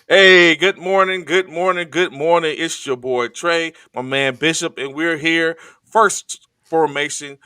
Hey, good morning, good morning, good morning. It's your boy Trey, my man Bishop, and we're here. First formation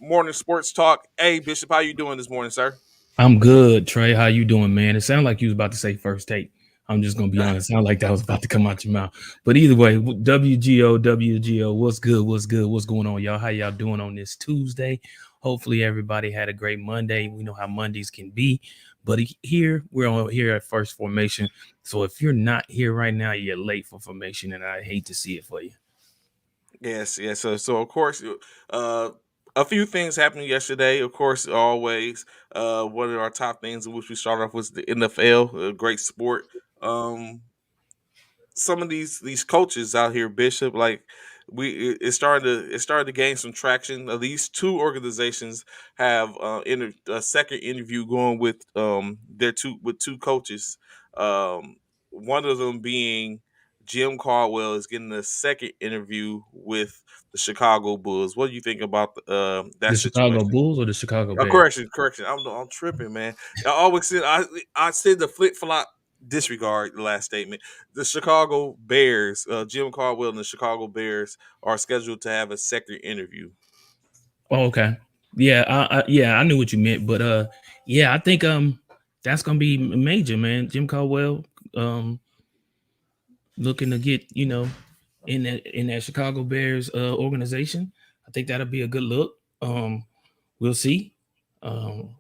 morning sports talk. Hey, Bishop, how you doing this morning, sir? I'm good, Trey. How you doing, man? It sounded like you was about to say first take. I'm just gonna be honest. Sound like that was about to come out your mouth. But either way, WGO, WGO, what's good? What's good? What's going on, y'all? How y'all doing on this Tuesday? Hopefully everybody had a great Monday. We know how Mondays can be. But here we're on here at first formation. So if you're not here right now, you're late for formation, and I hate to see it for you. Yes, yes. So of course, uh, a few things happened yesterday. Of course, always one of our top things in which we started off was the NFL, a great sport. Um, some of these coaches out here, Bishop, like it started to gain some traction. At least two organizations have a second interview going with their two coaches. Um, one of them being Jim Caldwell is getting a second interview with the Chicago Bulls. What do you think about that The Chicago situation? Bulls or the Chicago Oh, Bears? correction. I'm tripping, man. I always said I said the flip flop. Disregard the last statement. The Chicago Bears, Jim Caldwell and the Chicago Bears are scheduled to have a second interview. Oh, okay. Yeah, yeah, I knew what you meant, but yeah, I think that's gonna be major, man. Jim Caldwell, looking to get in that Chicago Bears organization. I think that'll be a good look. We'll see. Um,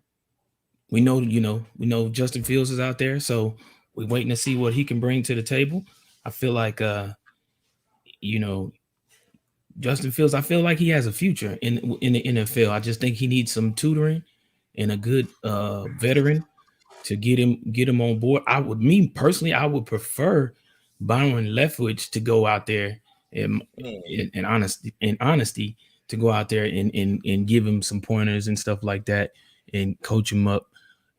we know Justin Fields is out there, so we're waiting to see what he can bring to the table. I feel like you know Justin Fields. I feel like he has a future in the NFL. I just think he needs some tutoring and a good veteran to get him on board. Me personally, I would prefer Byron Leftwich to go out there and Hmm. in honesty to go out there and give him some pointers and stuff like that and coach him up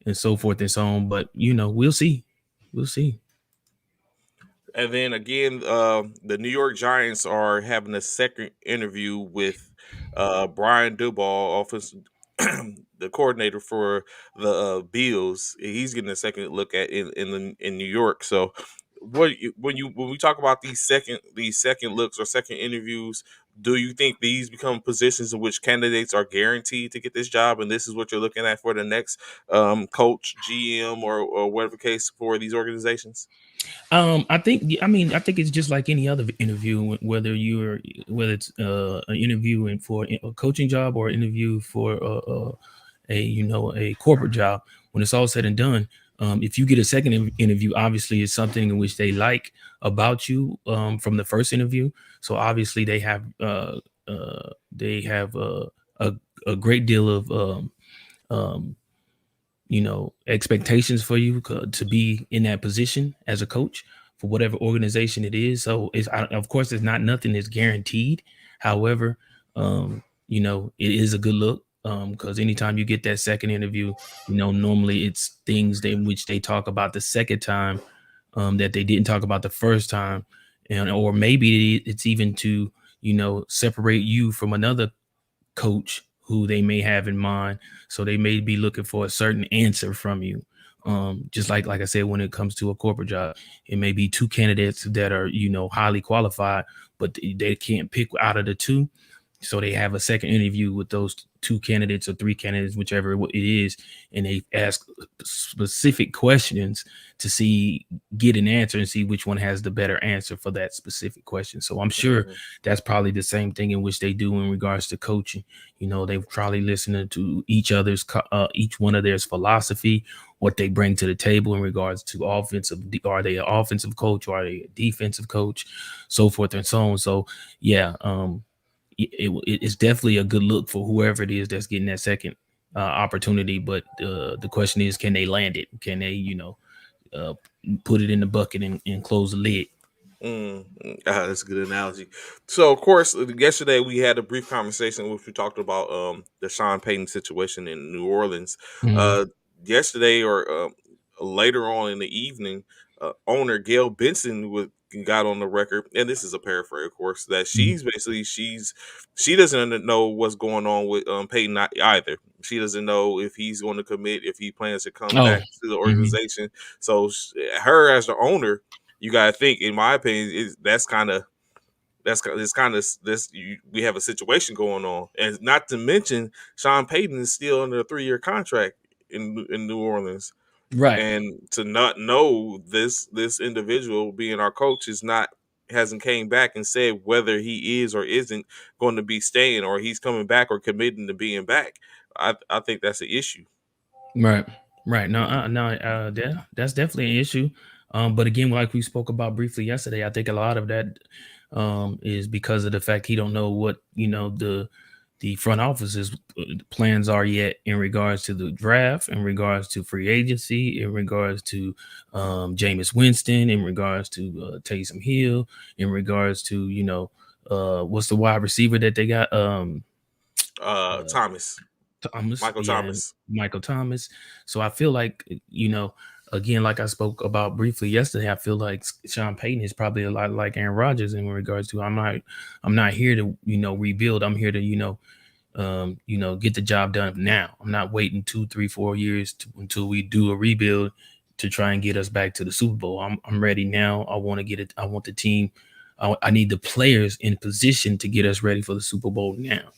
and so forth and so on. But we'll see. We'll see. And then again, the New York Giants are having a second interview with Brian Duball, offensive the coordinator for the Bills. He's getting a second look at in New York. So, when we talk about these second looks or second interviews, do you think these become positions in which candidates are guaranteed to get this job, and this is what you're looking at for the next coach, GM, or whatever case for these organizations? I think it's just like any other interview, whether it's an interview for a coaching job or an interview for a corporate job. When it's all said and done, if you get a second interview, obviously it's something in which they like about you from the first interview. So obviously they have a a great deal of um, expectations for you to be in that position as a coach for whatever organization it is. So of course it's not nothing that's guaranteed. However, it is a good look because anytime you get that second interview, normally it's things in which they talk about the second time that they didn't talk about the first time, and or maybe it's even to separate you from another coach who they may have in mind. So they may be looking for a certain answer from you. Just like I said, when it comes to a corporate job, it may be two candidates that are highly qualified, but they can't pick out of the two. So they have a second interview with those two candidates or three candidates, whichever it is, and they ask specific questions to get an answer and see which one has the better answer for that specific question. So I'm sure Mhm. that's probably the same thing in which they do in regards to coaching. They probably listening to each one of their philosophy, what they bring to the table in regards to offensive. Are they an offensive coach or are they a defensive coach, so forth and so on. So yeah, it's definitely a good look for whoever it is that's getting that second opportunity. But the question is, can they land it? Can they, uh, put it in the bucket and close the lid? That's a good analogy. So, of course, yesterday we had a brief conversation in which we talked about the Sean Payton situation in New Orleans. Mhm. Uh, yesterday or later on in the evening, owner Gail Benson got on the record, and this is a paraphrase, of course, that Mhm. she doesn't know what's going on with Payton either. She doesn't know if he's going to commit, if he plans to come Oh, back to the mhm. organization. So her as the owner, you got to think, in my opinion, that's kind of it's kind of this. We have a situation going on, and not to mention Sean Payton is still under a 3-year contract in New Orleans, Right. and to not know this individual being our coach is not hasn't came back and said whether he is or isn't going to be staying, or he's coming back or committing to being back. I think that's an issue. Right. Right. No, no, yeah, that's definitely an issue. But again, like we spoke about briefly yesterday, I think a lot of that is because of the fact he don't know what the front office's plans are yet in regards to the draft, in regards to free agency, in regards to Jameis Winston, in regards to Taysom Hill, in regards to what's the wide receiver that they got uh, Thomas, Thomas, Michael yeah, Thomas. Michael Thomas. So I feel like, again, like I spoke about briefly yesterday, I feel like Sean Payton is probably a lot like Aaron Rodgers in regards to I'm not here to rebuild. I'm here to get the job done now. I'm not waiting 2, 3, 4 years until we do a rebuild to try and get us back to the Super Bowl. I'm ready now. I want to get it. I want the team. I need the players in position to get us ready for the Super Bowl now,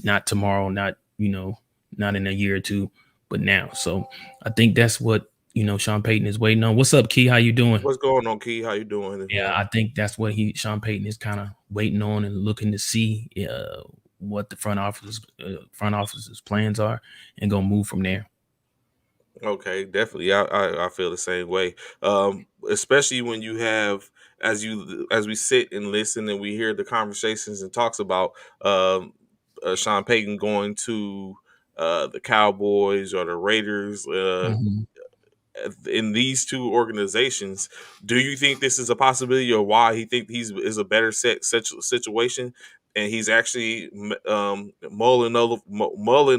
not tomorrow, not in a year or two, but now. So I think that's what Sean Payton is waiting on. What's up, Key? How you doing? What's going on, Key? How you doing this Yeah, morning? I think that's what Sean Payton is kind of waiting on and looking to see what the front office's plans are, and gonna move from there. Okay, definitely. I feel the same way. Especially when you have as we sit and listen and we hear the conversations and talks about um Sean Payton going to the Cowboys or the Raiders Mhm. in these two organizations. Do you think this is a possibility, or why he think he's is a better such situation, and he's actually mulling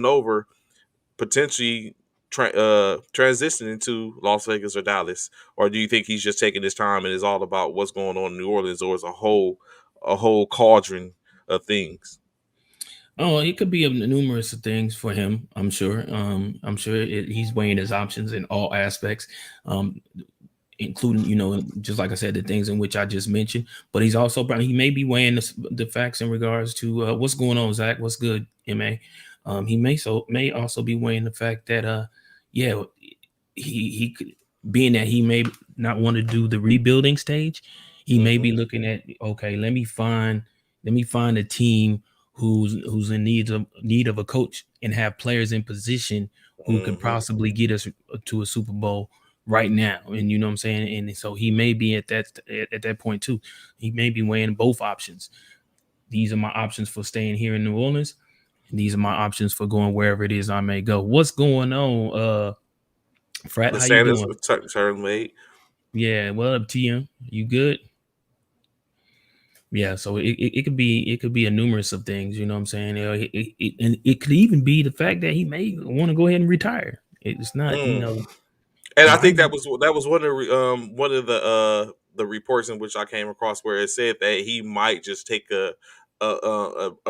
over potentially transitioning to Las Vegas or Dallas, or do you think he's just taking his time and is all about what's going on in New Orleans, or is a whole cauldron of things? Oh, it could be a numerous of things for him. I'm sure. I'm sure he's weighing his options in all aspects. Um, Including, just like I said, the things in which I just mentioned. But he's also probably he may be weighing the facts in regards to what's going on, Zach. What's good, Ma? He may also be weighing the fact that yeah, he could, being that he may not want to do the rebuilding stage, he may be Hmm. looking at, okay, let me find a team who's in need of a coach and have players in position who could Hmm. possibly get us to a Super Bowl right now. And you know what I'm saying? And so he may be at that point too. He may be weighing both options. These are my options for staying here in New Orleans, and these are my options for going wherever it is I may go. What's going on, Frat? The How you Sanders doing? turn late. Yeah, well, up to you. You good? Yeah, so it could be a numerous of things. You know what I'm saying? And it could even be the fact that he may want to go ahead and retire. It's not, And I my think that was one of the reports in which I came across where it said that he might just take a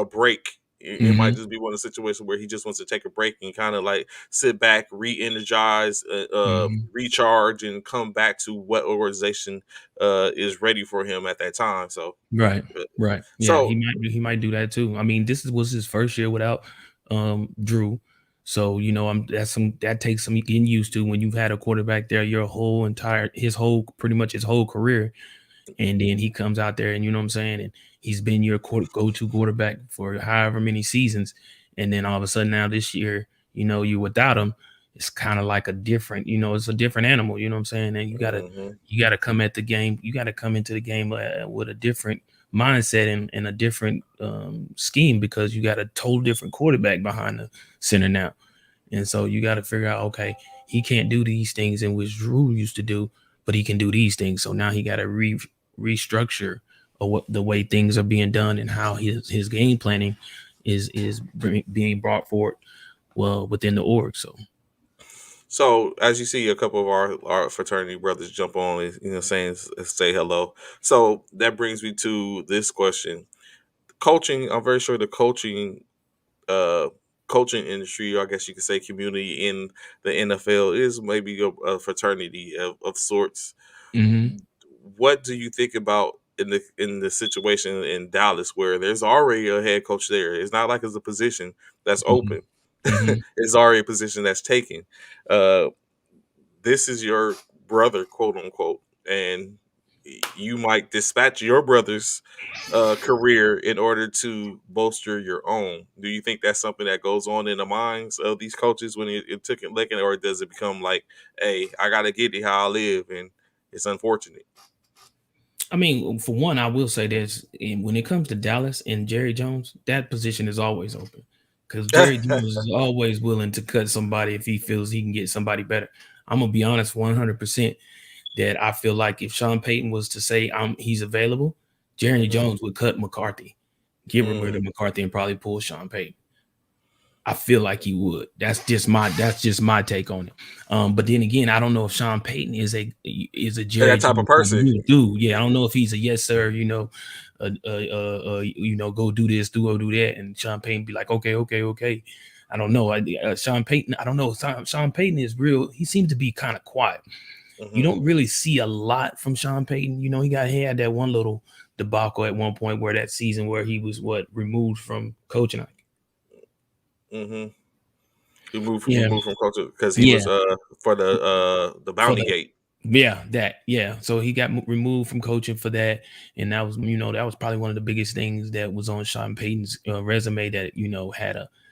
break. It might Mhm. just be one of the situations where he just wants to take a break and kind of like sit back, re-energize, Mhm. recharge, and come back to what organization is ready for him at that time. So, Right, uh, right. Yeah, he so might do that too. I mean, was his first year without Drew. So, that takes some getting used to when you've had a quarterback there your whole entire pretty much his whole career. And then he comes out there and you know what I'm saying, and he's been your go-to quarterback for however many seasons, and then all of a sudden now this year, you're without him. It's kind of like it's a different animal, you know what I'm saying? And you gotta mhm. you gotta come at the game, you gotta come into the game with a different mindset and a different scheme, because you got a total different quarterback behind the center now. And so you got to figure out, okay, he can't do these things in which Drew used to do, but he can do these things. So now he got to restructure what the way things are being done and how his game planning is being brought forward well within the org. So So as you see a couple of our fraternity brothers jump on, saying say hello. So that brings me to this question: coaching. I'm very sure the uh, coaching industry, or I guess you could say community in the NFL is maybe a fraternity of sorts. Hmm. What do you think about in the situation in Dallas where there's already a head coach there? It's not like it's a position that's Hmm. open. Hmm. It's already a position that's taken. Uh, this is your brother, quote unquote, and you might dispatch your brother's career in order to bolster your own. Do you think that's something that goes on in the minds of these coaches when it took it licking, or does it become like, hey, I gotta get it how I live, and it's unfortunate? I mean, for one, I will say this: when it comes to Dallas and Jerry Jones, that position is always open because Jerry Jones is always willing to cut somebody if he feels he can get somebody better. I'm gonna be honest, 100% that I feel like if Sean Payton was to say he's available, Jerry Hmm. Jones would cut McCarthy, get rid of Mm. McCarthy, and probably pull Sean Payton. I feel like he would. That's just my take on it. But then again, I don't know if Sean Payton is a Jerry That type of Jones person. dude. Yeah, I don't know if he's a yes sir. Go do this, go do that, and Sean Payton be like, okay, okay, okay. I don't know. Sean Payton. I don't know. Sean Payton is real. He seems to be kind of quiet. You Hmm. don't really see a lot from Sean Payton. He had that one little debacle at one point where that season where he was removed from coaching. Hmm. He Yeah, moved from culture because he yeah. was for the For Bounty the Gate. yeah. So he got removed from coaching for that, and that was probably one of the biggest things that was on Sean Payton's resume that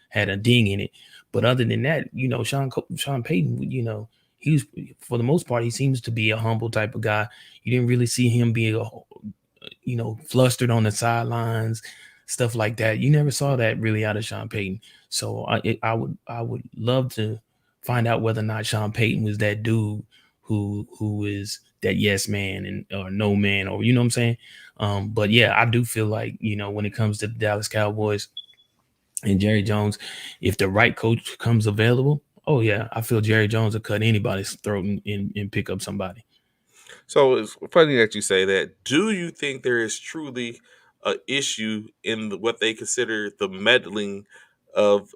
had a ding in it. But other than that, Sean Payton, he's for the most part he seems to be a humble type of guy. You didn't really see him be flustered on the sidelines, stuff like that. You never saw that really out of Sean Payton. So I would love to find out whether or not Sean Payton was that dude who is that yes man and or no man, or you know what I'm saying. But yeah, I do feel like when it comes to the Dallas Cowboys and Jerry Jones, if the right coach comes available, oh yeah, I feel Jerry Jones will cut anybody's throat and pick up somebody. So it's funny that you say that. Do you think there is truly a issue in what they consider the meddling of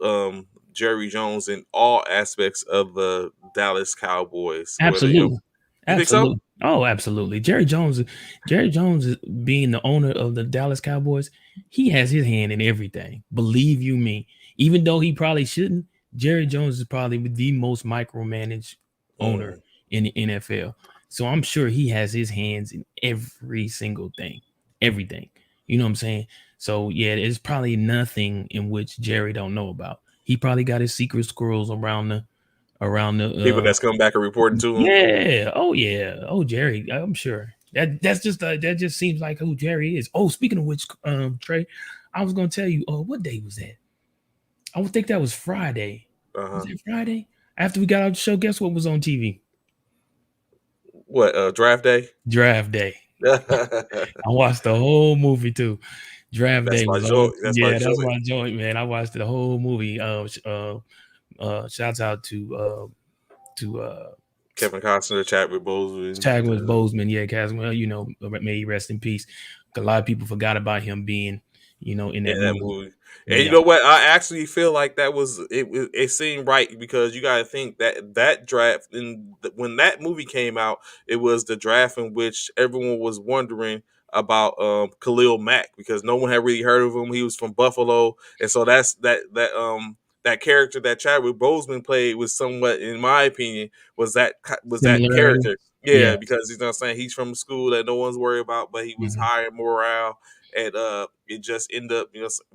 Jerry Jones in all aspects of the Dallas Cowboys? Whether Absolutely. you think so? Absolutely. Oh, absolutely. Jerry Jones is being the owner of the Dallas Cowboys. He has his hand in everything. Believe you me. Even though he probably shouldn't, Jerry Jones is probably the most micromanaged owner Mm. in the NFL. So I'm sure he has his hands in every single thing. Everything. You know what I'm saying? So yeah, there's probably nothing in which Jerry don't know about. He probably got his secret squirrels around the People that's come back and reporting to him. yeah. Oh yeah. Oh Jerry. I'm sure that just seems like who Jerry is. Oh, speaking of which, Trey, I was gonna tell you. Oh, what day was that? I would think that was Friday. Uh Was huh. that Friday? After we got out the show, guess what was on TV? What draft day? Draft Day. That's I watched the whole movie too. Draft Day my was joy. on. That's my Yeah, that's joy. my joint, man. I watched the whole movie. Shouts out to Kevin Costner, Chadwick Boseman. Chadwick Boseman, yeah, Caswell, may he rest in peace. A lot of people forgot about him being, in that In that movie. movie. And you Yeah, know what? I actually feel like that was it. It seemed right because you got to think that draft when that movie came out, it was the draft in which everyone was wondering about Khalil Mack because no one had really heard of him. He was from Buffalo, and so that character that Chadwick Boseman played was somewhat, in my opinion, was that similarity. character. Yeah, Yeah, because you know what I'm saying he's from a school that no one's worried about, but he was mhm. high in morale, and it just ended up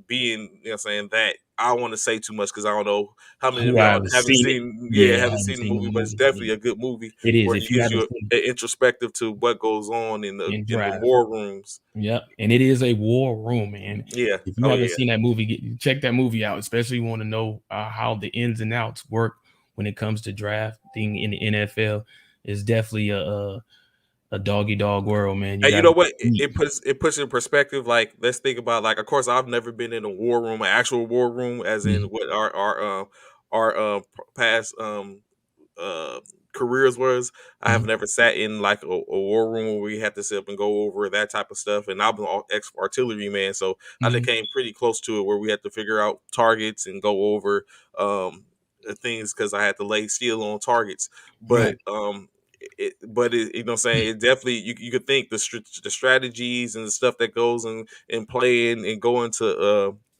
being saying that. I don't want to say too much because I don't know how many of Who I y'all haven't haven't seen it. seen Yeah, I haven't haven't seen the seen the movie, but it's movie. definitely Yeah. a good movie It is. where it If you gives you haven't seen an introspective to what goes on it in in the Draft, war rooms. yep, and it is a war room, man. Yeah. If you Oh haven't yeah. seen that movie, check that movie out. Especially you want to know how the ins and outs work when it comes to drafting in the NFL. It's definitely a doggy dog world, man. You And you got to know what? eat. It puts in perspective. Like let's think about like. Of course, I've never been in a war room, an actual war room, as in Mhm. what our past uh careers was. I have Mhm. never sat in like a war room where we had to sit up and go over that type of stuff. And I'm an ex artillery man, so I Mhm. came pretty close to it where we had to figure out targets and go over um, things because I had to lay steel on targets. But Right. you know what I'm saying, it definitely you could think the strategies and the stuff that goes in playing and go into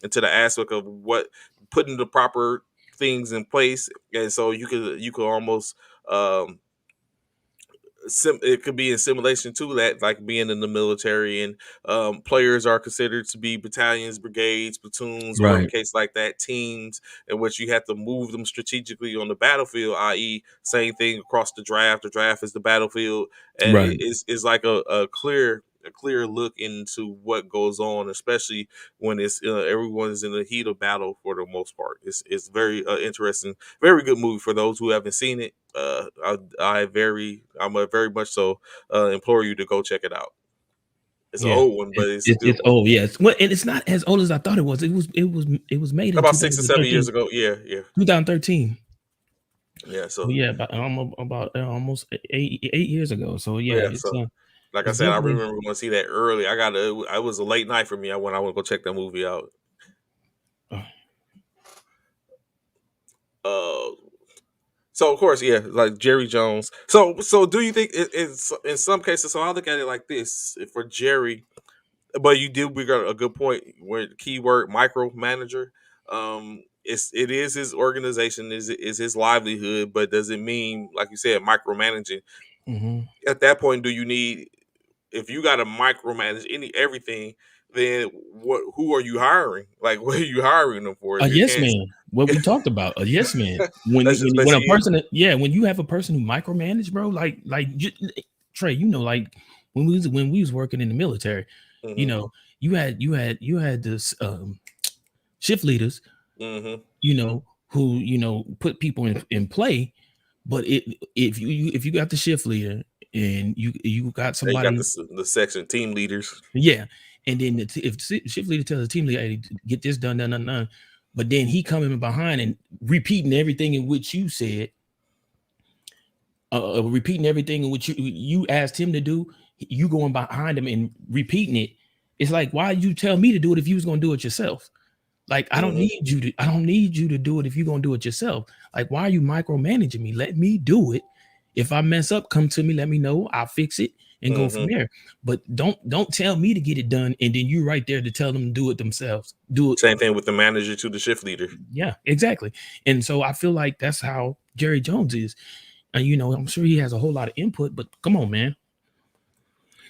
the aspect of what putting the proper things in place, and so you could almost um it could be in simulation to that, like being in the military, and players are considered to be battalions, brigades, platoons, or in Right. case like that, teams, in which you have to move them strategically on the battlefield. I.e., same thing across the draft. The draft is the battlefield, and Right. it's like a clear look into what goes on, especially when it's everyone's in the heat of battle for the most part. It's very interesting, very good movie for those who haven't seen it. I'm a very much so implore you to go check it out. It's an Yeah. old one, but it's a good It's one. old, yes. Well, and it's not as old as I thought it was. It was made in About 6 or 7 years 2013. ago. Yeah, yeah, 2013. yeah. Oh So yeah, about almost 8 years ago. So yeah, yeah, so like I it's said, I definitely. remember going to see that early. I was a late night for me. I went to go check that movie out. uh, Uh, so of course, yeah, like Jerry Jones. So do you think it's in some cases? So I look at it like this: for Jerry, but you do bring up a good point where keyword micromanager. It is his organization, is his livelihood, but does it mean, like you said, micromanaging? mhm. At that point, do you need, if you got to micromanage everything, then what? Who are you hiring? Like, what are you hiring them for? A If you yes can't, man. What we talked about, a yes man. that's just When a basically it. person, yeah, when you have a person who micromanage, bro, Trey, like when we was working in the military, you Hmm. know, you had this shift leaders, Hmm. who put people in play. But if you got the shift leader and you got They got somebody, the section team leaders. yeah, and then if the shift leader tells the team leader, hey, get this done, done, done, done, but then he coming behind and repeating everything in which you said, repeating everything in which you asked him to do, you going behind him and repeating it. It's like, why you tell me to do it if you was gonna do it yourself? Like, Hmm. I don't need you to do it if you're gonna do it yourself. Like, why are you micromanaging me? Let me do it. If I mess up, come to me, let me know. I'll fix it and go from Hmm. there. But don't tell me to get it done and then you right there to tell them to do it themselves. Do it. Same thing with the manager to the shift leader. Yeah, exactly. And so I feel like that's how Jerry Jones is. And I'm sure he has a whole lot of input, but come on, man.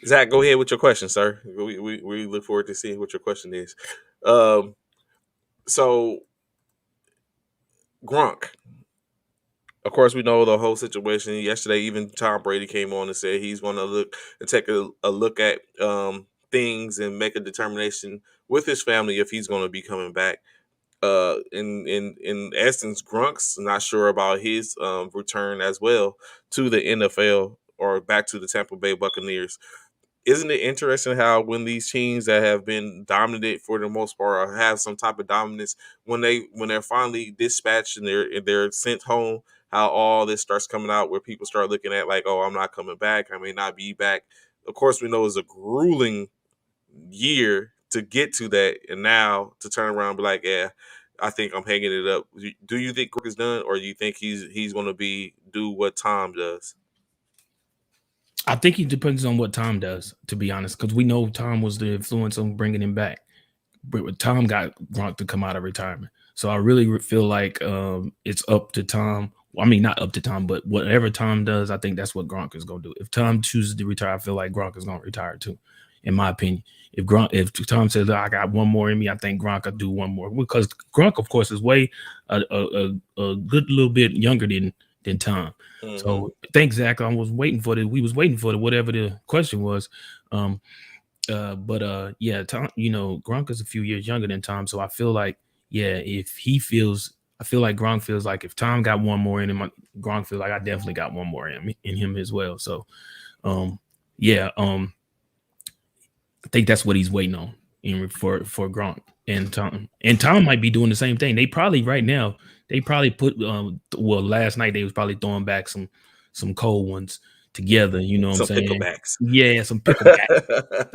Zach, go ahead with your question, sir. We look forward to seeing what your question is. Um, so Gronk, of course, we know the whole situation. Yesterday, even Tom Brady came on and said he's going to look and take a look at things and make a determination with his family if he's going to be coming back. In essence, Grunk's not sure about his return as well to the NFL or back to the Tampa Bay Buccaneers. Isn't it interesting how when these teams that have been dominant for the most part or have some type of dominance, when they're finally dispatched and they're sent home, how all this starts coming out where people start looking at like, oh, I'm not coming back, I may not be back. Of course, we know it's a grueling year to get to that, and now to turn around and be like, yeah, I think I'm hanging it up. Do you think Gronk is done, or do you think he's going to be do what Tom does? I think it depends on what Tom does, to be honest, because we know Tom was the influence on bringing him back. But Tom got Gronk to come out of retirement. So I really feel like it's up to Tom. Well, I mean, not up to Tom, but whatever Tom does, I think that's what Gronk is going to do. If Tom chooses to retire, I feel like Gronk is going to retire too, in my opinion. If Tom says I got one more in me, I think Gronk could do one more because Gronk, of course, is way a good little bit younger than Tom. Hmm. So thanks, Zach. I was waiting for the. We was waiting for the whatever the question was. Um, but yeah, Tom, Gronk is a few years younger than Tom, so I feel like, yeah, if he feels, I feel like Gronk feels like if Tom got one more in him, Gronk feels like I definitely got one more in him as well. So, um, yeah, I think that's what he's waiting on for Gronk and Tom might be doing the same thing. They probably right now they probably put well last night they was probably throwing back some cold ones together. You know what I'm Some saying? picklebacks. Yeah, some pickleback,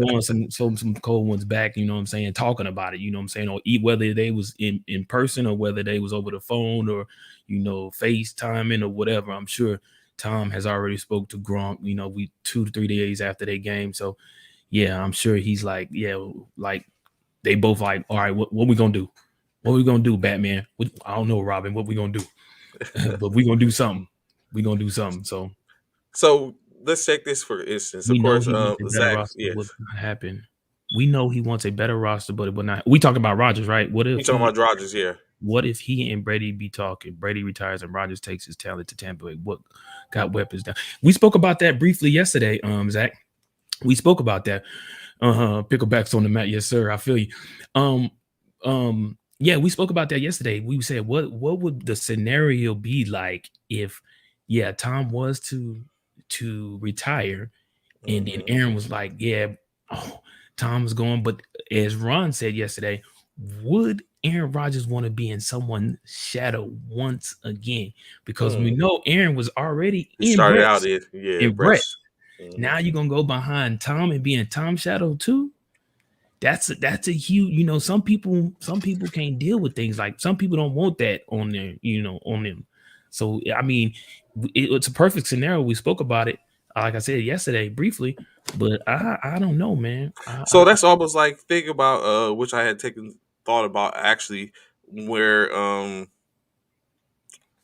throwing some cold ones back. You know what I'm saying? Talking about it. You know what I'm saying? Or eat whether they was in person or whether they was over the phone or FaceTiming or whatever. I'm sure Tom has already spoke to Gronk. We 2 to 3 days after their game, so yeah, I'm sure he's like, yeah, like they both like, all right, what we gonna do? What we gonna do, Batman? I don't know, Robin. What we gonna do? But we gonna do something. We gonna do something. So So let's take this for instance. Of we know course, he wants a better Zach, roster. yes. What not happen? We know he wants a better roster, but it will not. We talking about Rogers, right? What You if talking he? about Rodgers here? What if he and Brady be talking? Brady retires and Rogers takes his talent to Tampa Bay. What got weapons down? We spoke about that briefly yesterday, Zach. We spoke about that. Picklebacks on the mat, yes, sir. I feel you. Um, yeah, we spoke about that yesterday. We said what would the scenario be like if Tom was to retire and then Hmm. Aaron was like, yeah, oh, Tom's going. But as Ron said yesterday, would Aaron Rodgers want to be in someone's shadow once again? Because we Hmm. know Aaron was already He started out it, yeah, in Brett. Brett's. Hmm. Now you're gonna go behind Tom and be in Tom's shadow too. That's a huge. Some people can't deal with things like some people don't want that on their on them. So I mean, it's a perfect scenario. We spoke about it, like I said yesterday briefly, but I don't know, man. So that's almost like think about which I had taken thought about actually, where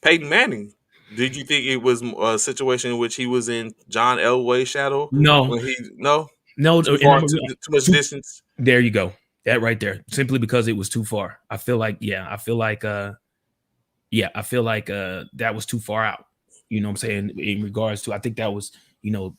Peyton Manning. Did you think it was a situation in which he was in John Elway's shadow No, when he no no, too and far, too much too, distance? there you go. That right there, simply because it was too far. I feel like that was too far out. You know what I'm saying? In regards to, I think that was, you know,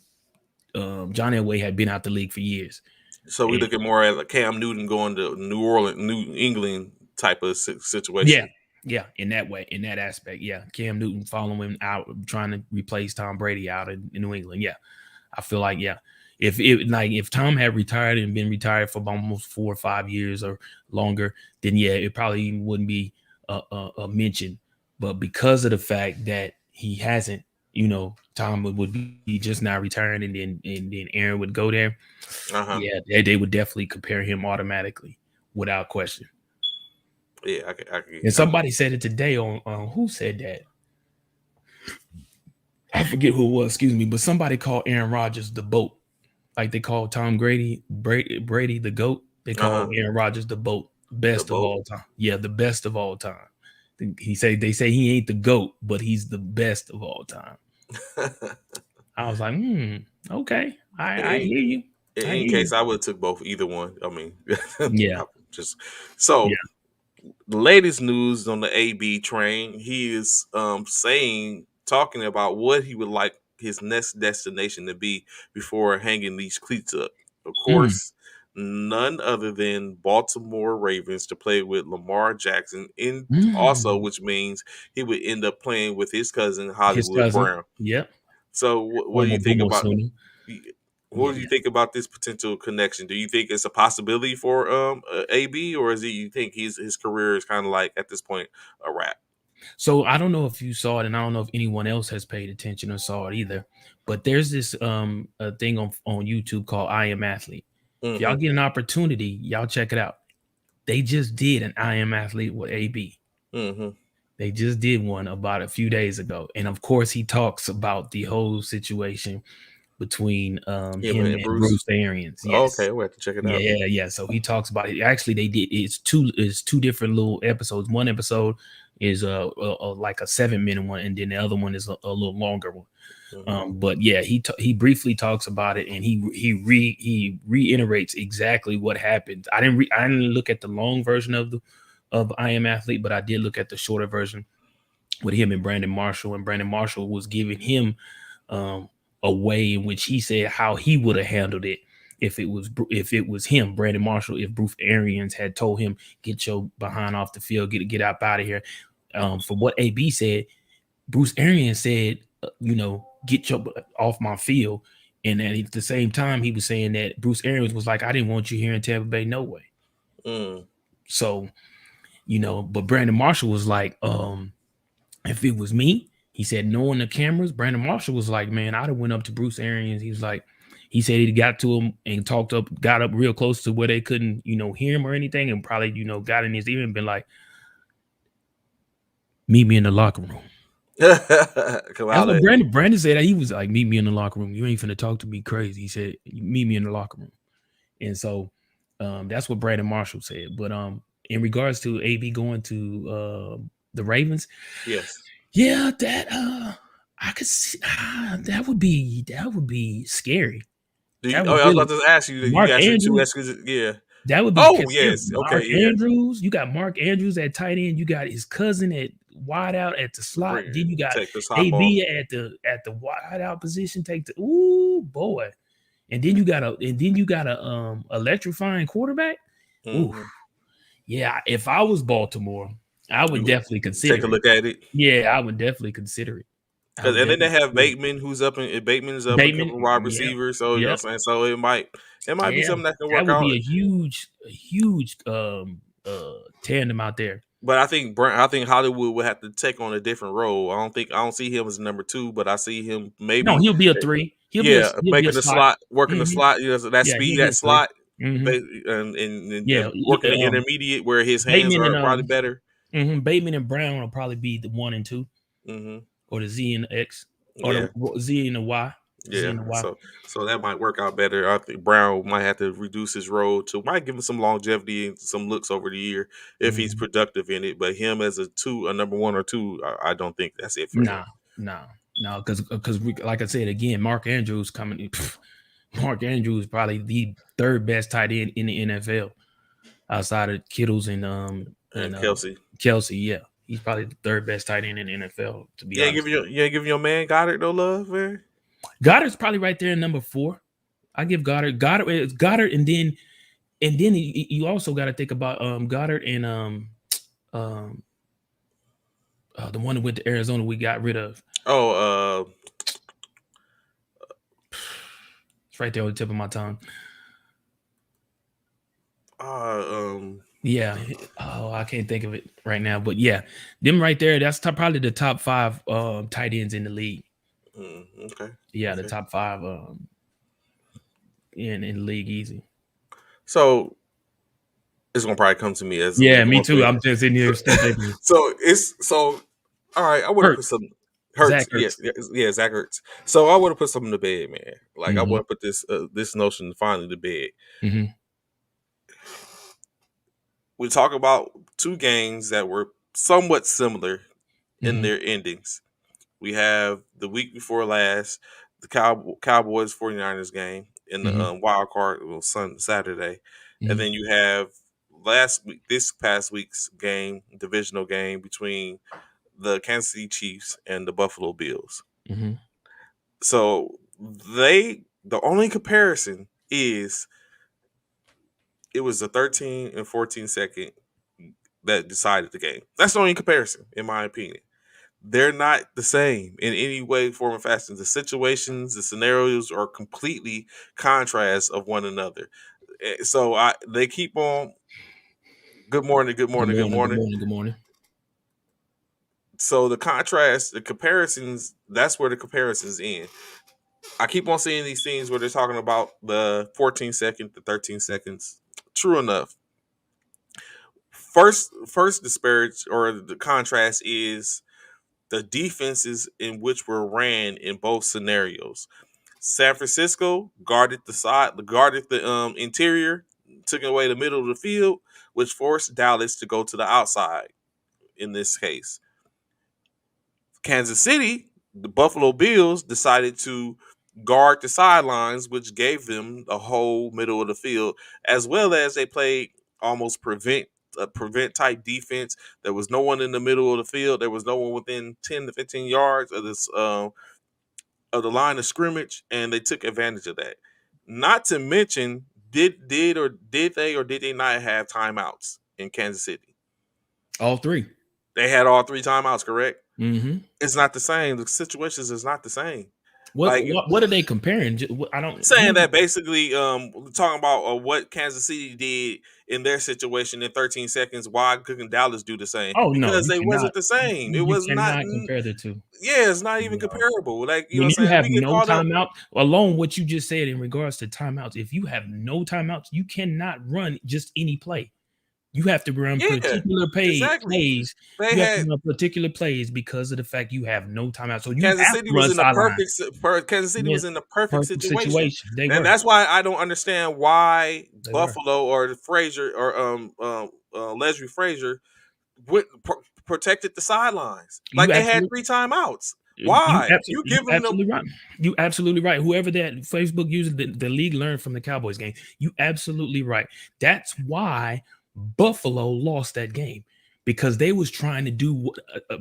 John Elway had been out the league for years. So we And looking more at like Cam Newton going to New Orleans, New England type of yeah, situation. yeah, in that way, in that aspect, yeah. Cam Newton following out, trying to replace Tom Brady out in New England. Yeah, I feel like if Tom had retired and been retired for almost 4 or 5 years or longer, then yeah, it probably wouldn't be a mention. But because of the fact that he hasn't, Tom would be just now retiring, and then Aaron would go there. Uh huh. Yeah, they would definitely compare him automatically, without question. Yeah, And I can. somebody said it today on who said that? I forget who it was, excuse me, but somebody called Aaron Rodgers the boat. Like they call Tom Brady the GOAT. They Uh call huh. Aaron Rodgers the boat, The best of boat. all time. Yeah, the best of all time. They say he ain't the GOAT, but he's the best of all time. I was like, okay. I in, hear you. in I any hear you. case, I would have took both, either one. I mean, Yeah. just so Yeah. the latest news on the AB train, he is talking about what he would like his next destination to be before hanging these cleats up. Of Mm, course, none other than Baltimore Ravens to play with Lamar Jackson, in also, mm. which means he would end up playing with his cousin His Hollywood cousin. Brown. Yep. So, what do Former you think Boomer about? Sooner. What do you Yeah. think about this potential connection? Do you think it's a possibility for AB, or is it you think his career is kind of like at this point a wrap? So I don't know if you saw it, and I don't know if anyone else has paid attention or saw it either. But there's this a thing on YouTube called I Am Athlete. If y'all Hmm. get an opportunity, y'all check it out. They just did an I Am Athlete with AB. Hmm. They just did one about a few days ago, and of course, he talks about the whole situation between Him him and and Bruce. Bruce Arians. Okay, Yes. we'll have to check it Yeah, out. yeah, yeah. So he talks about it. Actually, they did. It's two different little episodes. One episode is like a 7 minute one, and then the other one is a little longer one. Hmm. But yeah, he briefly talks about it, and he reiterates exactly what happened. I didn't look at the long version of I Am Athlete, but I did look at the shorter version with him and Brandon Marshall, and Brandon Marshall was giving him um, a way in which he said how he would have handled it if it was him, Brandon Marshall, if Bruce Arians had told him, "Get your behind off the field, get up out of here." From what AB said, Bruce Arians said, "Get your off my field," and at the same time, he was saying that Bruce Arians was like, "I didn't want you here in Tampa Bay, no way." Mm. So, but Brandon Marshall was like, if it was me, He said, knowing the cameras, Brandon Marshall was like, man, I'd have went up to Bruce Arians. He was like, he said he got to him and talked up, got up real close to where they couldn't, hear him or anything, and probably, got in his ear and been like, meet me in the locker room. Come That's out what at me. Brandon said. He was like, meet me in the locker room. You ain't finna talk to me crazy. He said, meet me in the locker room. And so that's what Brandon Marshall said. But in regards to AB going to the Ravens, Yes. yeah, that I could see that would be scary. That Oh, would I was about really to ask you. You Mark asked your two Andrews. excuses. Yeah. That would be Oh, scary. yes. Okay. Mark Yeah. Andrews. You got Mark Andrews at tight end. You got his cousin at wide out at the slot. Then you got Take this hot ball. AB at the wide out position. Take the ooh boy. And then you got a electrifying quarterback. Ooh, Hmm. yeah. If I was Baltimore, I would You would definitely take consider a it. look at it. Yeah, I would definitely consider it. I Cause would and then they definitely have consider it. Bateman, who's up in Bateman's up and Bateman, couple wide yep, receivers. So you know yep, what I'm saying. So it might be yeah. something that can That work would out. be a huge tandem out there. But I think Hollywood would have to take on a different role. I don't see him as number two, but I see him No, maybe he'll be a three. He'll be a making the slot. slot, working the Hmm. slot, so that Yeah, speed, he'll be that a three. slot, Hmm. Yeah, and working the intermediate where his hands Bateman and are probably better. Bateman and Brown will probably be the 1 and 2, Hmm. or the Z and the X, or Yeah, the Z and the Y, Z yeah. and the Y. So that might work out better. I think Brown might have to reduce his role to might give him some longevity and some looks over the year if he's Hmm. productive in it. But him as a number one or two, I don't think that's it for him. Nah, nah, no, because like I said again, Mark Andrews coming. Mark Andrews is probably the third best tight end in the NFL outside of Kittles and And Kelsey. Kelsey. Yeah, he's probably the third best tight end in the NFL. To be You ain't honest, giving your man Goddard no love, man. Goddard's probably right there in number 4. I give Goddard, and then you also got to think about Goddard and um the one that went to Arizona we got rid of. Oh, It's right there on the tip of my tongue. uh, um, Yeah. Oh, I can't think of it right now, but yeah, them right there. That's probably the top 5 tight ends in the league. okay, Yeah, the okay. top 5 in the league easy. So it's gonna probably come to me as we Yeah, me going too. through I'm just sitting it. here still thinking. So all right. I would have put Hurts. some Zach Hurts. Hurts. Yes, yeah, Zach Hurts. So I would have put something to bed, man. Like I Hmm. want to put this notion finally to bed. Hmm. We talk about two games that were somewhat similar in Hmm. their endings. We have the week before last, the Cowboys 49ers game in the Hmm. wild card Saturday. And Hmm. then you have last week, this past week's game, divisional game between the Kansas City Chiefs and the Buffalo Bills. Hmm. So the only comparison is it was the 13 and 14 second that decided the game. That's the only comparison, in my opinion. They're not the same in any way, form, or fashion. The situations, the scenarios are completely contrasts of one another. So they keep on. Good morning, good Good morning, good morning. Good morning. morning. Good morning. So the contrast, the comparisons, that's where the comparisons end. I keep on seeing these scenes where they're talking about the 14 second, the 13 seconds. True enough. First disparage or the contrast is the defenses in which were ran in both scenarios. San Francisco guarded the interior, took away the middle of the field, which forced Dallas to go to the outside in this case. Kansas City, the Buffalo Bills decided to guard the sidelines, which gave them the whole middle of the field, as well as they played almost prevent type defense. There was no one in the middle of the field. There was no one within 10 to 15 yards of this of the line of scrimmage, and they took advantage of that. Not to mention, did they not have timeouts in Kansas City? All 3. They had all three timeouts, correct? Hmm. It's not the same. The situations is not the same. What Like what are they comparing? I don't. saying that basically, talking about what Kansas City did in their situation in 13 seconds. Why couldn't Dallas do the same? Oh no, Because you they cannot. wasn't the same. It You was not. cannot compare the two. Yeah, it's not even No. comparable. Like When what I'm you saying, have we get no caught up. timeout, alone what you just said in regards to timeouts, if you have no timeouts, you cannot run just any play. You have to run Yeah, particular exactly. plays. They You have to had run particular plays because of the fact you have no timeout. So you Kansas have to City was run in the sideline. Kansas City Yeah, was in the perfect perfect situation, situation. They and were. that's why I don't understand why They were. Buffalo or Frazier or Leslie Frazier protected the sidelines. You Like they had absolutely 3 timeouts. Why? You you give them the absolutely right. You absolutely right. Whoever that Facebook user, the league learned from the Cowboys game. You absolutely right. That's why Buffalo lost that game because they was trying to do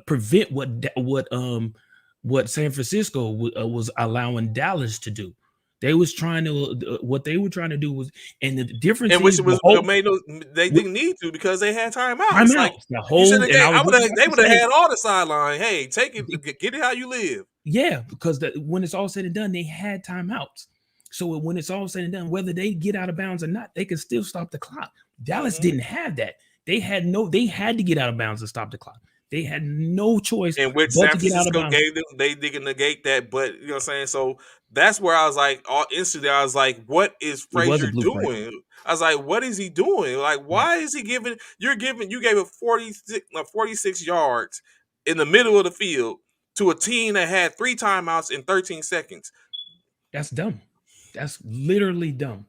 prevent what San Francisco was allowing Dallas to do. They was trying to what they were trying to do was, and the difference in which is it the was whole made no. They didn't need to because they had timeouts. Like timeouts. The you should whole, have. and I was I would just have. about They to would have say, had all the sideline. Hey, take it. Get it how you live. yeah, because when it's all said and done, they had timeouts. So when it's all said and done, whether they get out of bounds or not, they can still stop the clock. Dallas Hmm. didn't have that. They had to get out of bounds to stop the clock. They had no choice In which but San to get out of Francisco bounds. gave them, they didn't negate that. But you know what I'm saying. So that's where I was like, all instantly, I was like, what is It was a Frazier blueprint. doing? I was like, what is he doing? Like, Yeah, why is he giving? You gave it 46 yards in the middle of the field to a team that had 3 timeouts in 13 seconds. that's dumb. That's literally dumb.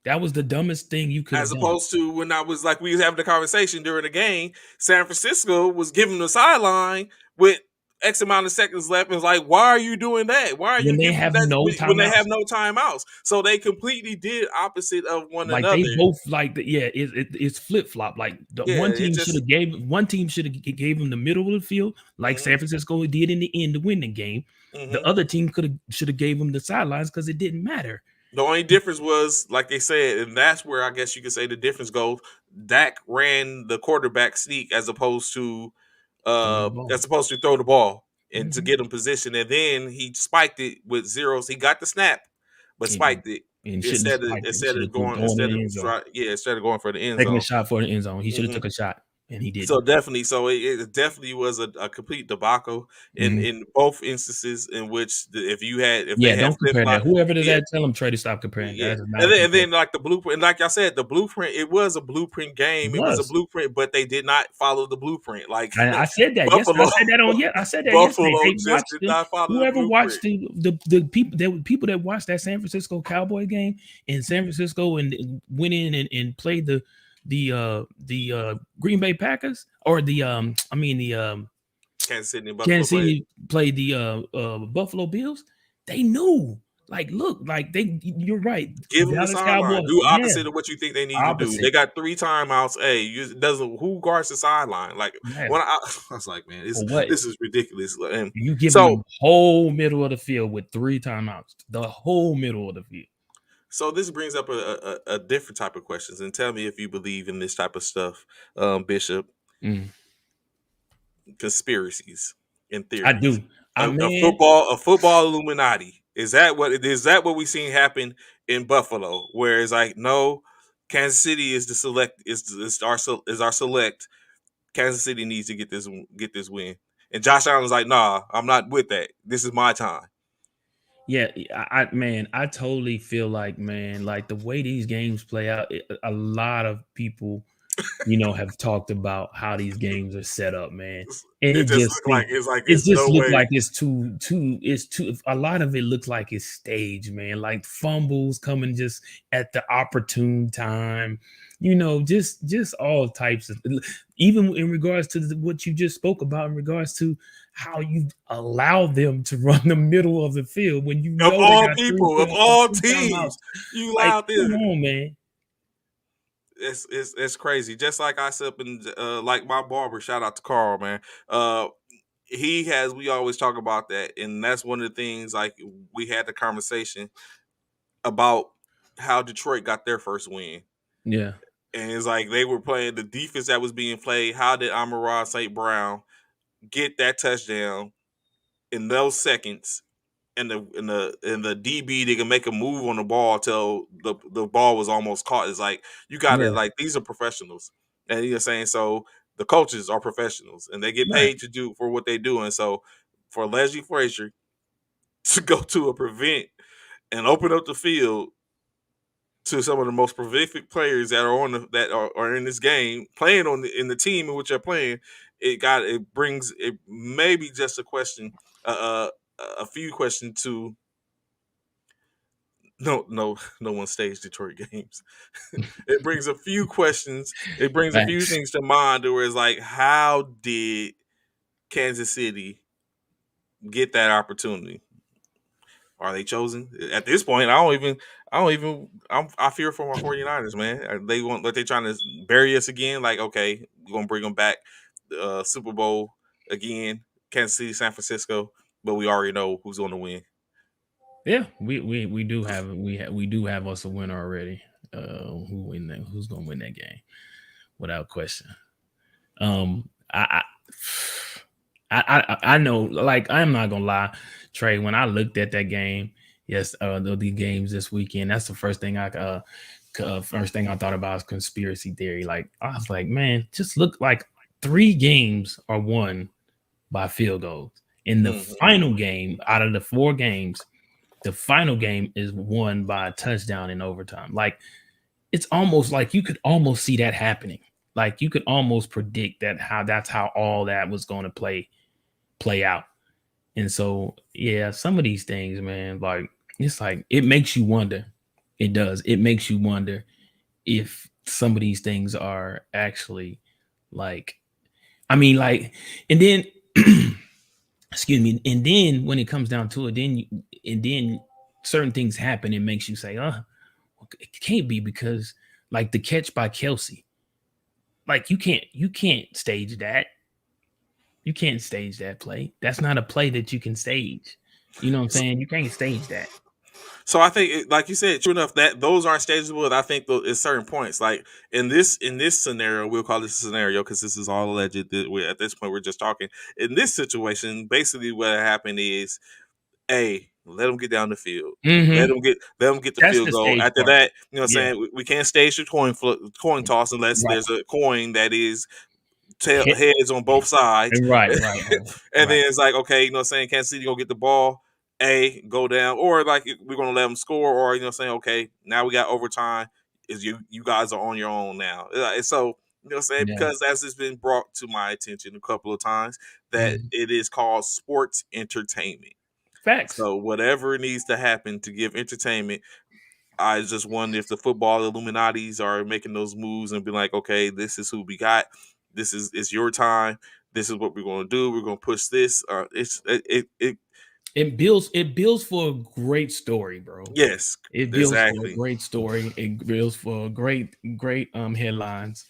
That was the dumbest thing you could have As done. opposed to when I was like we was having the conversation during the game, San Francisco was giving the sideline with X amount of seconds left, and it's like, why are you doing that? Why are When you they giving them have that no when they timeouts. have no timeouts? So they completely did opposite of one Like they another. both like yeah, it's flip flop. Like the Yeah, it just one team should have gave them the middle of the field, like hmm San Francisco did in the end to win the game. The hmm other team could have should have gave them the sidelines because it didn't matter. the only difference was, like they said, and that's where I guess you could say the difference goes. Dak ran the quarterback sneak Throwing the ball. as opposed to throw the ball and to Mhm. get him position, and then he spiked it with zeros. He got the snap, but And, spiked it and shouldn't have spiked it. Should have going in the end zone, instead of going for the end taking a zone. shot for the end zone. He should have Hmm. took a shot, and he So didn't. definitely, it definitely was a complete debacle Mhm. in both instances in which if they Yeah, had don't flip compare that. flop, Whoever does yeah, that, tell them Trey to stop comparing. yeah, That is not a and comparison. then like the blueprint, like I said, the blueprint. It was a blueprint It game. It was a was. blueprint, but they did not follow the bluept. Like And I said that. Yes, I Buffalo, said that on. Yeah, I said that yesterday. Buffalo They just watched did not follow the whoever watched blueprint. the people that watched that San Francisco Cowboy game in San Francisco and went in and played the Green Bay Packers or the I mean the Kansas City and Buffalo Kansas played. City played the Buffalo Bills. They knew. Like, look, like you're right. Give them the Dallas sideline. Cowboys, Do yeah, opposite of what you think they need to do. opposite. They got 3 timeouts. Hey, doesn't who guards the sideline? Like Yeah. when I was like, man, For what? this is ridiculous. And You give them so the whole middle of the field with three timeouts. The whole middle of the field. so this brings up a different type of questions. And tell me if you believe in this type of stuff, Bishop. Mm. Conspiracies and I theories. do. I man, A football Illuminati. Is that what we seen happen in Buffalo? Where it's like, no, Kansas City is the select is our select. Kansas City needs to get this win. And Josh Allen was like, nah, I'm not with that. This is my time. yeah, man, I totally feel like man, like the way these games play out, a lot of people, have talked about how these games are set up, man. And It just looked like it it's just no looked way. like it's too a lot of it looked like it's staged, man. Like fumbles coming just at the opportune time, just all types of even in regards to what you just spoke about in regards to how you allow them to run the middle of the field when you Of know they all got people, of all three timeouts. teams, you Like, allowed this. come on, man. It's crazy. Just like I said, like my barber. Shout out to Carl, man. Uh, we always talk about that, and that's one of the things. Like we had the conversation about how Detroit got their first win, Yeah. and it's like they were playing the defense that was being played. How did Amon-Ra St. Brown get that touchdown in those seconds? and the DB they can make a move on the ball till the ball was almost caught. It's like you got Yeah. to like these are professionals, and you're saying so the coaches are professionals and they get Right. paid to do for what they do, and so for Leslie Frazier to go to a prevent and open up the field to some of the most prolific players that are are in this game playing in the team in which they're playing, it brings it maybe just a question, uh, a few questions to no one staged Detroit games. It brings a few questions. It brings a few Facts. things to mind where it's like, how did Kansas City get that opportunity? Are they chosen at this point? I fear for my 49ers, man. They want like they trying to bury us again. Like, okay, we're gonna bring them back, Super Bowl again, Kansas City, San Francisco, but we already know who's going to win. Yeah, we do have us a winner already. Who's gonna win that game without question. I I know, like, I'm not gonna lie, Trey. When I looked at that game, yes, the games this weekend, that's the first thing I thought about was conspiracy theory. Like, I was like, man, just look, like, 3 games are won by field goals. In the Hmm. final game, out of the 4 games, the final game is won by a touchdown in overtime. Like, it's almost like you could almost see that happening. Like, you could almost predict that's how all that was going to play out. And so, yeah, some of these things, man, like, it's like it makes you wonder. It does. It makes you wonder if some of these things are actually, like, I mean, like, and then excuse me, and then when it comes down to it, and then certain things happen. It makes you say, it can't be, because, like, the catch by Kelsey, like, you can't stage that. You can't stage that play. That's not a play that you can stage. You know what I'm saying? You can't stage that. So I think, like you said, true enough that those aren't stageable. And I think at certain points, like in this scenario, we'll call this a scenario because this is all alleged. That at this point we're just talking. In this situation, basically what happened is, a let them get down the field. Mm-hmm. Let them get the That's field the goal. stage After part. that, you know what I'm Yeah. saying, we can't stage the coin toss unless Right. there's a coin that is Hit. heads on both sides. Right. Right. Right. And Right. then it's like, okay, you know what I'm saying, Kansas City gonna get the ball, go down, or like we're gonna let them score, or you know what I'm saying, okay, now we got overtime. Is you guys are on your own now. And so, you know what I'm saying, Yeah. because as it's been brought to my attention a couple of times, that Mhm. it is called sports entertainment. Facts. So whatever needs to happen to give entertainment, I just wonder if the football Illuminatis are making those moves and be like, okay, this is who we got. This is it's your time. This is what we're going to do. We're going to push this. It It builds for a great story, bro. yes, It builds for a exactly. great story. It builds for great headlines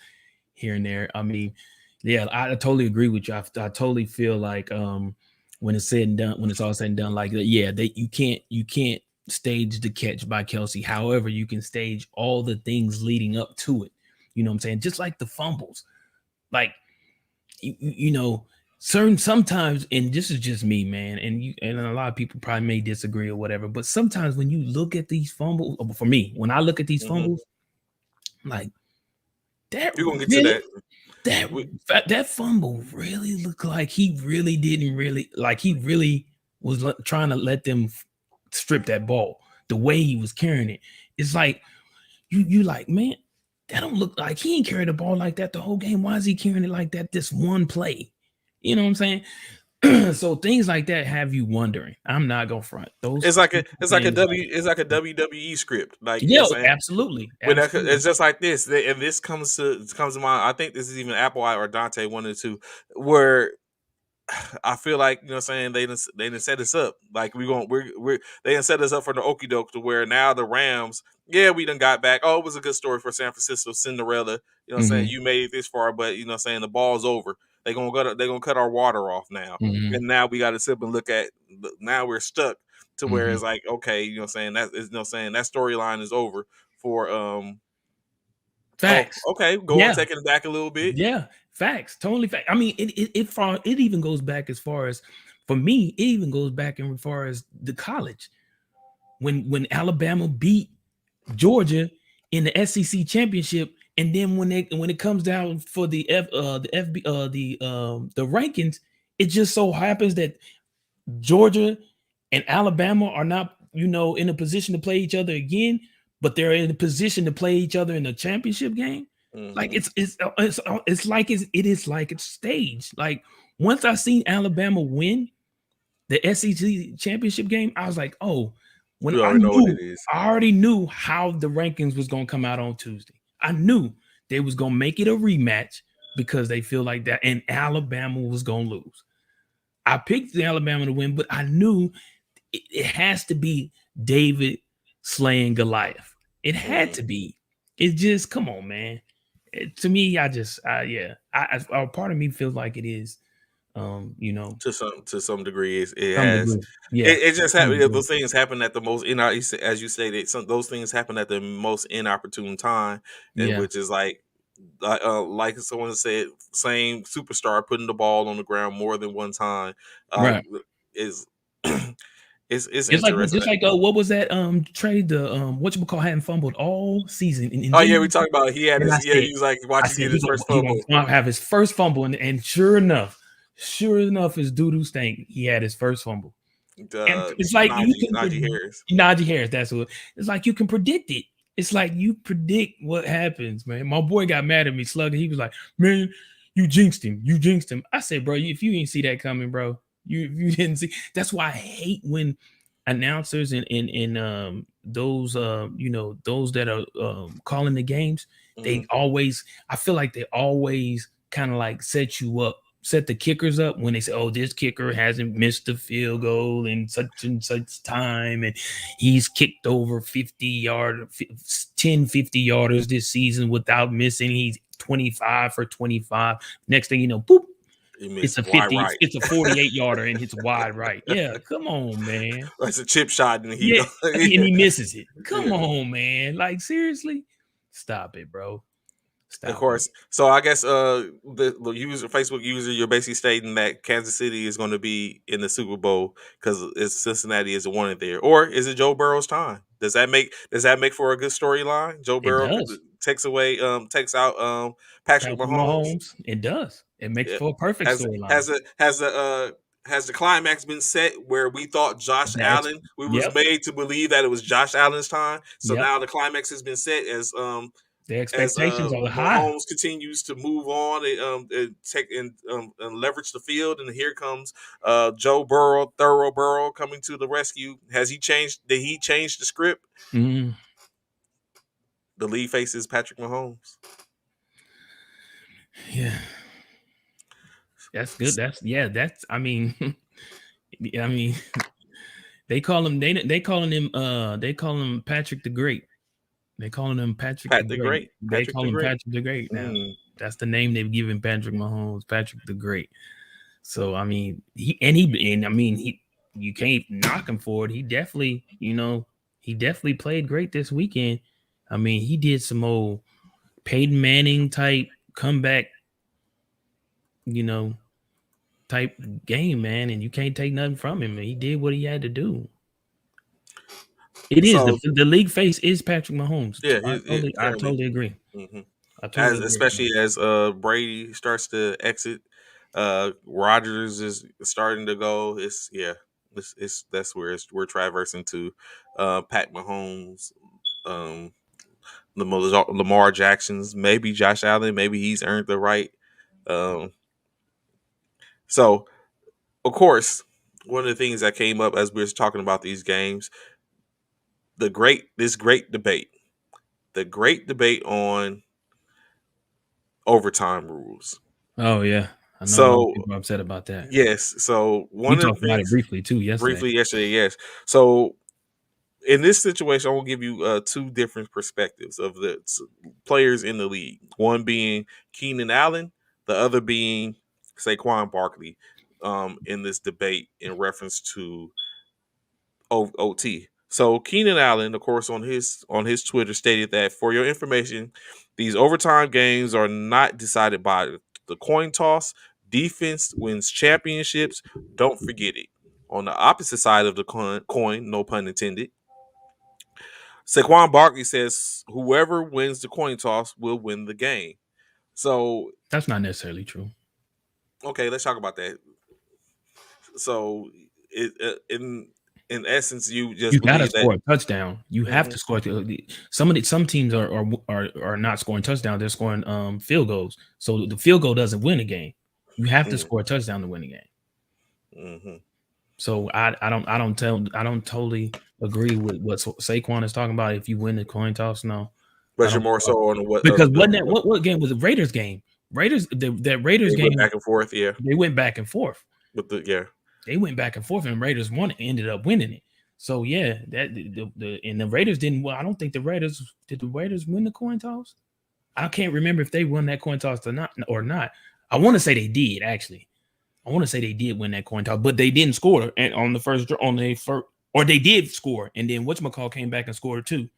here and there. I mean, yeah, I totally agree with you. I totally feel like, when it's said and done, when it's all said and done, like, yeah, that you can't stage the catch by Kelsey. However, you can stage all the things leading up to it. You know what I'm saying? Just like the fumbles. Like, you know, certain sometimes, and this is just me, man, and a lot of people probably may disagree or whatever, but sometimes when you look at these fumbles, for me, when I look at these Hmm. fumbles, like, that We're going to get to really that. that We, that fumble really looked like he really didn't really, like, he really was trying to let them strip that ball. The way he was carrying it, it's like, you like, man, that don't look like he ain't carried the ball like that the whole game. Why is he carrying it like that this one play? You know what I'm saying? So things like that have you wondering. I'm not gonna front those things. it's like a WWE script. Like, you know Yeah, what I'm saying? absolutely, When it's absolutely. just like this, and this comes to mind. I think this is even Applewhite or Dante, one of the two, where I feel like, you know what I'm saying, they didn't set us up. Like they didn't set us up for the okie doke to where now the Rams, yeah, we done got back. Oh, it was a good story for San Francisco, Cinderella. You know what I'm saying? Hmm. You made it this far, but you know what I'm saying, the ball's over. They're gonna cut our water off now. Hmm. And now we gotta sit and look at now we're stuck to where Hmm. it's like, okay, you know what I'm saying, that storyline is over for oh, Facts. okay, going Yeah, taking it back a little bit. yeah, facts. Totally fact. I mean, it even goes back as far as for me, it even goes back in as far as the college when Alabama beat Georgia in the SEC championship, and then when it comes down for the FB the rankings, it just so happens that Georgia and Alabama are not, in a position to play each other again, but they're in a position to play each other in a championship game. Like Hmm. it's like it is like it's staged. Like once I seen Alabama win the SEC championship game, I was like, oh, when You already know what it is. I already knew how the rankings was gonna come out on Tuesday. I knew they was gonna make it a rematch because they feel like that, and Alabama was gonna lose. I picked the Alabama to win, but I knew it has to be David slaying Goliath. It had Mm. to be. It just come on, man. To me, yeah, a part of me feels like it is. To some degree, it Some has. degree, yeah, It just some happened. degree, Those things happen at the most as you stated. Those things happen at the most inopportune time, and yeah, which is like someone said, same superstar putting the ball on the ground more than one time, uh, right. is it's It's like interesting. just like what was that trade the what you call hadn't fumbled all season and Oh yeah, we then talked about he had and his he was like I watching said get his first he fumble. gonna have his first fumble and sure enough, his doo doo stank. He had his first fumble. And it's like you can Najee Harris. Najee Harris. That's what it's like. You can predict it. It's like you predict what happens, man. My boy got mad at me, slugging. He was like, "Man, you jinxed him. You jinxed him." I said, "Bro, if you didn't see that coming, bro, you didn't see." That's why I hate when announcers and those those that are calling the games. They Mhm. always, I feel like they always kind of like set the kickers up when they say, oh, this kicker hasn't missed a field goal in such and such time. And he's kicked over 50 yarders this season without missing. He's 25 for 25. Next thing you know, boop, He it's missed a wide 50, right. it's a 48 yarder and it's wide right. Yeah, come on, man. That's a chip shot, and he Yeah, go. and he misses it. Come Yeah. on, man. Like, seriously? Stop it, bro. Of Stop it. course. So I guess the user Facebook user, you're basically stating that Kansas City is going to be in the Super Bowl because it's Cincinnati is wanted there, or is it Joe Burrow's time? Does that make for a good storyline? Joe It Burrow does. takes out Patrick Patrick Mahomes. Mahomes, it does. It makes Yeah. for a perfect Has storyline. has a has the climax been set where we thought Josh That's Allen, we was yep, made to believe that it was Josh Allen's time. So yep. now the climax has been set The as expectations are high. Mahomes continues to move on and take and leverage the field, and here comes Joe Burrow, Thorough Burrow, coming to the rescue. Has he changed? Did he change the script? Mm, The lead faces Patrick Mahomes. yeah, that's good. That's yeah. That's I mean, I mean, they call him Patrick the Great. They calling him Patrick the Pat the Great. Great, They Patrick call the him Great. Patrick the Great now. Mm. That's the name they've given Patrick Mahomes, Patrick the Great. So I mean, he I mean he you can't knock him for it. He definitely played great this weekend. I mean, he did some old Peyton Manning type comeback, you know, type game, man, and you can't take nothing from him. He did what he had to do. It is So the league face is Patrick Mahomes. yeah, I currently. totally agree. Hmm. I totally As agree. especially as Brady starts to exit, Rodgers is starting to go. It's yeah, it's that's where we're traversing to Pat Mahomes, um, Lamar Jackson's, maybe Josh Allen, maybe he's earned the right. Um, so of course, one of the things that came up as we were talking about these games, the great debate on overtime rules. Oh yeah, I know a lot of So people are upset about that. yes. So We one of talked the about it things briefly too yesterday. briefly yesterday, yes. So in this situation, I will give you two different perspectives of the players in the league. One being Keenan Allen, the other being Saquon Barkley. In this debate in reference to OT. So Keenan Allen, of course, on his Twitter stated that for your information, these overtime games are not decided by the coin toss, Defense wins championships. Don't forget it. On the opposite side of the coin, no pun intended, Saquon Barkley says whoever wins the coin toss will win the game. So, That's not necessarily true. okay, let's talk about that. So, in essence, you You just gotta believe that. score a touchdown. You have Hmm. to score. Some teams are not scoring touchdowns. They're scoring field goals. So the field goal doesn't win a game. You have to score a touchdown to win a game. Mm-hmm. So I don't totally agree with what Saquon is talking about. If you win the coin toss, no, I But you're don't more think so. so on what Because wasn't that what game was the Raiders game? That Raiders they went game, back and forth, yeah. they went back and forth. With the yeah. They went back and forth, and Raiders won it, ended up winning it. So yeah, that the Raiders didn't. Well, I don't think the Raiders did. The Raiders win the coin toss. I can't remember if they won that coin toss or not. Or not. I want to say they did actually. I want to say they did win that coin toss, but they didn't score and on the first, or they did score, and then whatchamacall came back and scored too.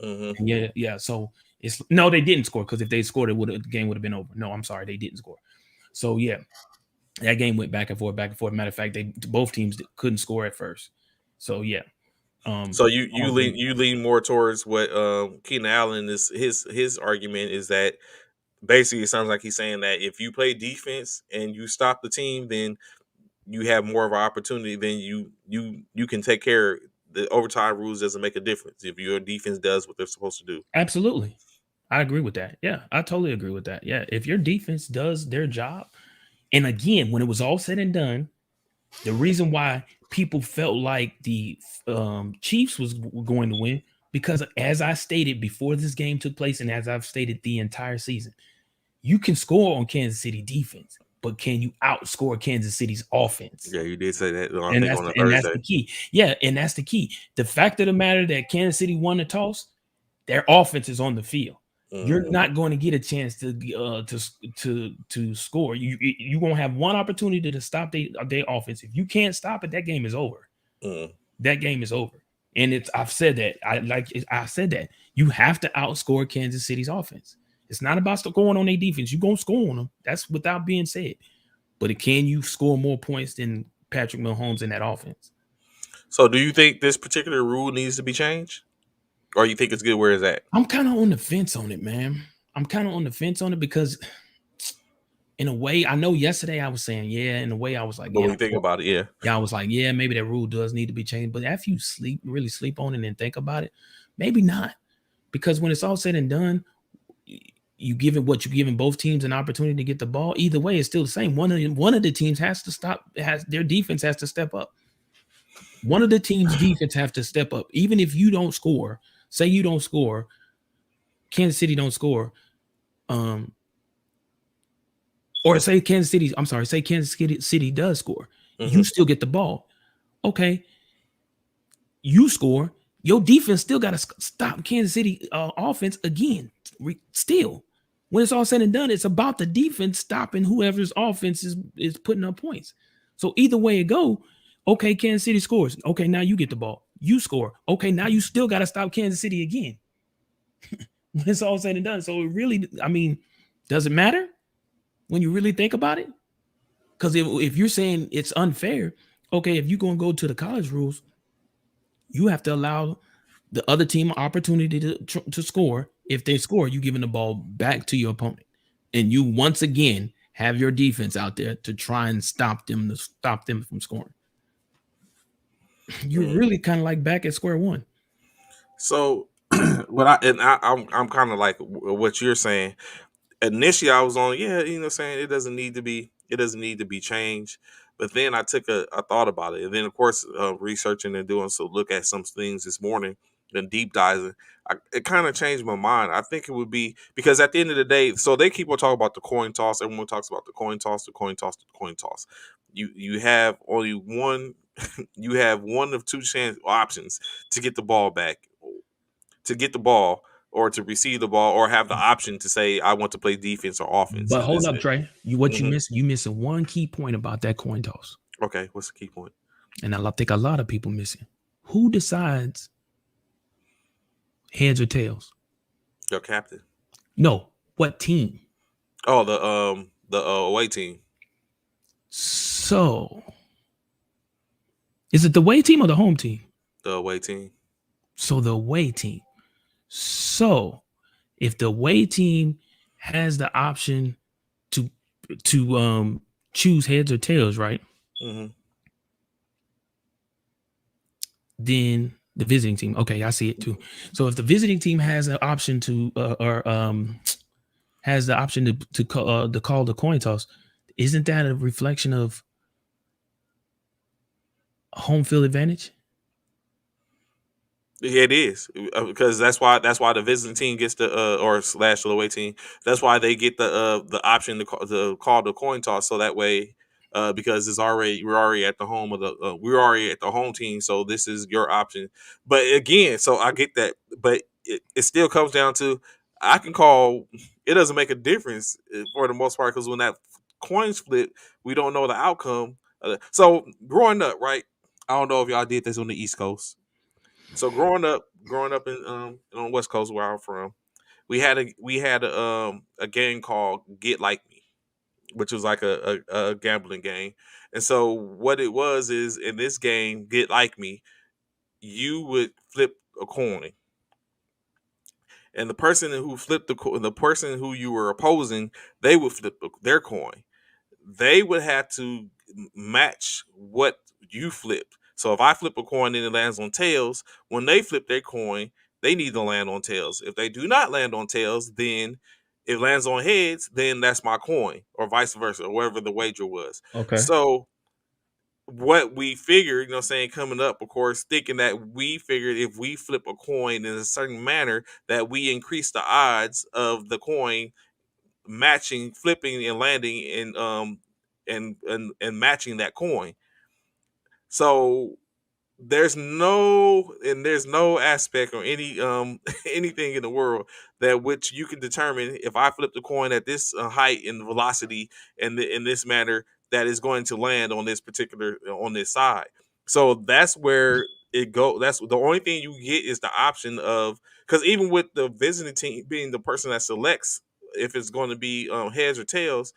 Mm-hmm. Yeah, yeah. So it's no, they didn't score because if they scored, the game would have been over. No, I'm sorry, they didn't score. So yeah, that game went back and forth, back and forth. Matter of fact, they both teams couldn't score at first. So yeah, So I don't think you lean more towards what Keenan Allen is his argument is that basically it sounds like he's saying that if you play defense and you stop the team, then you have more of an opportunity. Then you can take care. The overtime rules doesn't make a difference if your defense does what they're supposed to do. absolutely. I agree with that. Yeah, I totally agree with that. Yeah, if your defense does their job, and again, when it was all said and done, the reason why people felt like the Chiefs were going to win because, as I stated before this game took place, and as I've stated the entire season, you can score on Kansas City defense, but can you outscore Kansas City's offense? Yeah, you did say that. I And think that's on a and that's Thursday. the key. Yeah, and that's the key. The fact of the matter that Kansas City won the toss, their offense is on the field. You're Mm-hmm. not going to get a chance to score. You won't have one opportunity to stop their offense. If you can't stop it, that game is over. Mm-hmm. That game is over. And I've said that. I said that you have to outscore Kansas City's offense. It's not about scoring on their defense. You're gonna score on them. That's without being said. But can you score more points than Patrick Mahomes in that offense? So, do you think this particular rule needs to be changed, or you think it's good where it's at? I'm kind of on the fence on it, man. I'm kind of on the fence on it because, in a way, I know yesterday I was saying, yeah. In a way, I was like, But yeah, when you think about it, yeah. yeah. I was like, yeah, maybe that rule does need to be changed. But after you really sleep on it and think about it, maybe not. Because when it's all said and done, you giving both teams an opportunity to get the ball. Either way, it's still the same. One of the teams has to stop. Has their defense has to step up. One of the team's defense have to step up. Even if you don't score, say you don't score, Kansas City don't score, um, or say Kansas City. I'm sorry, say Kansas City does score. You Mm-hmm. still get the ball. Okay, you score. Your defense still got to stop Kansas City offense again. Still, when it's all said and done, it's about the defense stopping whoever's offense is putting up points. So either way it go, okay, Kansas City scores. Okay, now you get the ball. You score. Okay, now you still got to stop Kansas City again. When it's all said and done. So it really, I mean, does it matter when you really think about it? Because if you're saying it's unfair, okay, if you're going to go to the college rules, you have to allow the other team an opportunity to score. If they score, you giving the ball back to your opponent, and you once again have your defense out there to try and stop them from scoring. You're Mm. really kind of like back at square one. So, I'm kind of like what you're saying. Initially I was on, yeah, saying it doesn't need to be changed. But then I took a thought about it. And then of course researching and doing so look at some things this morning, then deep diving. It kind of changed my mind. I think it would be because at the end of the day, so they keep on talking about the coin toss. Everyone talks about the coin toss, the coin toss, the coin toss. You have only one you have one of two chance options to get the ball back, to get the ball or to receive the ball or have the option to say I want to play defense or offense. But And hold this up, it. Trey. Hmm. You missing one key point about that coin toss, Okay, what's the key point? and I think a lot of people missing. Who decides heads or tails? Your captain. No, what team? Oh, the away team. So, is it the away team or the home team? The away team. So the away team. So if the away team has the option to to choose heads or tails, right? Hmm. Then the visiting team. Okay, I see it too. So if the visiting team has an option to or has the option to call the coin toss, isn't that a reflection of home field advantage? Yeah, it is because that's why the visiting team gets the or slash the away team. That's why they get the option to call the coin toss, so that way because we're already at the home of the we're already at the home team, so this is your option. But again, so I get that, but it still comes down to I can call. It doesn't make a difference for the most part because when that coin split, we don't know the outcome. So growing up, right? I don't know if y'all did this on the East Coast. So growing up in on West Coast where I'm from, we had a game called Get Like Me, which was like a gambling game. And so what it was is in this game, Get Like Me, you would flip a coin, and the person who flipped the person who you were opposing, they would flip their coin. They would have to match what you flipped. So if I flip a coin and it lands on tails, when they flip their coin, they need to land on tails. If they do not land on tails, then if it lands on heads, then that's my coin, or vice versa, or whatever the wager was. Okay. So what we figured, saying coming up, of course, thinking that we figured if we flip a coin in a certain manner, that we increase the odds of the coin matching, flipping and landing and matching that coin. So there's no aspect or any anything in the world that which you can determine if I flip the coin at this height and velocity and in this manner that is going to land on this particular on this side. So that's where it go. That's the only thing you get is the option of, because even with the visiting team being the person that selects if it's going to be heads or tails,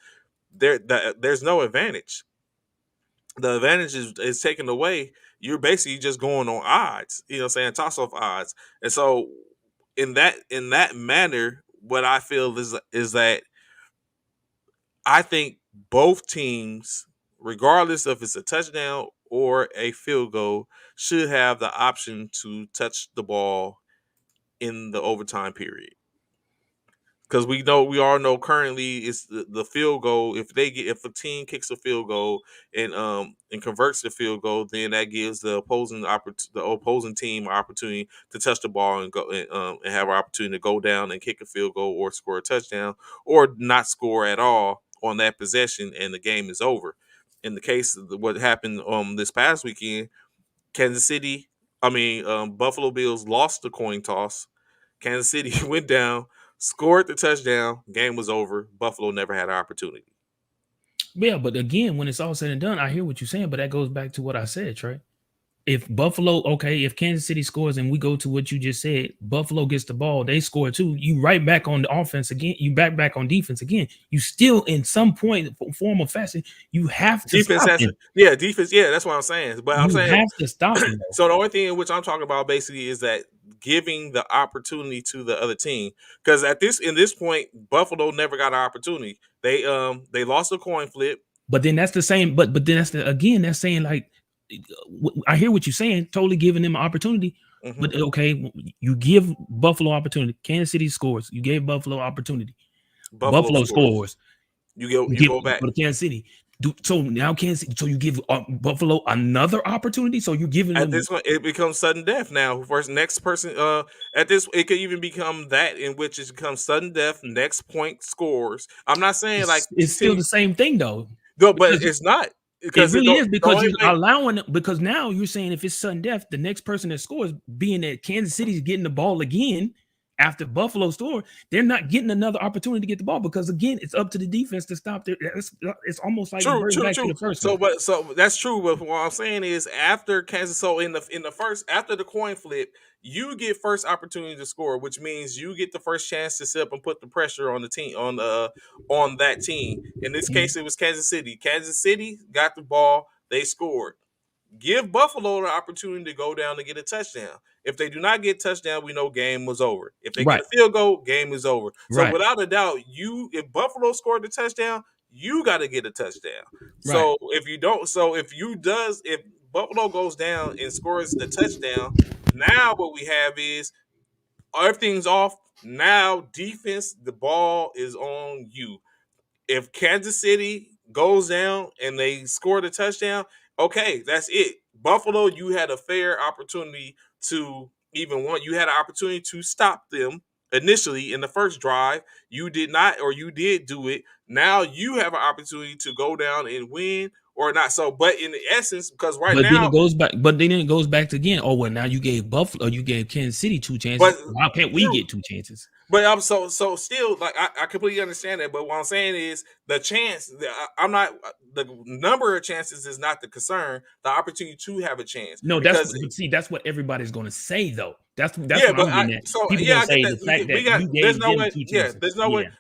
there's no advantage. The advantage is taken away. You're basically just going on odds, saying toss off odds. And so in that manner, what I feel is that I think both teams, regardless if it's a touchdown or a field goal, should have the option to touch the ball in the overtime period. Because we all know currently it's the field goal. If a team kicks a field goal and converts the field goal, then that gives the opposing team an opportunity to touch the ball and go and have an opportunity to go down and kick a field goal or score a touchdown or not score at all on that possession, and the game is over. In the case of what happened this past weekend, Kansas City, Buffalo Bills lost the coin toss. Kansas City went down, scored the touchdown, game was over. Buffalo never had an opportunity. Yeah, but again, when it's all said and done, I hear what you're saying, but that goes back to what I said, Trey. If Buffalo, okay, if Kansas City scores and we go to what you just said, Buffalo gets the ball, they score too. You right back on the offense again. You back on defense again. You still, in some point, form of fashion, you have to Defense stop has him. to, yeah, defense, yeah, that's what I'm saying. But I'm You saying, have to stop him though. so the only thing in which I'm talking about basically is that giving the opportunity to the other team, because in this point, Buffalo never got an opportunity. They lost a coin flip. But then that's the same. But then that's saying like, I hear what you're saying. Totally giving them an opportunity. Hmm. But okay, you give Buffalo opportunity. Kansas City scores. You gave Buffalo opportunity. Buffalo Buffalo scores. scores. You Give go back. for the Kansas City. So now Kansas City, so you give Buffalo another opportunity. So you're giving At them. this point, it becomes sudden death now. First, next person. At this, it could even become that in which it becomes sudden death. Next point scores. I'm not saying like It's still the same thing though, no, but because it's not it because really is the because only you're thing. allowing because now you're saying if it's sudden death, the next person that scores, being that Kansas City's getting the ball again After Buffalo score, they're not getting another opportunity to get the ball because again, it's up to the defense to stop their. It's almost like True, reverting true, back to true. the first one. So that's true. But what I'm saying is, after Kansas, so in the first, after the coin flip, you get first opportunity to score, which means you get the first chance to sit up and put the pressure on the team on that team. In this Mhm. case, it was Kansas City. Kansas City got the ball, they scored. Give Buffalo the opportunity to go down and get a touchdown. If they do not get a touchdown, we know game was over. If they get Right, a field goal, game is over. So right, without a doubt, if Buffalo scored the touchdown, you got to get a touchdown. right. So if you don't, so if Buffalo goes down and scores the touchdown, now what we have is everything's off. Now defense, the ball is on you. If Kansas City goes down and they score the touchdown, okay, that's it. Buffalo, you had a fair opportunity to even want. You had an opportunity to stop them initially in the first drive. You did not, or you did do it. Now you have an opportunity to go down and win or not. So, but in essence, because right But then now, it goes back. But then it goes back to again. Oh well, now you gave Buffalo, you gave Kansas City two chances. but Why can't we true. get two chances? But I'm so still like I completely understand that. But what I'm saying is the chance. I'm not the number of chances is not the concern. The opportunity to have a chance No, that's because what. But see, that's what everybody's going to say though. That's yeah, what but I'm getting at. People yeah, going to I get say that. the fact We that got you there's gave no them way. two Yeah, chances. Yeah,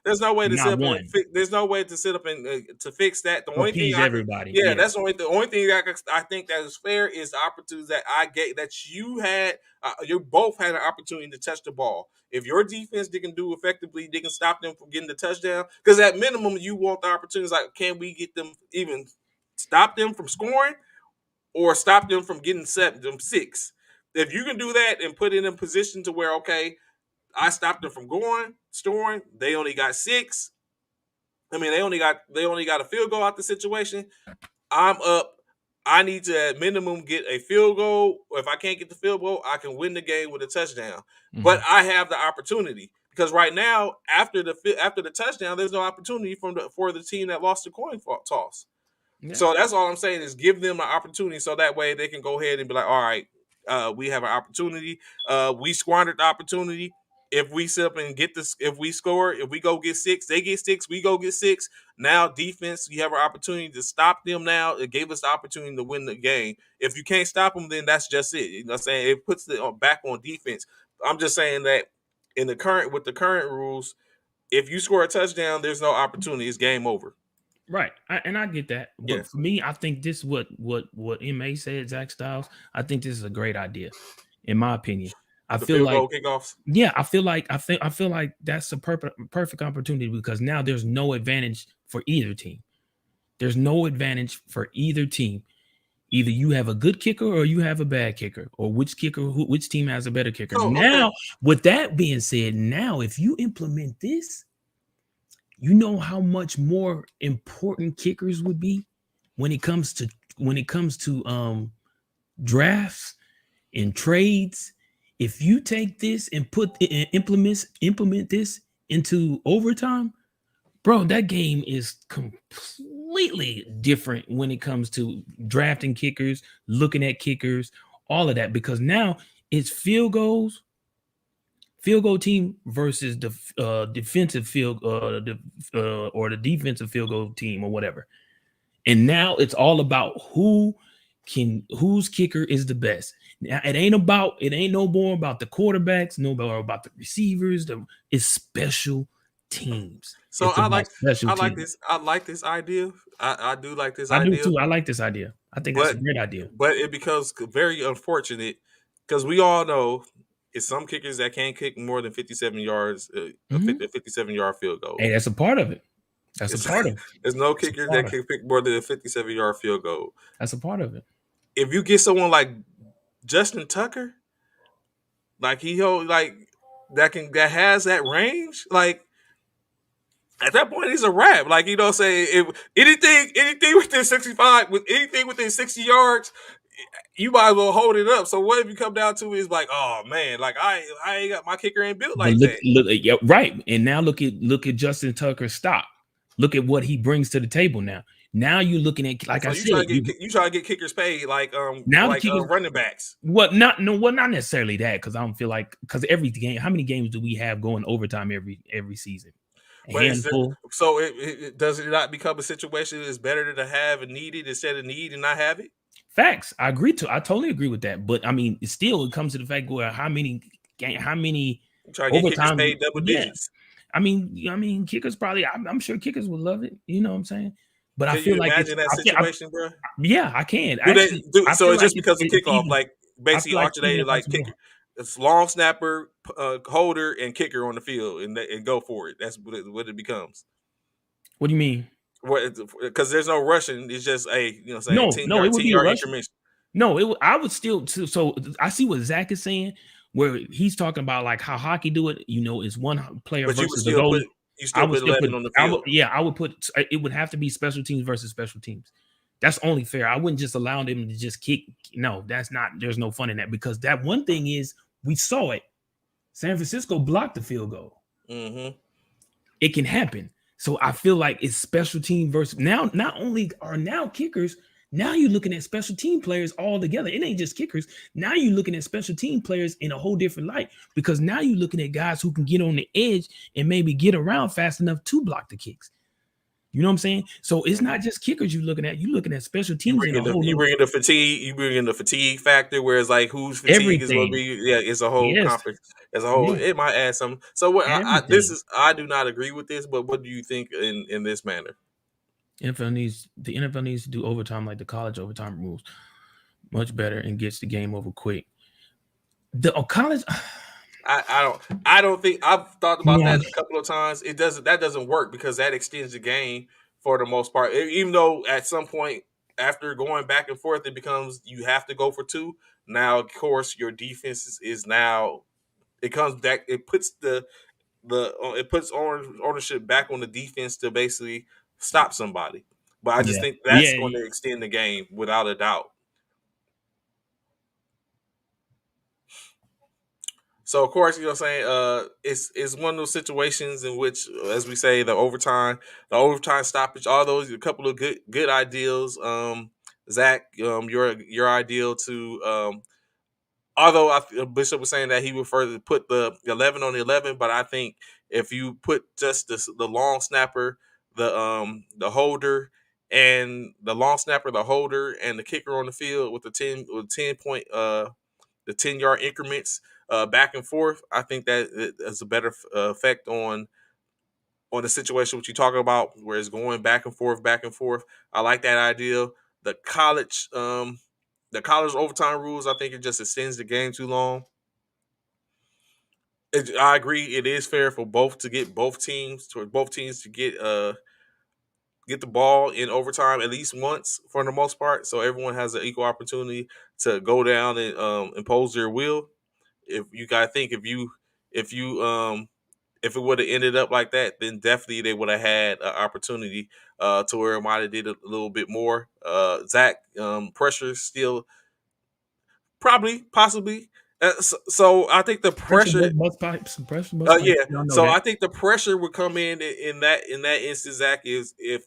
there's no way to sit not up and one. there's no way to sit up and to fix that. The only thing Appease I could everybody. yeah, Yeah. that's the only thing that I think that is fair is the opportunities that I get that you had. You both had an opportunity to touch the ball. If your defense didn't do effectively, they can stop them from getting the touchdown. Because at minimum, you want the opportunities. Like, can we get them even stop them from scoring? Or stop them from getting them six. If you can do that and put it in position to where okay, I stopped them from going scoring, they only got six. I mean, they only got a field goal out the situation. I'm up. I need to at minimum get a field goal. Or if I can't get the field goal, I can win the game with a touchdown. But Mhm. I have the opportunity because right now, after the touchdown, there's no opportunity for the team that lost the coin toss. Yeah. So that's all I'm saying is give them an opportunity so that way they can go ahead and be like, all right, we have an opportunity. We squandered the opportunity. If we sit up and get this, if we score, if we go get six, they get six, we go get six. Now defense, you have an opportunity to stop them. Now it gave us the opportunity to win the game. If you can't stop them, then that's just it. You know what I'm saying? It puts it back on defense. I'm just saying that with the current rules, if you score a touchdown, there's no opportunity. It's game over. Right, and I get that, Yeah. but for me, I think this what Ma said, Zach Styles. I think this is a great idea, in my opinion. I The feel field like, goal kickoffs. yeah, I feel like that's a perfect opportunity because now there's no advantage for either team. There's no advantage for either team. Either you have a good kicker or you have a bad kicker, or which team has a better kicker. So okay, Now, with that being said, now if you implement this, you know how much more important kickers would be when it comes to drafts and trades. If you take this and implement this into overtime, bro, that game is completely different when it comes to drafting kickers, looking at kickers, all of that, because now it's field goal team versus the defensive or the defensive field goal team or whatever. And now it's all about whose kicker is the best. Now it ain't no more about the quarterbacks, no more about the receivers. It's special teams. so It's about special teams. I like this idea. I do like this I do idea, too. I like this idea. I think that's a but great idea. it becomes very unfortunate because we all know it's some kickers that can't kick more than 57 yards, Mhm. a 57-yard field goal. Hey, that's a part of it. That's a It's, part of it. there's no That's a kicker part that of it. can kick more than a 57-yard field goal. That's a part of it. If you get someone like Justin Tucker, like like that has that range, like at that point he's a wrap. Like say if anything within 65 with anything within 60 yards, you might as well hold it up. So what if you come down to is like, oh man, like I ain't got my kicker ain't built But like that. look, yeah, right. And now look at Justin Tucker's stock. Look at what he brings to the table now. Now you're looking at, like I So you said, try to get you try to get kickers paid now the kickers. running backs. What not no well not necessarily that, because I don't feel like, because every game, how many games do we have going overtime every season? A But it's handful. so does it not become a situation that's better to have and need it instead of need and not have it? Facts. I totally agree with that. But I mean, it comes to the fact where how many You try to get kickers overtime. paid double Yeah. digits. I mean, kickers probably. I'm sure kickers would love it. You know what I'm saying? But I Can feel you like it's. imagine that situation, bro? Yeah, I can Do they actually. do I so? feel It's like just because of it's kickoff, even. like I basically feel like even alternating if I like can go. kicker, it's long snapper, holder, and kicker on the field, and go for it. That's what it becomes. What do you mean? Because there's no rushing. It's just saying No, 10 no, yard it would 10 be a yard rush. increments. No, I would still. So I see what Zach is saying, where he's talking about like how hockey do it. It's one player But versus the goalie. you I still would put still put. 11 on the I would, field. yeah, I would put. It would have to be special teams versus special teams. That's only fair. I wouldn't just allow them to just kick. No, that's not. There's no fun in that, because that one thing is, we saw it. San Francisco blocked the field goal. Mm-hmm. It can happen. So I feel like it's special team versus, now. Not only are now kickers, now you're looking at special team players all together. It ain't just kickers. Now you're looking at special team players in a whole different light, because now you're looking at guys who can get on the edge and maybe get around fast enough to block the kicks. You know what I'm saying? So it's Mm-hmm. not just kickers you're looking at. You're looking at special teams in a whole You new bring in the fatigue. You bring in the fatigue factor, whereas like whose fatigue is going to everything. be. Yeah, it's a whole Yes. conference as a whole. Yeah. It might add something. So what? This Everything. is I do not agree with this, but what do you think in this manner? The NFL needs to do overtime like the college overtime rules. Much better, and gets the game over quick. The college. I don't think I've thought about No, that a couple of times. That doesn't work because that extends the game for the most part. Even though at some point after going back and forth, it becomes you have to go for two. Now, of course, your defense is now it comes back. It puts it puts ownership back on the defense to basically stop somebody. But I just yeah, think that's yeah, going to extend the game without a doubt. So of course, it's one of those situations in which, as we say, the overtime stoppage, all those a couple of good ideals. Zach, your ideal to although Bishop was saying that he would further put the 11 on the 11, but I think if you put just the long snapper, the holder, and the long snapper, the holder, and the kicker on the field with the 10 point the 10 yard increments back and forth, I think that it has a better effect on the situation what you're talking about, where it's going back and forth, back and forth. I like that idea. The college, um, the college overtime rules, I think it just extends the game too long. I agree. It is fair for both teams to get the ball in overtime at least once for the most part, so everyone has an equal opportunity to go down and impose their will. If you gotta think if you if it would have ended up like that, then definitely they would have had an opportunity to where it might have did a little bit more. Zach, pressure still probably possibly. So I think the pressure pressure, bust pipes. Pressure bust pipes. yeah. Y'all know So that. I think the pressure would come in that instance, Zach, is if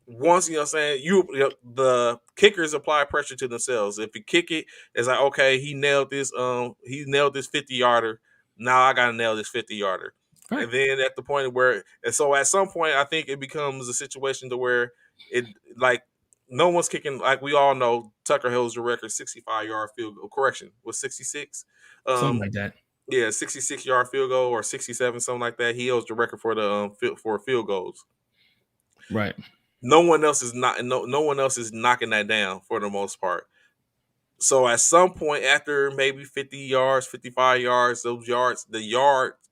once the kickers apply pressure to themselves. If you kick it, it's like okay, he nailed this 50 yarder. Now I gotta nail this 50 yarder. Right. And then at the point where and so at some point I think it becomes a situation to where it like no one's kicking, like we all know Tucker holds the record 65-yard field goal. Correction, was 66. Something Um like that. yeah, 66-yard field goal or 67, something like that. He holds the record for the for field goals. Right. No one else is knocking that down for the most part. So at some point after maybe 50 yards, 55 yards, those yards,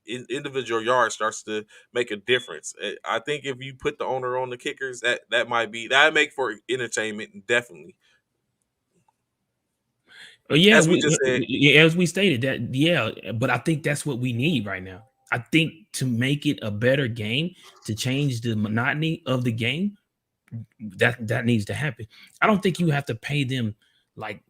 individual yard starts to make a difference. I think if you put the owner on the kickers, that make for entertainment definitely. Yeah, As we just said, as we stated that, yeah, but I think that's what we need right now. I think to make it a better game, to change the monotony of the game, that needs to happen. I don't think you have to pay them like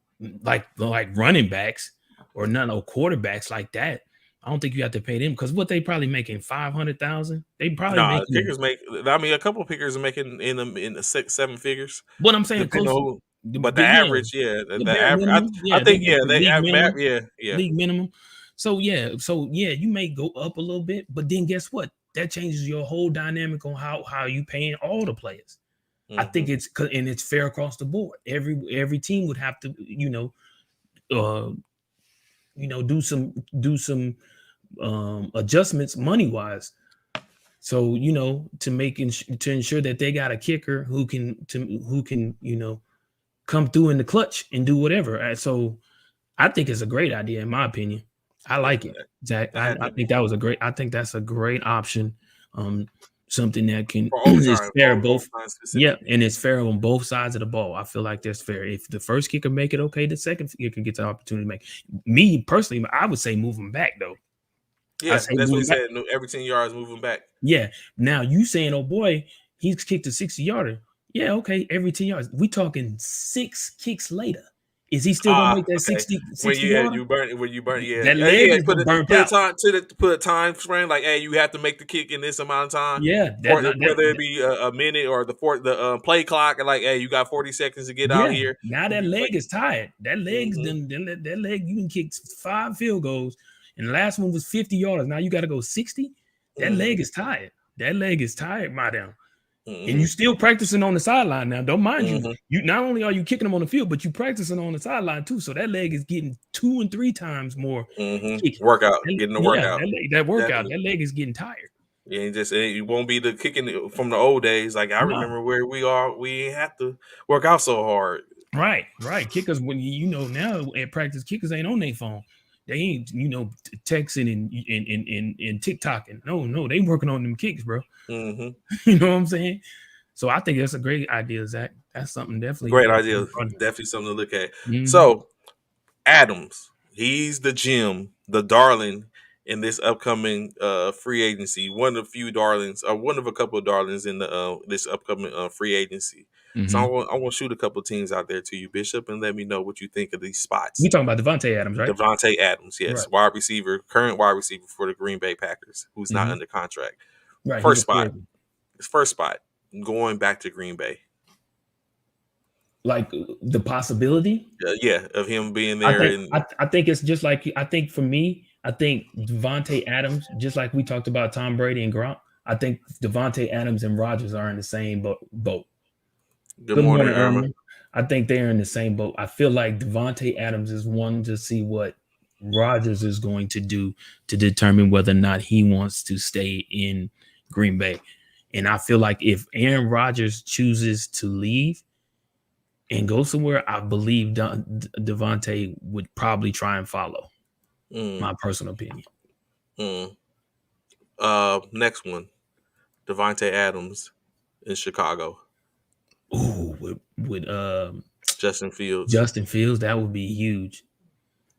running backs or none of quarterbacks like that. I don't think you have to pay them because what they probably making 500,000. They probably Nah, making kickers make. I mean, a couple of kickers are making in the six, seven figures, what I'm saying depending close on to who. But the yeah, average, yeah, the the bare average. minimum. I Yeah, they think, make yeah, the they league minimum. yeah, yeah. League minimum. So yeah, you may go up a little bit, but then guess what? That changes your whole dynamic on how you paying all the players. I Hmm. think and it's fair across the board. Every team would have to, uh, do some adjustments money wise. So to ensure that they got a kicker who can come through in the clutch and do whatever. So I think it's a great idea in my opinion. I Yeah, like it, Zach. that I, had I to be think that was a great. I think that's a great option. Um, Something that can for is overtime, fair both. overtime Yeah, specifically. and it's fair on both sides of the ball. I feel like that's fair. If the first kicker make it, okay, the second kicker gets the opportunity to make. Me personally, I would say move him back though. I Yeah, say that's what move he him back. said. No, every 10 yards moving back. Yeah. Now you saying, oh boy, he's kicked a 60-yarder. Yeah, okay, every 10 yards. We talking 6 kicks later. Is he still gonna Ah, make that okay. 60 yarder? When you burn, yeah, That leg yeah. is burnt Put a out. time put a time frame. Like, hey, you have to make the kick in this amount of time. Yeah, For whether it be a minute or the play clock, and like, hey, you got 40 seconds to get out yeah. here. Now And that you like, leg is tired. That leg's hmm done. That leg, you can kick 5 field goals, and the last one was 50 yards. Now you got to go 60. That hmm leg is tired. That leg is tired, my damn. And you hmm still practicing on the sideline now. Don't mind you. hmm You not only are you kicking them on the field, but you practicing on the sideline too. So that leg is getting 2 and 3 times more kicking. workout, getting the Yeah, workout, that workout, definitely. that leg is getting tired. Yeah, it won't be the kicking from the old days. Like, I No, remember where we are. We ain't have to work out so hard. right. Kickers, when now at practice, kickers ain't on their phone. They ain't texting and TikToking. No, they working on them kicks, bro. Hmm. You know what I'm saying? So I think that's a great idea, Zach. That's something definitely. Great idea. Definitely something to look at. Mm-hmm. So Adams, he's the gem, the darling in this upcoming free agency. One of the few darlings, or one of a couple of darlings in the this upcoming free agency. So Mm-hmm. I want to shoot a couple of teams out there to you, Bishop, and let me know what you think of these We spots. talking about Devontae Adams, right? Devontae Adams, yes, Right. wide receiver, current wide receiver for the Green Bay Packers, who's not Mm-hmm. under contract. Right. He's First a free spot, agent. his first spot, going back to Green Bay. Like the possibility. Yeah, of him being I there, think and I think it's just like I think for me, I think Devontae Adams, just like we talked about Tom Brady and Gronk, I think Devontae Adams and Rogers are in the same boat. good Good morning, morning, Irma. Irma. I think they're in the same boat. I feel like Devontae Adams is one to see what Rogers is going to do to determine whether or not he wants to stay in Green Bay. And I feel like if Aaron Rodgers chooses to leave and go somewhere, I believe Devontae would probably try and follow. Mm, My personal opinion. mm. Next one, Devontae Adams in Chicago. Ooh, with Justin Fields. Justin Fields, that would be huge.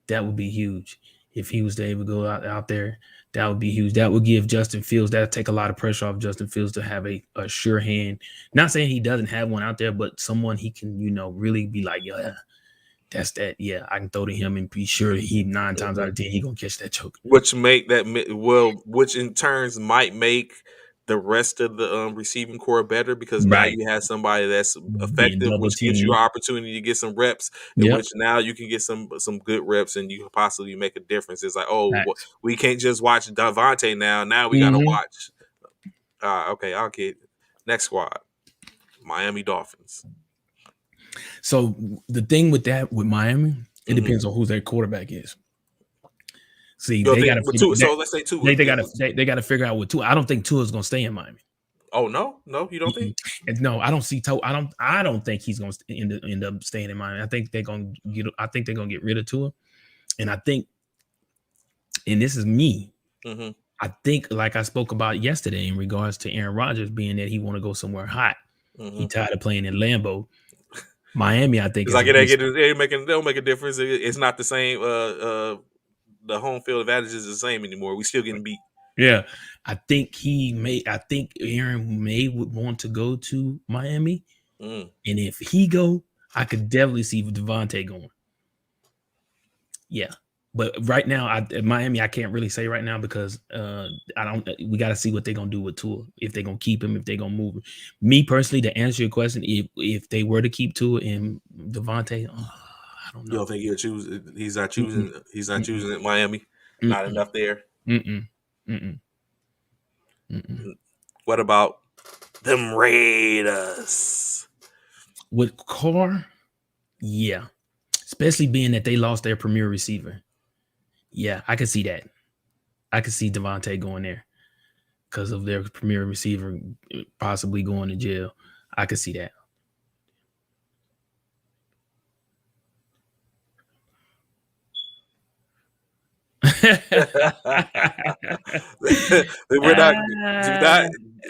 That would be huge if he was to able to go out there. That would be huge. That would give Justin Fields. That would take a lot of pressure off Justin Fields to have a sure hand. Not saying he doesn't have one out there, but someone he can really be like, yeah, that's that. Yeah, I can throw to him and be sure he 9 times out Hmm. of 10 he gonna catch that choke. Which in turns might make the rest of the receiving core better because now Right, you have somebody that's being effective, double which gives you teamed. an opportunity to get some reps, in Yep, which now you can get some good reps and you can possibly make a difference. It's like, oh, facts. we can't just watch Davante now. Now we got to Mhm. watch. Okay, I'll get next squad, Miami Dolphins. So the thing with that with Miami, it Hmm. depends on who their quarterback is. See, You they got think to with figure two? that So let's say two. they got to they got to figure out what Tua. I don't think Tua is going to stay in Miami. Oh no, no, you don't think? Mm-mm. And no, I don't see Tua. I don't think he's going to end up staying in Miami. I think they're going to get. I think they're going to get rid of Tua. And I think, and this is me. Hmm. I think, like I spoke about yesterday in regards to Aaron Rodgers being that he want to go somewhere hot. He Hmm. tired of playing in Lambeau. Miami, I think, It's is like a good spot. it ain't making they don't make a difference. It's not the same. The home field advantage is the same anymore. We still getting beat. Yeah, I think he may. I think Aaron may would want to go to Miami, Mm. and if he go, I could definitely see Devontae going. Yeah, But right now, Miami, I can't really say right now because I don't. We got to see what they're gonna do with Tua. If they're gonna keep him, if they're gonna move him. Me personally, to answer your question, if they were to keep Tua and Devontae, I don't You don't know. think he'll choose? He's not Mm-mm, choosing. He's not mm-mm, choosing at Miami. Not mm-mm, enough there. mm-mm, mm-mm, mm-mm. What about them Raiders? With Carr, yeah, especially being that they lost their premier receiver. Yeah, I can see that. I can see Devontae going there because of their premier receiver possibly going to jail. I could see that. We're not. Do Ah, not.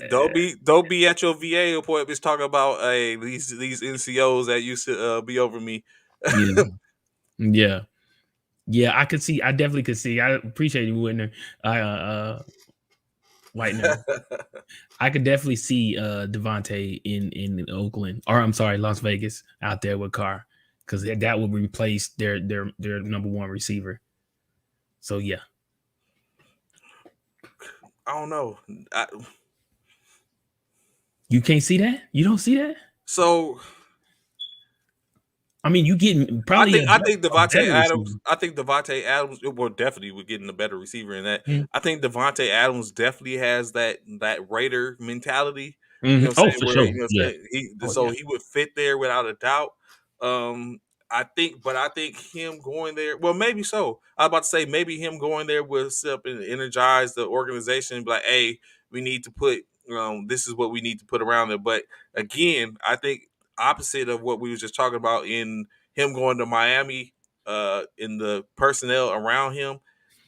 Don't be at your VA appointments talking about these NCOs that used to be over me. yeah, yeah, yeah. I could see. I definitely could see. I appreciate you, Whitner. Whitener. I could definitely see Devontae in Oakland, or I'm sorry, Las Vegas, out there with Carr, because that would replace their number one receiver. So yeah, I don't know. I, you can't see that. You don't see that. so I mean, you getting I probably think I think a Devontae better Adams. receiver. I think Devontae Adams. Well, definitely we're getting a better receiver in that. Mhm. I think Devontae Adams definitely has that Raider mentality. You know Mhm. what I'm Oh, saying? for Where sure. you know what I'm Yeah. saying Oh so yeah. he would fit there without a doubt. Um, I think him going there. Well, maybe so. I was about to say maybe him going there will sit up and energize the organization. And be like, hey, we need to put. This is what we need to put around it. But again, I think opposite of what we were just talking about in him going to Miami in the personnel around him,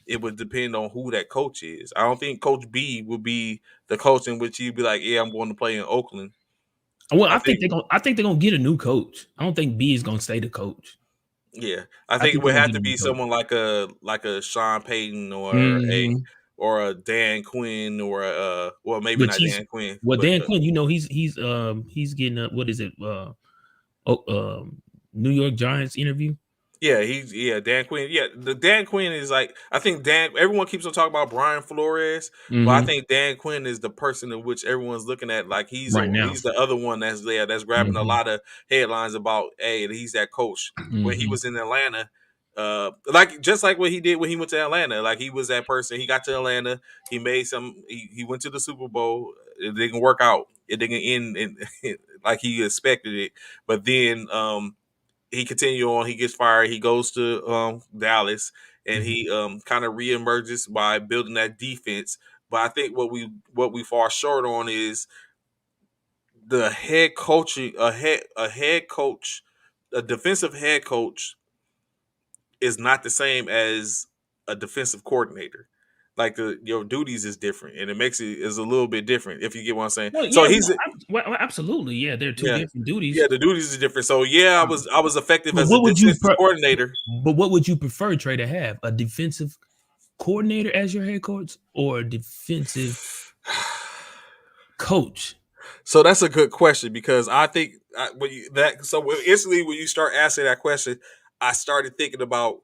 it would depend on who that coach is. I don't think Coach B would be the coach in which he'd be like, "Yeah, I'm going to play in Oakland." Well, I think, I think they're gonna get a new coach. I don't think B is gonna stay the coach. yeah, I I think it think they're would gonna have get to a new be coach. someone like a Sean Payton Hmm. or a Dan Quinn or well maybe The not Chiefs. Dan Quinn, Well, but Dan Quinn, he's getting a, what is it? Oh, New York Giants interview. yeah, Dan Quinn. Yeah, the Dan Quinn is like I think Dan. Everyone keeps on talking about Brian Flores, but I Hmm. think Dan Quinn is the person in which everyone's looking at. Like Right now. he's the other one that's there that's grabbing a Hmm. lot of headlines about. Hey, he's that coach when he Hmm. was in Atlanta. Like just like what he did when he went to Atlanta. Like he was that person. He got to Atlanta. He made some. He went to the Super Bowl. It didn't work out. It didn't end like he expected it. But then he continued on. He gets fired. He goes to Dallas, and Hmm. he kind of reemerges by building that defense. But I think what we fall short on is the head coaching. A head coach, a defensive head coach, is not the same as a defensive coordinator. Like your duties is different, and it makes it is a little bit different. If you get what I'm saying. Well, So yeah, he's absolutely. Yeah, they're two yeah different duties. yeah the duties is different. So yeah, Um, I was effective but as a what would you defensive coordinator. but what would you prefer, Trey, to have a defensive coordinator as your head coach or a defensive coach? So that's a good question because I think when you that so instantly when you start asking that question, I started thinking about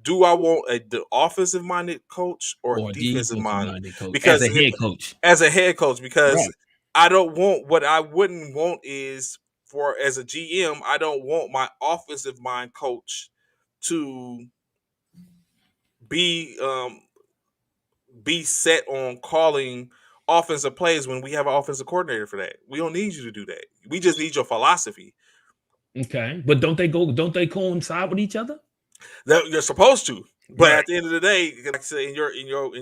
do I want the offensive minded coach or Or a defensive defensive minded? minded coach as Because a if head coach. as a head coach, because Right. I don't want what I wouldn't want is for as a GM, I don't want my offensive mind coach to be be set on calling offensive plays when we have an offensive coordinator for that. We don't need you to do that. We just need your philosophy. Okay. But don't they coincide with each other? That you're supposed to. But Right. at the end of the day, like I say in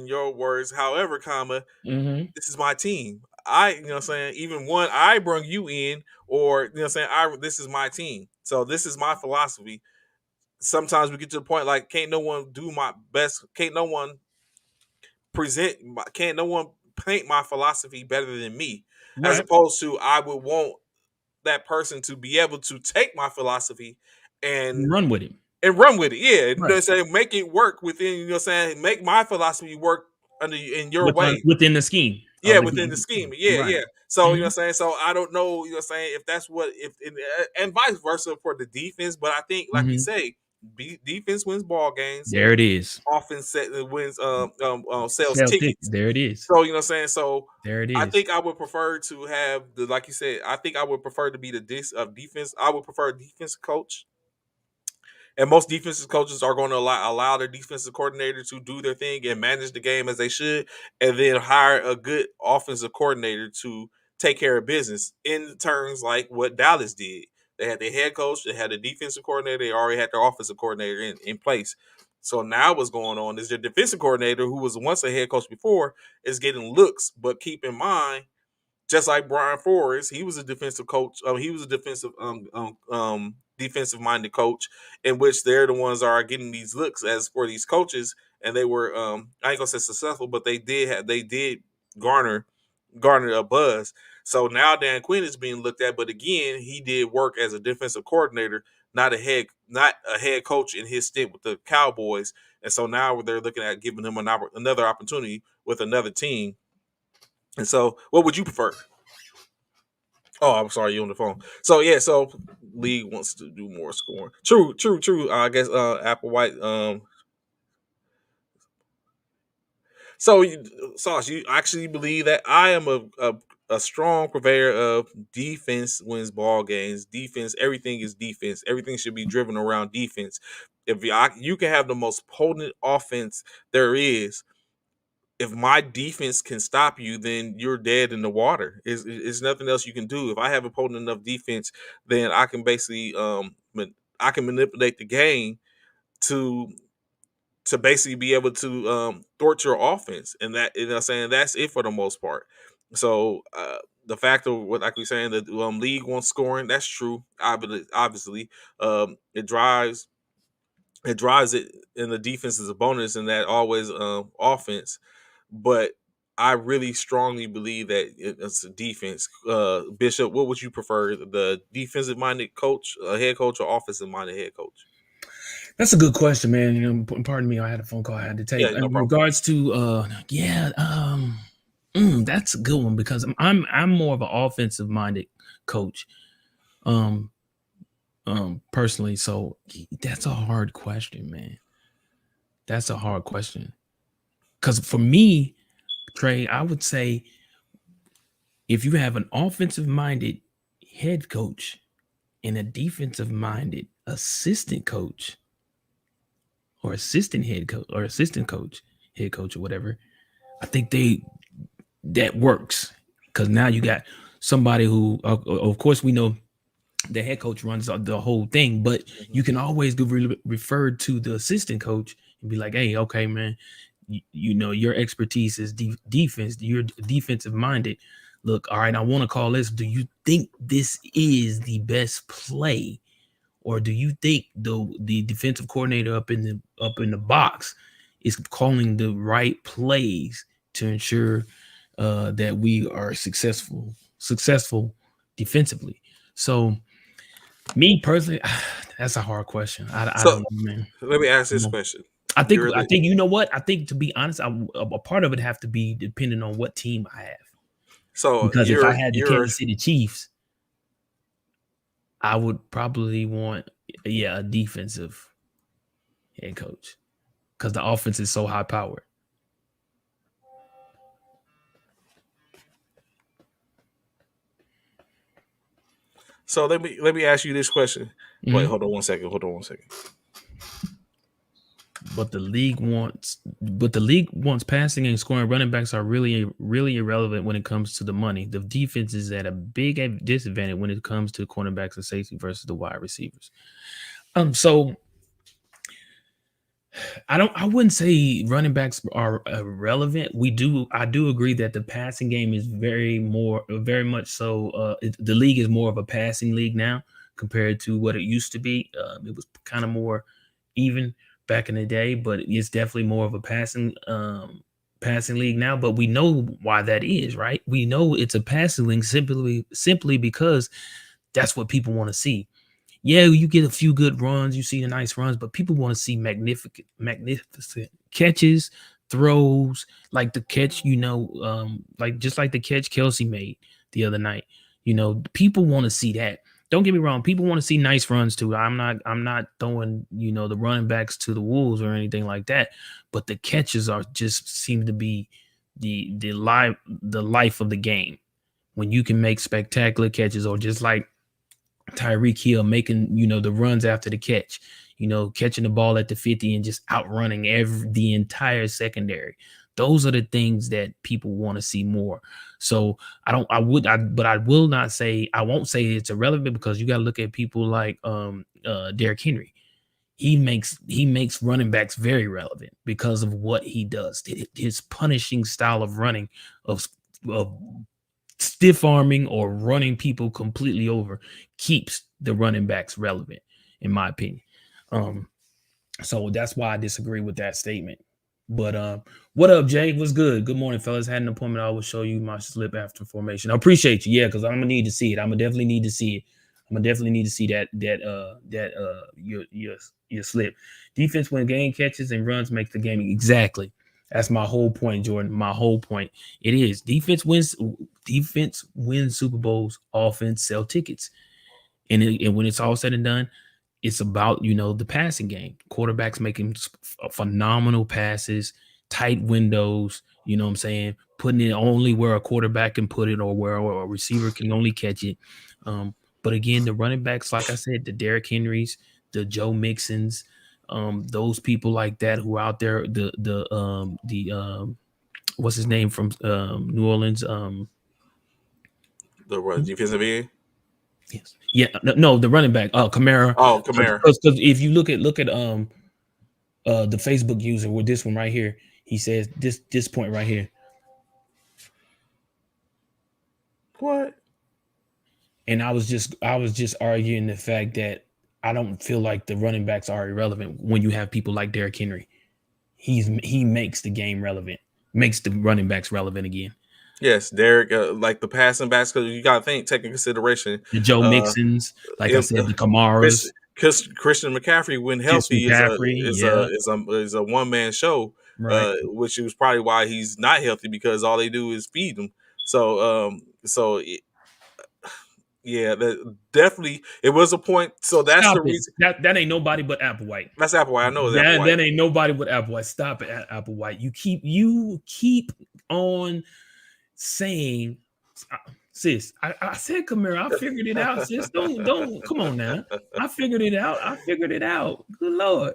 your words, however, comma, Hmm. this is my team. I you know what I'm saying, even one I bring you in, or you know what I'm saying, I this is my team. So this is my philosophy. Sometimes we get to the point like can't no one do my best, can't no one can't no one paint my philosophy better than me. As Right. opposed to I would want that person to be able to take my philosophy and Run with him. run with it. Yeah, you know what Right. I'm saying? Make it work within, you know what I'm saying? Make my philosophy work in your way. Within the scheme Yeah, of the within the scheme. game. Yeah, Right. yeah. So, you know what Hmm. I'm saying? So I don't know, you know what I'm saying, if that's what if and vice versa for the defense, but I think like you Hmm. say, Defense wins ball games. There it is. Offense wins sells Celtic. tickets. There it is. So you know what I'm saying. So There it I is. think I would prefer to have the like you said. I think I would prefer to be the defense. I would prefer a defensive coach, and most defensive coaches are going to allow their defensive coordinator to do their thing and manage the game as they should, and then hire a good offensive coordinator to take care of business in terms like what Dallas did. They had their head coach, they had the defensive coordinator, they already had their offensive coordinator in place. So now what's going on is their defensive coordinator, who was once a head coach before, is getting looks. But keep in mind, just like Brian Forrest, he was a defensive coach. He was a defensive minded coach, in which they're the ones that are getting these looks as for these coaches, and they were I ain't gonna say successful, but they did garner a buzz. So now Dan Quinn is being looked at, but again, he did work as a defensive coordinator, not a head coach in his stint with the Cowboys, and so now they're looking at giving him another opportunity with another team. And so, what would you prefer? Oh, I'm sorry, you on the phone. So yeah, so league wants to do more scoring. True, true, true. I guess Apple White. So Sauce, you actually believe that I am a strong purveyor of defense wins ball games. Defense, everything is defense. Everything should be driven around defense. If you can have the most potent offense there is, if my defense can stop you, then you're dead in the water. It's nothing else you can do. If I have a potent enough defense, then I can basically I can manipulate the game to basically be able to thwart your offense, and that you know what I'm saying that's it for the most part. So the fact of what like we're saying the league wants scoring, that's true. Obviously, it drives it in the defense as a bonus, and that always offense. But I really strongly believe that it's a defense. Bishop, what would you prefer? The defensive minded coach, head coach, or offensive minded head coach? That's a good question, man. Pardon me, I had a phone call I had to take. Yeah, no In problem. regards to, that's a good one because I'm more of an offensive minded coach, um, personally. So that's a hard question, man. That's a hard question because for me, Trey, I would say if you have an offensive minded head coach and a defensive minded assistant coach or assistant head coach or assistant coach, head coach or whatever, I think that works because now you got somebody who, of course, we know the head coach runs the whole thing, but Mhm. you can always be referred to the assistant coach and be like, hey, okay, man, you know your expertise is defense. You're defensive minded. Look, all right, I want to call this. Do you think this is the best play? Or do you think the defensive coordinator up in the box is calling the right plays to ensure that we are successful defensively? So me personally, that's a hard question. I So don't know, man. let me ask this No. question: I think You're I the think you know what? I think to be honest, a part of it have to be depending on what team I have. so Because if I had the you're Kansas City Chiefs, I would probably want a defensive head coach because the offense is so high powered. so let me ask you this question. Wait, Mhm. hold on one second. Hold on one second. But the league wants passing and scoring. Running backs are really irrelevant when it comes to the money. The defense is at a big disadvantage when it comes to cornerbacks and safety versus the wide receivers. So I wouldn't say running backs are irrelevant. I do agree that the passing game is very much so. The league is more of a passing league now compared to what it used to be. It was kind of more even back in the day, but it's definitely more of a passing league now. But we know why that is, right? We know it's a passing league simply because that's what people want to see. Yeah, you get a few good runs, you see the nice runs, but people want to see magnificent catches, throws, like the catch, like just like the catch Kelsey made the other night. People want to see that. don't get me wrong. People want to see nice runs too. I'm not throwing, the running backs to the wolves or anything like that. But the catches are just seem to be the life of the game. When you can make spectacular catches, or just like Tyreek Hill making, the runs after the catch, catching the ball at the 50 and just outrunning the entire secondary. Those are the things that people want to see more. So but I will not say, I won't say it's irrelevant, because you got to look at people like Derrick Henry. He makes running backs very relevant because of what he does. His punishing style of running, of stiff arming or running people completely over, keeps the running backs relevant, in my opinion. Um, so that's why I disagree with that statement. But what up, Jay? What's good? Good morning, fellas. Had an appointment. I will show you my slip after formation. I appreciate you. Yeah, because I'm gonna need to see it. I'm gonna definitely need to see it. I'm gonna definitely need to see your slip. Defense when game catches and runs makes the game. Exactly. That's my whole point, Jordan. My whole point. It is defense wins. Defense wins Super Bowls. Offense sell tickets. And when it's all said and done, it's about, the passing game. Quarterbacks making phenomenal passes, tight windows. You know what I'm saying? Putting it only where a quarterback can put it, or where a receiver can only catch it. But again, the running backs, like I said, the Derrick Henrys, the Joe Mixons, those people like that who are out there. The what's his name from New Orleans? The run defensive end. Yes. Yeah, no, the running back, Kamara. Oh, Kamara. Because if you look at the Facebook user with this one right here, he says this point right here, What? and I was just arguing the fact that I don't feel like the running backs are irrelevant when you have people like Derrick Henry. He makes the game relevant, makes the running backs relevant again. Yes, Derek. Like the passing backs, because you got to take in consideration. The Joe Uh, Mixons, like I if, said, the Kamaras, because Christian McCaffrey, when Chris healthy, McCaffrey, yeah, is a one man show. right. Which is probably why he's not healthy, because all they do is feed him. Yeah, that definitely it was a point. So that's Stop the it. reason. That ain't nobody but Applewhite. That's Applewhite. I know it's That Applewhite. that ain't nobody but Applewhite. Stop it, Applewhite. You keep on saying, sis. I said, Kamara. I figured it out, sis. Don't come on now. I figured it out. Good Lord.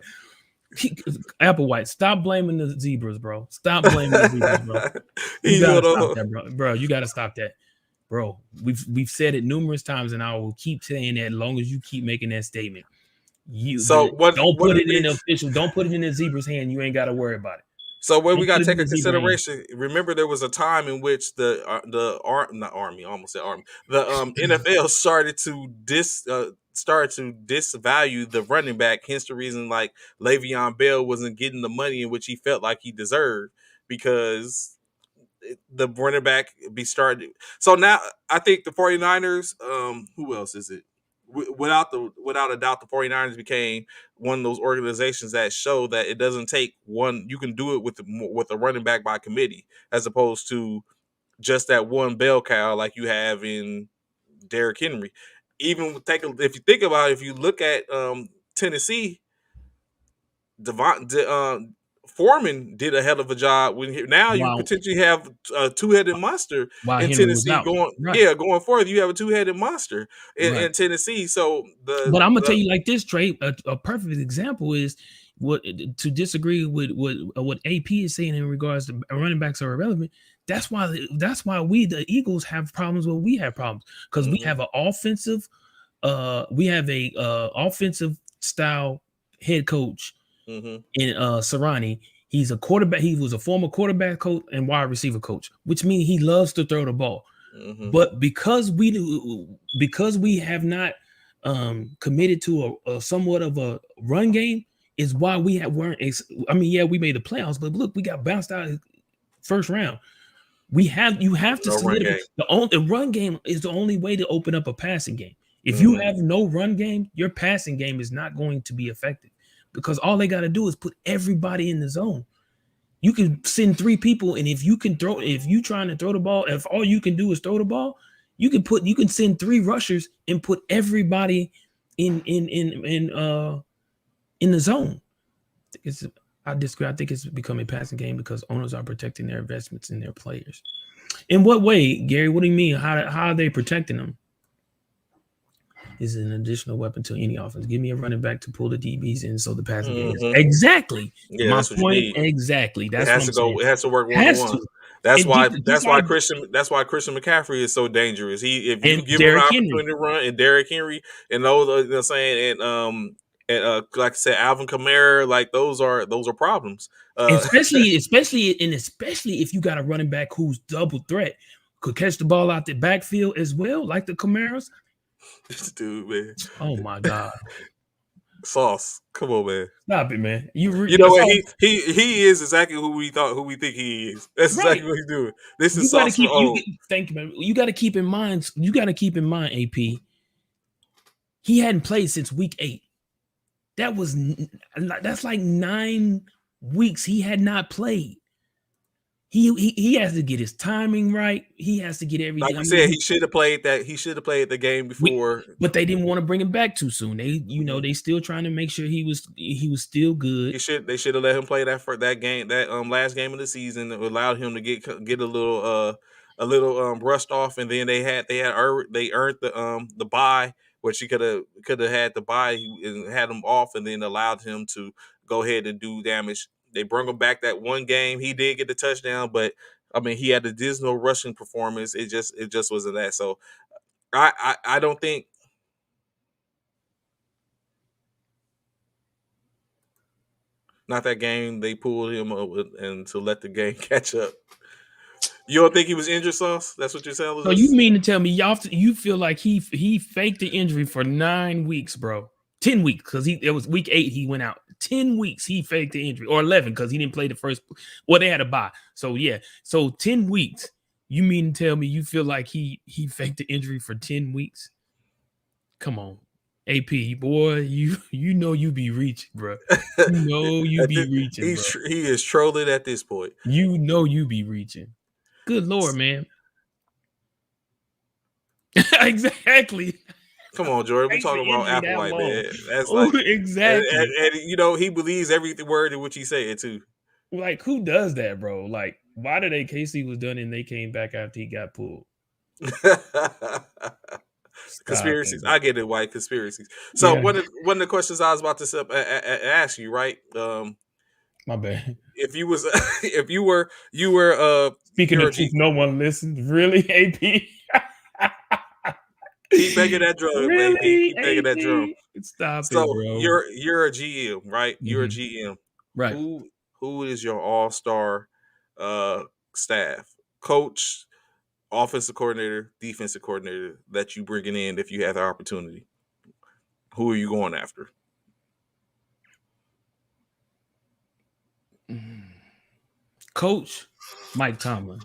Applewhite, stop blaming the zebras, bro. Stop blaming the zebras, bro. You He's gotta stop gonna. that, bro. Bro, you gotta stop that. Bro, we've said it numerous times, and I will keep saying that as long as you keep making that statement. So Don't what put it it in the is? official. Don't put it in the zebra's hand. You ain't got to worry about it. So what we Don't put got to it in take the in zebra hand. consideration. Remember, there was a time in which not army, I almost said army, the NFL started to disvalue the running back. Hence the reason like Le'Veon Bell wasn't getting the money in which he felt like he deserved, because the running back be started. So now I think the 49ers, who else is it? Without a doubt, the 49ers became one of those organizations that show that it doesn't take one. You can do it with a running back by committee, as opposed to just that one bell cow like you have in Derrick Henry. Even if you think about it, if you look at Tennessee, Devon, Foreman did a hell of a job. Now you While potentially have a two-headed monster while in Henry was Tennessee out, going. right, Yeah, going forward, you have a two-headed monster right. in Tennessee. So But I'm gonna tell you like this, Trey. A perfect example is what to disagree with what AP is saying in regards to running backs are irrelevant. That's why we the Eagles have problems where we have problems, because we mm-hmm, have an offensive we have a offensive style head coach mm-hmm, in Serrani. He's a quarterback. He was a former quarterback coach and wide receiver coach, which means he loves to throw the ball. mm-hmm. But because we have not committed to a somewhat of a run game, is why we weren't. I mean, yeah, we made the playoffs, but look, we got bounced out first round. You have to No run solidify game. the run game is the only way to open up a passing game. If you Mm-hmm. have no run game, your passing game is not going to be effective, because all they got to do is put everybody in the zone. You can send three people, and if you trying to throw the ball, if all you can do is throw the ball, You can send three rushers and put everybody in the zone. It's I disagree. I think it's becoming a passing game because owners are protecting their investments in their players. In what way, Gary? What do you mean? How are they protecting them? Is an additional weapon to any offense. Give me a running back to pull the DBs in so the passing game is Hmm. exactly Yeah, my that's what you point. need. Exactly. It That's what has I'm to saying. go. It has to work one to Has one. to. That's And why. just That's why like Christian. That's why Christian McCaffrey is so dangerous. If and you give him an Derrick Henry. opportunity to run, and Derrick Henry, and those, you know what I'm saying, and like I said, Alvin Kamara, like those are problems. And Uh, especially if you got a running back who's double threat, could catch the ball out the backfield as well, like the Camaros. this dude, man, Oh my God. Sauce. Come on, man. Stop it, man. You know what? He is exactly who we think he is. That's Right. exactly what he's doing. This is You got to sauce from keep you. old. Thank you, man. You got to keep in mind. You got to keep in mind, AP. He hadn't played since week 8. That was that's like 9 weeks he had not played. He has to get his timing right. He has to get Like everything. I we mean, said, he should have played that. He should have played the game we before. but they didn't want to bring him back too soon. Mhm. They still trying to make sure he was still good. They should have let him play that for that game, that last game of the season, that allowed him to get a little brushed off, and then they earned the bye, which he could have had the bye and had him off, and then allowed him to go ahead and do damage. They brought him back that one game. He did get the touchdown, but I mean he had a dismal rushing performance. It just wasn't that. So I don't think. Not that game they pulled him up and to let the game catch up. You don't think he was injured, Sauce? That's what you're telling So you us? mean to tell me you feel like he faked the injury for 9 weeks, bro? 10 weeks because it was week 8 he went out. 10 weeks he faked the injury, or 11 because he didn't play the first. Well, they had a bye, so yeah. So 10 weeks. You mean to tell me you feel like he faked the injury for 10 weeks? Come on, AP boy, you know you be reaching, bro. You know you be reaching, bro. He is trolling at this point. You know you be reaching. Good lord, man. Exactly. Come on, Jordan. We Fakes the talking about injury that Applewhite, long. man. That's Oh, like, exactly. and you know he believes every word in which he's saying too. Like, who does that, bro? Like, why did they Casey was done and they came back after he got pulled? Stop it, Conspiracies. bro. I get it, white conspiracies. So Yeah, one of the questions I was about to ask you, right? my bad. If you was if you were Speaking you're of a proof, G. no one listens. Really, AP? Keep banging that drum, AP. Really, Keep banging that drum. AP? Stop it, So bro. you're a GM, right? You're a Mhm. GM. Right. Who is your all star uh staff? Coach, offensive coordinator, defensive coordinator that you bringing in if you have the opportunity. Who are you going after? Coach Mike Tomlin.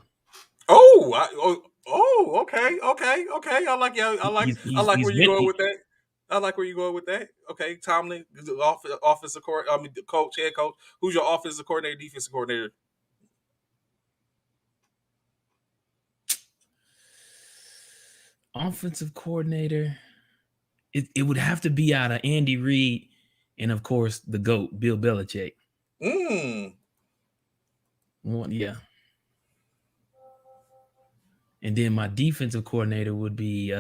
Okay. I like He's where you been going with that. I like where you going with that. Okay, Tomlin, offensive coordinator. I mean, the coach, head coach. Who's your offensive coordinator, defensive coordinator? offensive coordinator. It would have to be out of Andy Reid and of course the GOAT, Bill Belichick. Mm. One, yeah. And then my defensive coordinator would be you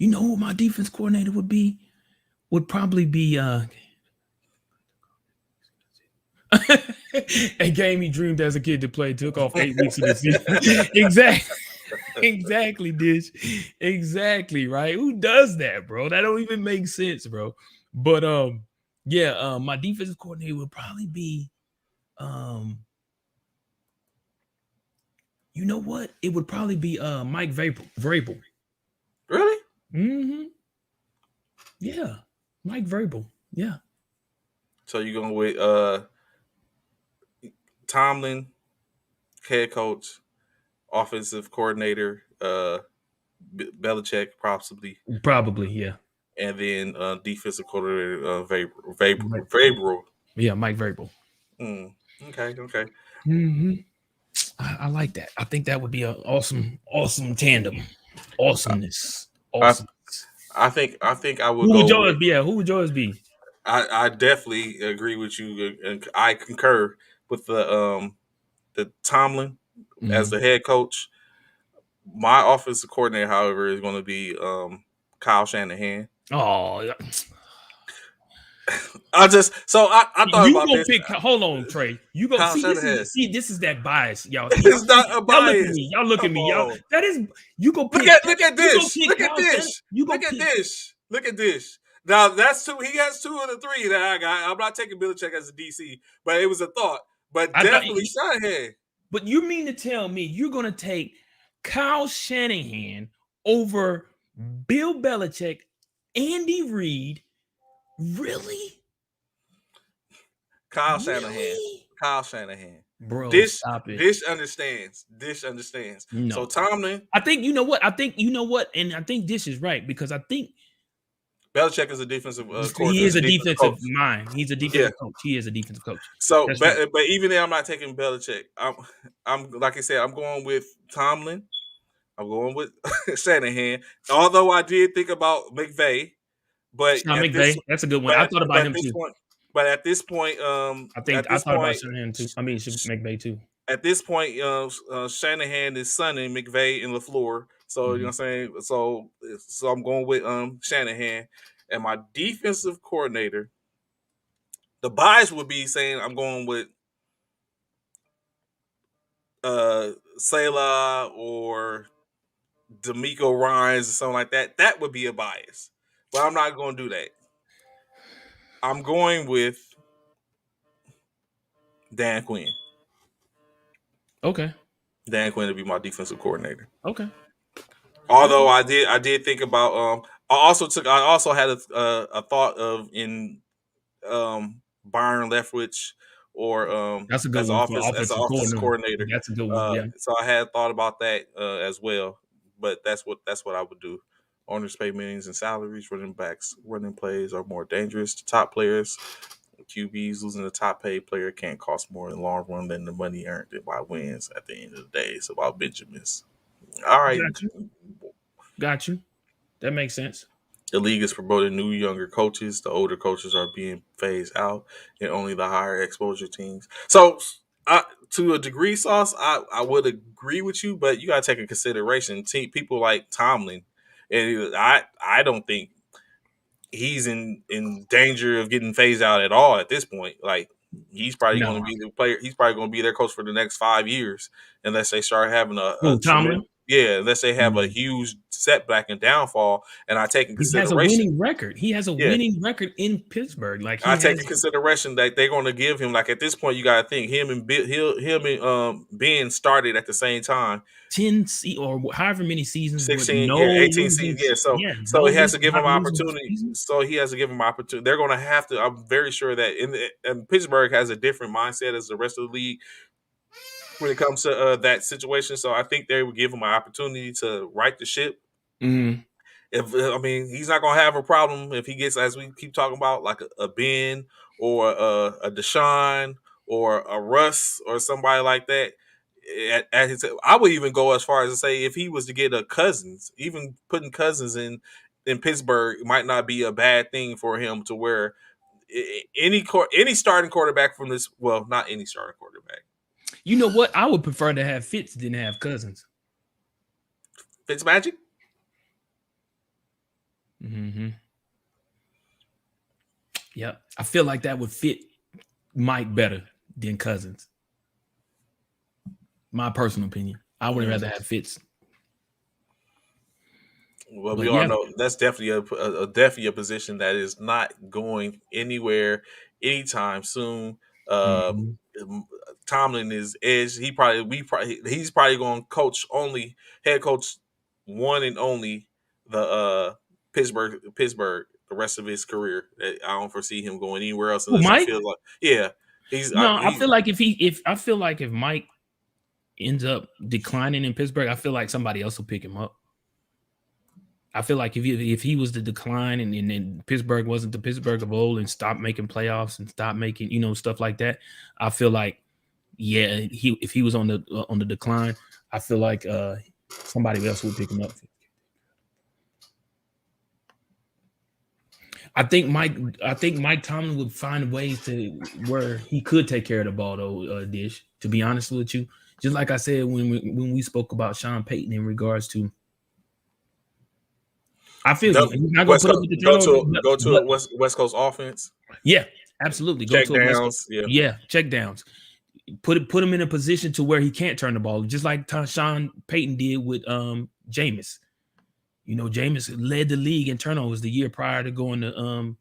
know who my defense coordinator would be? Would probably be a game he dreamed as a kid to play, took off 8 weeks of the season. Exactly. Exactly, Dish. Exactly, right? Who does that, bro? That don't even make sense, bro. But yeah, my defensive coordinator would probably be you know what? It would probably be Mike Vrabel. Really? Mm-hmm. Yeah. Mike Vrabel. Yeah. So you're going with Tomlin, head coach, offensive coordinator, Belichick possibly, Probably, yeah. and then defensive coordinator Right. Vrabel. Yeah, Mike Vrabel. Mm, okay, okay. Hmm. I like that. I think that would be an awesome, awesome tandem. Awesomeness. I Awesome. I think I would Who would go yours with. be? Yeah, who would yours be? I definitely agree with you, and I concur with the Tomlin as Mhm. the head coach. My offensive coordinator, however, is going to be Kyle Shanahan. Oh, yeah. I thought You about gonna this. pick? Hold on, Trey. You go Kyle see. This Shanahan. is see. This is that bias, y'all. It's not a Y'all look at bias. me. Y'all look at Come me. Y'all. on. That is. You go Look pick. at look at You go this. pick Look at Kyle Shannon. this. You go Look at pick. this. Look at this. Now that's two. He has two of the three that I got. I'm not taking Belichick as a DC, but it was a thought. But I thought. definitely Shanahan. But you mean to tell me you're gonna take Kyle Shanahan over Bill Belichick, Andy Reid? Really? Kyle Shanahan. Really? Kyle Shanahan. Bro, Dish stop it. Dish understands. Dish understands. So No. Tomlin, I think you know what? I think you know what, and I think this is right because I think Belichick is a defensive he is is a a defensive defensive coach. mind. He's a Yeah. defensive coach. He is a defensive coach. So, That's right. but even then, I'm not taking Belichick. I'm like I said, I'm going with Tomlin. I'm going with Shanahan. Although I did think about McVay, but Sean at this, McVay, that's a good one. I thought about but at him this too. point, but I at this thought about point, Shanahan too. I mean, McVay too. Shanahan is sonning McVay and Lafleur. So you know Mhm. what I'm saying. So I'm going with Shanahan, and my defensive coordinator. The bias would be saying I'm going with Selah or D'Amico Ryans or something like that. That would be a bias, but I'm not going to do that. I'm going with Dan Quinn. Okay. Dan Quinn to be my defensive coordinator. Okay. Although Okay. I did think about I also had a thought of in Byron Leftwich or That's a good one for as an offensive offensive coordinator. coordinator. That's a good one. Yeah. So I had thought about that as well. But that's what I would do. Owners pay millions in salaries. Running backs, running plays are more dangerous to top players. QBs losing the top paid player can't cost more in the long run than the money earned by wins at the end of the day. It's about Benjamins. All right. Got you. Got you. That makes sense. The league is promoting new younger coaches. The older coaches are being phased out, and only the higher exposure teams. So, to a degree, Sauce, I would agree with you, but you got to take in consideration people like Tomlin, and I don't think he's in danger of getting phased out at all at this point. Like he's probably going to No. be the player. He's probably going to be their coach for the next 5 years, unless they start having a Who, tremendous. Tomlin? Yeah, unless they have a Mm. huge setback and downfall, and I take in He has a consideration. winning record. He has a Yeah, winning record in Pittsburgh. Like I he take has in consideration that they're going to give him like at this point you got to think him and Ben started at the same time or however many seasons with 16 no yeah 18 losing. seasons yeah Yeah, so no he has to losing, give him not losing opportunity season. so he has to give him opportunity they're going to have to I'm very sure that and Pittsburgh has a different mindset as the rest of the league when it comes to that situation so I think they would give him an opportunity to right the ship Mhm. if I mean he's not gonna have a problem if he gets as we keep talking about like a Ben or a Deshaun or a Russ or somebody like that. At his, I would even go as far as to say if he was to get a Cousins, even putting Cousins in Pittsburgh might not be a bad thing for him to where any starting quarterback from this well not any starting quarterback You know what? I would prefer to have Fitz than have Cousins. Fitzmagic. Hmm. Yep. I feel like that would fit Mike better than Cousins. My personal opinion. I would Mm. rather have Fitz. Well, we But all yeah. know that's definitely definitely a position that is not going anywhere anytime soon. Uh, Mhm. Tomlin is edge. He's probably going to coach only head coach one and only the Pittsburgh the rest of his career. I don't foresee him going anywhere else Who, unless he Mike? feels like No, I he feel like if I feel like if Mike ends up declining in Pittsburgh, I feel like somebody else will pick him up. I feel like if he was to decline and Pittsburgh wasn't the Pittsburgh of old and stopped making playoffs and stop making stuff like that, I feel like yeah, if he was on the decline, I feel like somebody else would pick him up. I think Mike Tomlin would find ways to where he could take care of the ball though, Dish. To be honest with you, just like I said when we spoke about Sean Payton in regards to, I feel you. Def- He's not gonna West put up Coast, with the turnover, go to but a West Coast offense. yeah, absolutely. Go Check to a West Coast. downs. Yeah. Yeah, check downs. Put him in a position to where he can't turn the ball, just like Sean Payton did with Jameis. Jameis led the league in turnovers the year prior to going to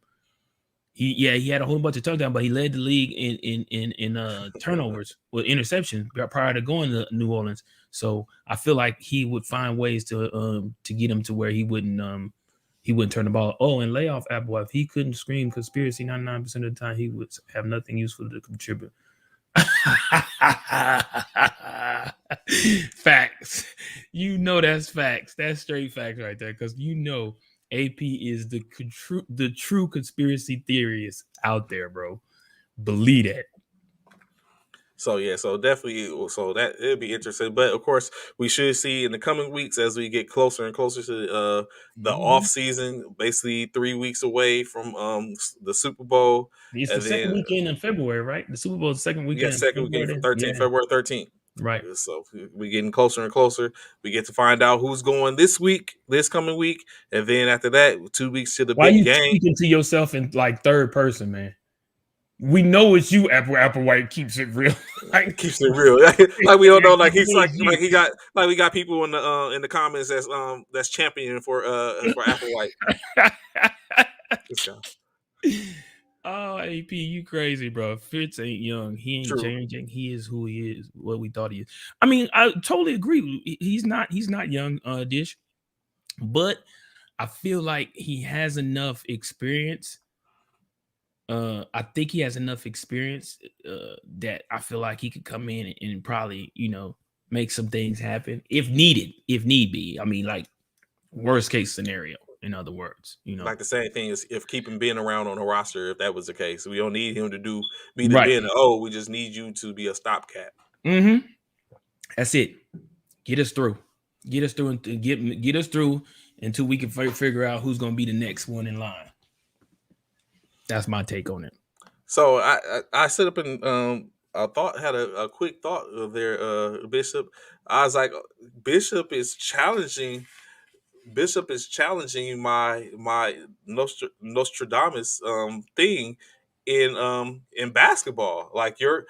he had a whole bunch of touchdowns, but he led the league in turnovers with interception prior to going to New Orleans. So I feel like he would find ways to get him to where he wouldn't turn the ball. Oh, and lay off Apple. If he couldn't scream conspiracy 99% of the time, he would have nothing useful to contribute. Facts. That's facts. That's straight facts right there. Because AP is the true conspiracy theorist out there, bro. Believe that. So yeah, so definitely, so that it'll be interesting. But of course, we should see in the coming weeks as we get closer and closer to the off Mhm. season. Basically, 3 weeks away from the Super Bowl, It's the and second then weekend in February, right? The Super Bowl is the second we got weekend second in weekend from February. Yeah, February 13th. right. So we getting closer and closer. We get to find out who's going this coming week, and then after that, 2 weeks to the Why big you game. speaking to yourself in like third person, man? We know it's you, Applewhite keeps it real. Like, Keeps it real, like we don't know, like we he's know it's like you. he got like we got people in the comments that's championing for Applewhite. This guy, Oh, AP, you crazy, bro. Fitz ain't young. He ain't true. changing. He is who he is, what we thought he is. I mean, I totally agree. He's not young, Dish, but I feel like he has enough experience. I think he has enough experience that I feel like he could come in and probably, make some things happen if needed, if need be. I mean, like worst case scenario, in other words. Like the same thing as if keeping Ben around on the roster. If that was the case, we don't need him to be the Right. Ben. Oh, we just need you to be a stopgap. Mm-hmm. That's it. Get us through. Get us through and get us through until we can figure out who's going to be the next one in line. That's my take on it. So I set up and I had a quick thought of there, Bishop. I was like, Bishop is challenging Bishop is challenging my Nostradamus thing in basketball. Like you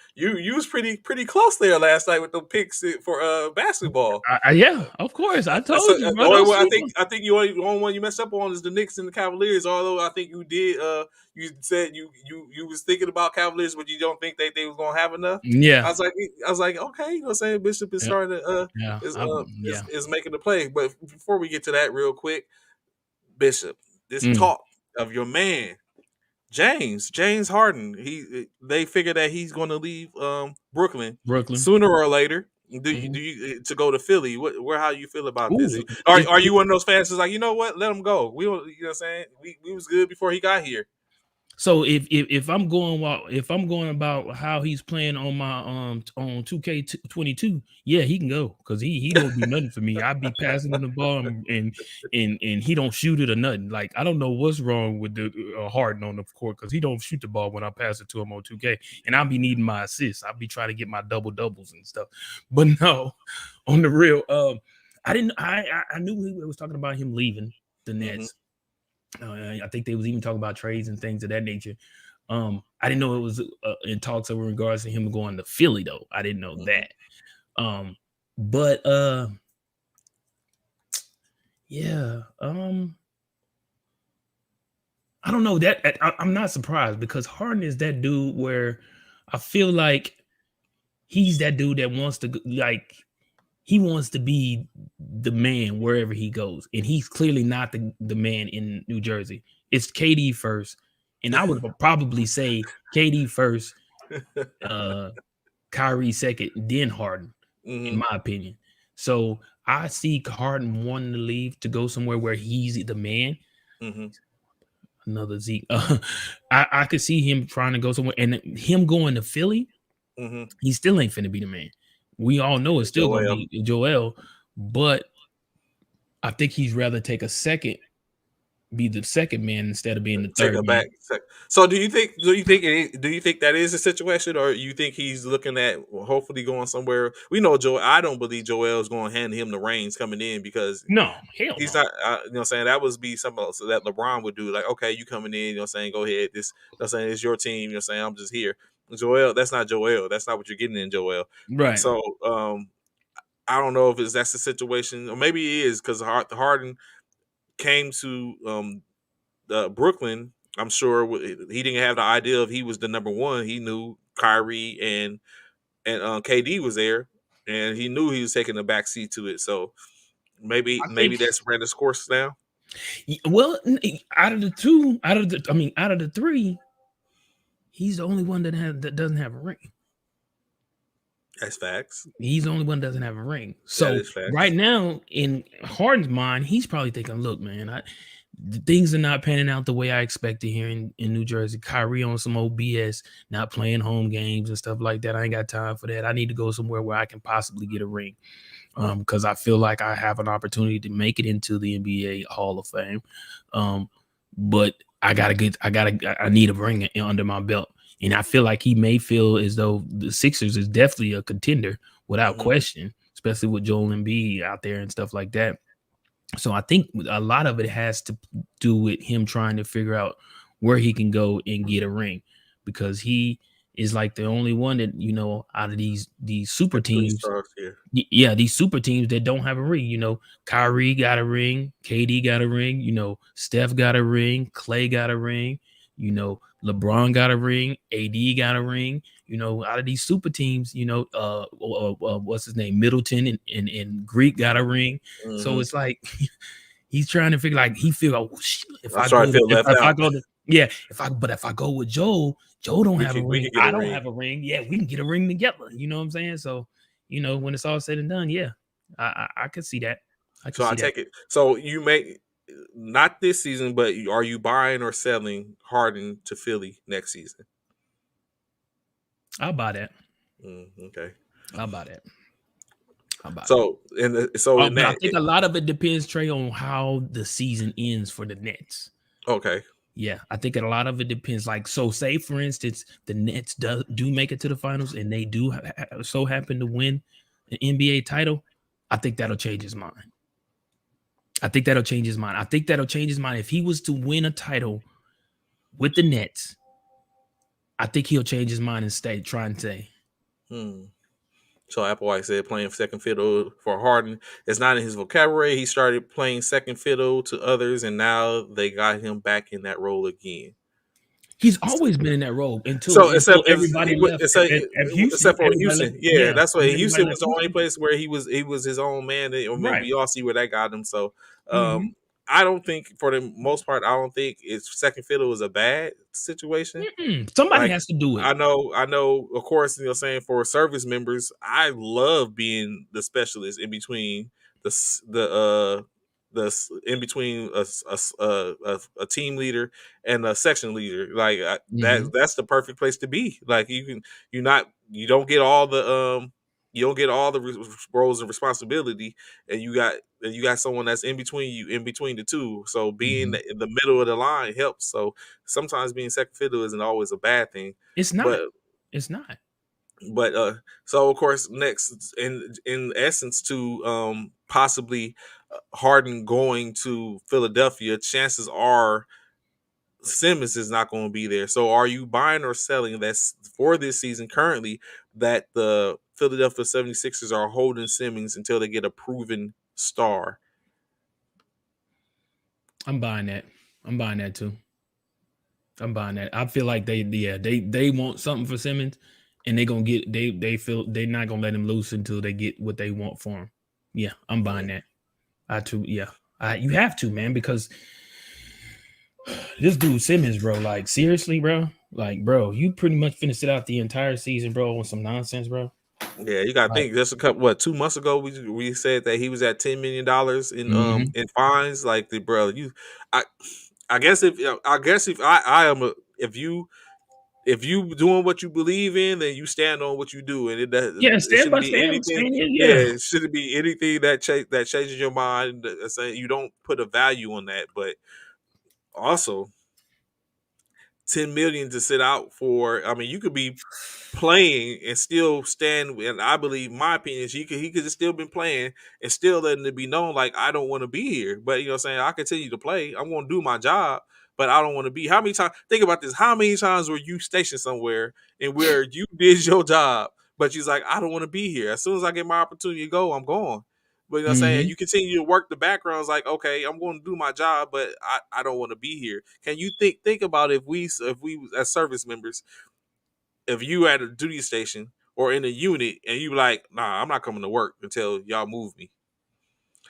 was pretty close there last night with the picks for basketball. Yeah, of course. I So told you, the bro. only Don't one sleep on. I think the only one you messed up on is the Knicks and the Cavaliers. Although I think you did you said you was thinking about Cavaliers, but you don't think they was gonna have enough. Yeah, I was like, okay, you know what I'm saying? Bishop is yeah, starting to yeah, yeah. is making the play. But before we get to that real quick, Bishop, this Mm, talk of your man James Harden, they figure that he's going to leave Brooklyn Brooklyn. sooner or later. Do Mhm. you to go to Philly? Where how you feel about this? Ooh, Are you one of those fans who's like, you know what, let him go? We don't, you know what I'm saying? We was good before he got here. so if I'm going about how he's playing on my on 2K22, yeah, he can go because he don't do nothing for me. I be passing him the ball and he don't shoot it or nothing. Like I don't know what's wrong with the Harden on the court because he don't shoot the ball when I pass it to him on 2K, and I'll be needing my assists. I'll be trying to get my double doubles and stuff. But no, on the real, I didn't. I knew he was talking about him leaving the Hmm. Nets. I think they was even talking about trades and things of that nature. I didn't know it was in talks over regards to him going to Philly though. I didn't know Hmm. that. Um, but yeah. I don't know that I'm not surprised because Harden is that dude where I feel like he's that dude that wants to like he wants to be the man wherever he goes, and he's clearly not the man in New Jersey. It's KD first, and I would probably say KD first, uh, Kyrie second, then Harden, in Hmm. my opinion. So I see Harden wanting to leave to go somewhere where he's the man. Hmm. Another Zeke. I could see him trying to go somewhere, and him going to Philly. Hmm. He still ain't finna be the man. We all know it's still gonna Joel. be Joel, but I think he's rather take a second, be the second man instead of being the Take third a man. back. So do you think that is a situation, or you think he's looking at hopefully going somewhere? We know Joel. I don't believe Joel's going to hand him the reins coming in because No, hell he's no. not. You know, what I'm saying that would be something else that LeBron would do. Like, okay, you coming in. You know, what I'm saying go ahead. This, you know, what I'm saying it's your team. You know, what I'm saying I'm just here. Joel, that's not Joel. That's not what you're getting in Joel. Right. So I don't know if that's the situation, or maybe it is because Harden came to Brooklyn. I'm sure he didn't have the idea of he was the number one. He knew Kyrie and KD was there, and he knew he was taking the back seat to it. So maybe I maybe think. that's ran its course now. Well, out of the two, out of the three, he's the only one that doesn't have a ring. That's facts. He's the only one that doesn't have a ring. That So is right facts. now, in Harden's mind, he's probably thinking, "Look, man, the things are not panning out the way I expected here in New Jersey. Kyrie on some old BS, not playing home games and stuff like that. I ain't got time for that. I need to go somewhere where I can possibly get a ring, because I feel like I have an opportunity to make it into the NBA Hall of Fame. Um, but I need a ring under my belt." And I feel like he may feel as though the Sixers is definitely a contender without Hmm. question, especially with Joel Embiid out there and stuff like that. So I think a lot of it has to do with him trying to figure out where he can go and get a ring, because he is like the only one that, out of these super The three teams. stars here. Yeah, these super teams that don't have a ring. Kyrie got a ring, KD got a ring, Steph got a ring, Clay got a ring, LeBron got a ring, AD got a ring. Out of these super teams, what's his name, Middleton and Greek got a ring. So Hmm. it's like he's trying to figure, like, he feel, oh shit, if I'm I sorry, I go to feel left if I out. go to yeah, if I go with Joe don't We have a could we ring, could get I a don't ring. have a ring. Yeah, we can get a ring together. You know what I'm saying? So, when it's all said and done, yeah, I could see that. I could So I see that. take it. So you may not this season, but are you buying or selling Harden to Philly next season? I'll buy that. Okay. I'll buy that. I'll buy that. So in But I that, think a lot of it depends, Trey, on how the season ends for the Nets. okay. Yeah, I think a lot of it depends. Like, so say for instance, the Nets do make it to the finals and they do so happen to win an NBA title. I think that'll change his mind. I think that'll change his mind. I think that'll change his mind if he was to win a title with the Nets. I think he'll change his mind and try and stay. Hmm. So Applewhite said playing second fiddle for Harden is not in his vocabulary. He started playing second fiddle to others, and now they got him back in that role again. He's always been in that role until So until everybody left at Houston. except for Everybody left. Houston, yeah, Yeah, that's what when everybody Houston left was the only Houston. place where he was his own man. I mean, Right. we all see where that got him. So Hmm. I don't think for the most part, I don't think it's second fiddle is a bad situation. Somebody Like has to do it. I know, of course, saying for service members, I love being the specialist in between the s- in between a team leader and a section leader. Like Hmm. that's the perfect place to be. Like you don't get all the you don't get all the roles and responsibility, and you got someone that's in between you, in between the two. So being Hmm. in the middle of the line helps. So sometimes being second fiddle isn't always a bad thing. It's But not. It's not. so of course next in essence to possibly Harden going to Philadelphia, chances are Simmons is not going to be there. So are you buying or selling that's for this season currently that the Philadelphia 76ers are holding Simmons until they get a proven star? I'm buying that. I'm buying that too. I'm buying that. I feel like they want something for Simmons, and they gonna get they feel they're not gonna let him loose until they get what they want for him. Yeah, I'm buying Mm. that. I too. Yeah, you have to, man, because this dude Simmons, bro. Like, seriously, bro. Like, bro, you pretty much finished it out the entire season, bro, on some nonsense, bro. Yeah, you got to Right. think. Just a couple, 2 months ago, we said that he was at $10 million Hmm. in fines. Like the bro, I I guess if I am a, if you doing what you believe in, then you stand on what you do, and Yeah, it stand shouldn't by be stand, anything. stand. Yeah, Yeah. it shouldn't be anything that that changes your mind. Saying you don't put a value on that, but also 10 million to sit out for. I mean, you could be playing and still stand. And I believe, my opinion is he could have still been playing and still letting it be known like I don't want to be here. But you know, what I'm saying I continue to play. I'm going to do my job, but I don't want to be. How many times? Think about this. How many times were you stationed somewhere and where you did your job, but she's like, I don't want to be here. As soon as I get my opportunity to go, I'm going. But you know what I'm saying? Hmm. You continue to work the backgrounds like, okay, I'm going to do my job, but I don't want to be here. Can you think about if we as service members, if you at a duty station or in a unit and you like, nah, I'm not coming to work until y'all move me.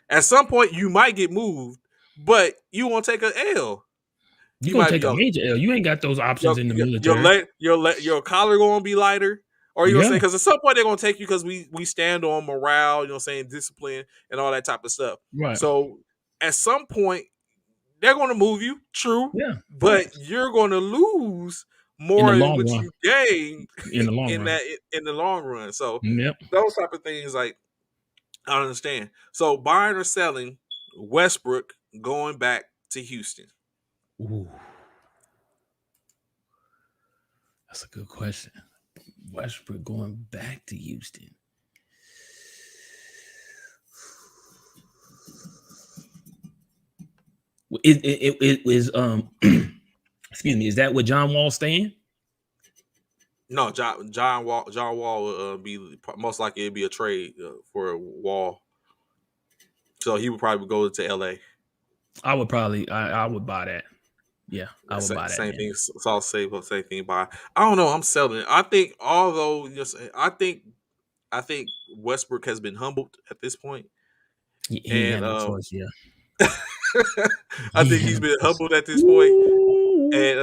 At some point you might get moved, but you won't take a L. You're You gonna might be take a major L. You ain't got those options in the military. your collar gonna be lighter. Or you know what I'm saying? Yeah. Because at some point they're gonna take you because we stand on morale, you know what I'm saying, discipline and all that type of stuff. Right. So at some point they're gonna move you, true, Yeah. but Facts. you're gonna lose In the more than long what run. you gain In the long in run. that in the long run. So Yep. those type of things, like, I don't understand. So buying or selling Westbrook going back to Houston. Ooh, that's a good question. Westbrook going back to Houston. It is excuse me, is that what John Wall staying? No, John Wall will be most likely it'd be a trade for Wall. So he would probably go to LA. I would probably I would buy that. Yeah, I Yeah, would buy that same then. thing. It's all same thing. By I don't know. I'm selling it. I think although just I think Westbrook has been humbled at this point, He ain't and had no choice. Yeah. I He ain't think had he's no been choice. humbled at this point, Ooh. and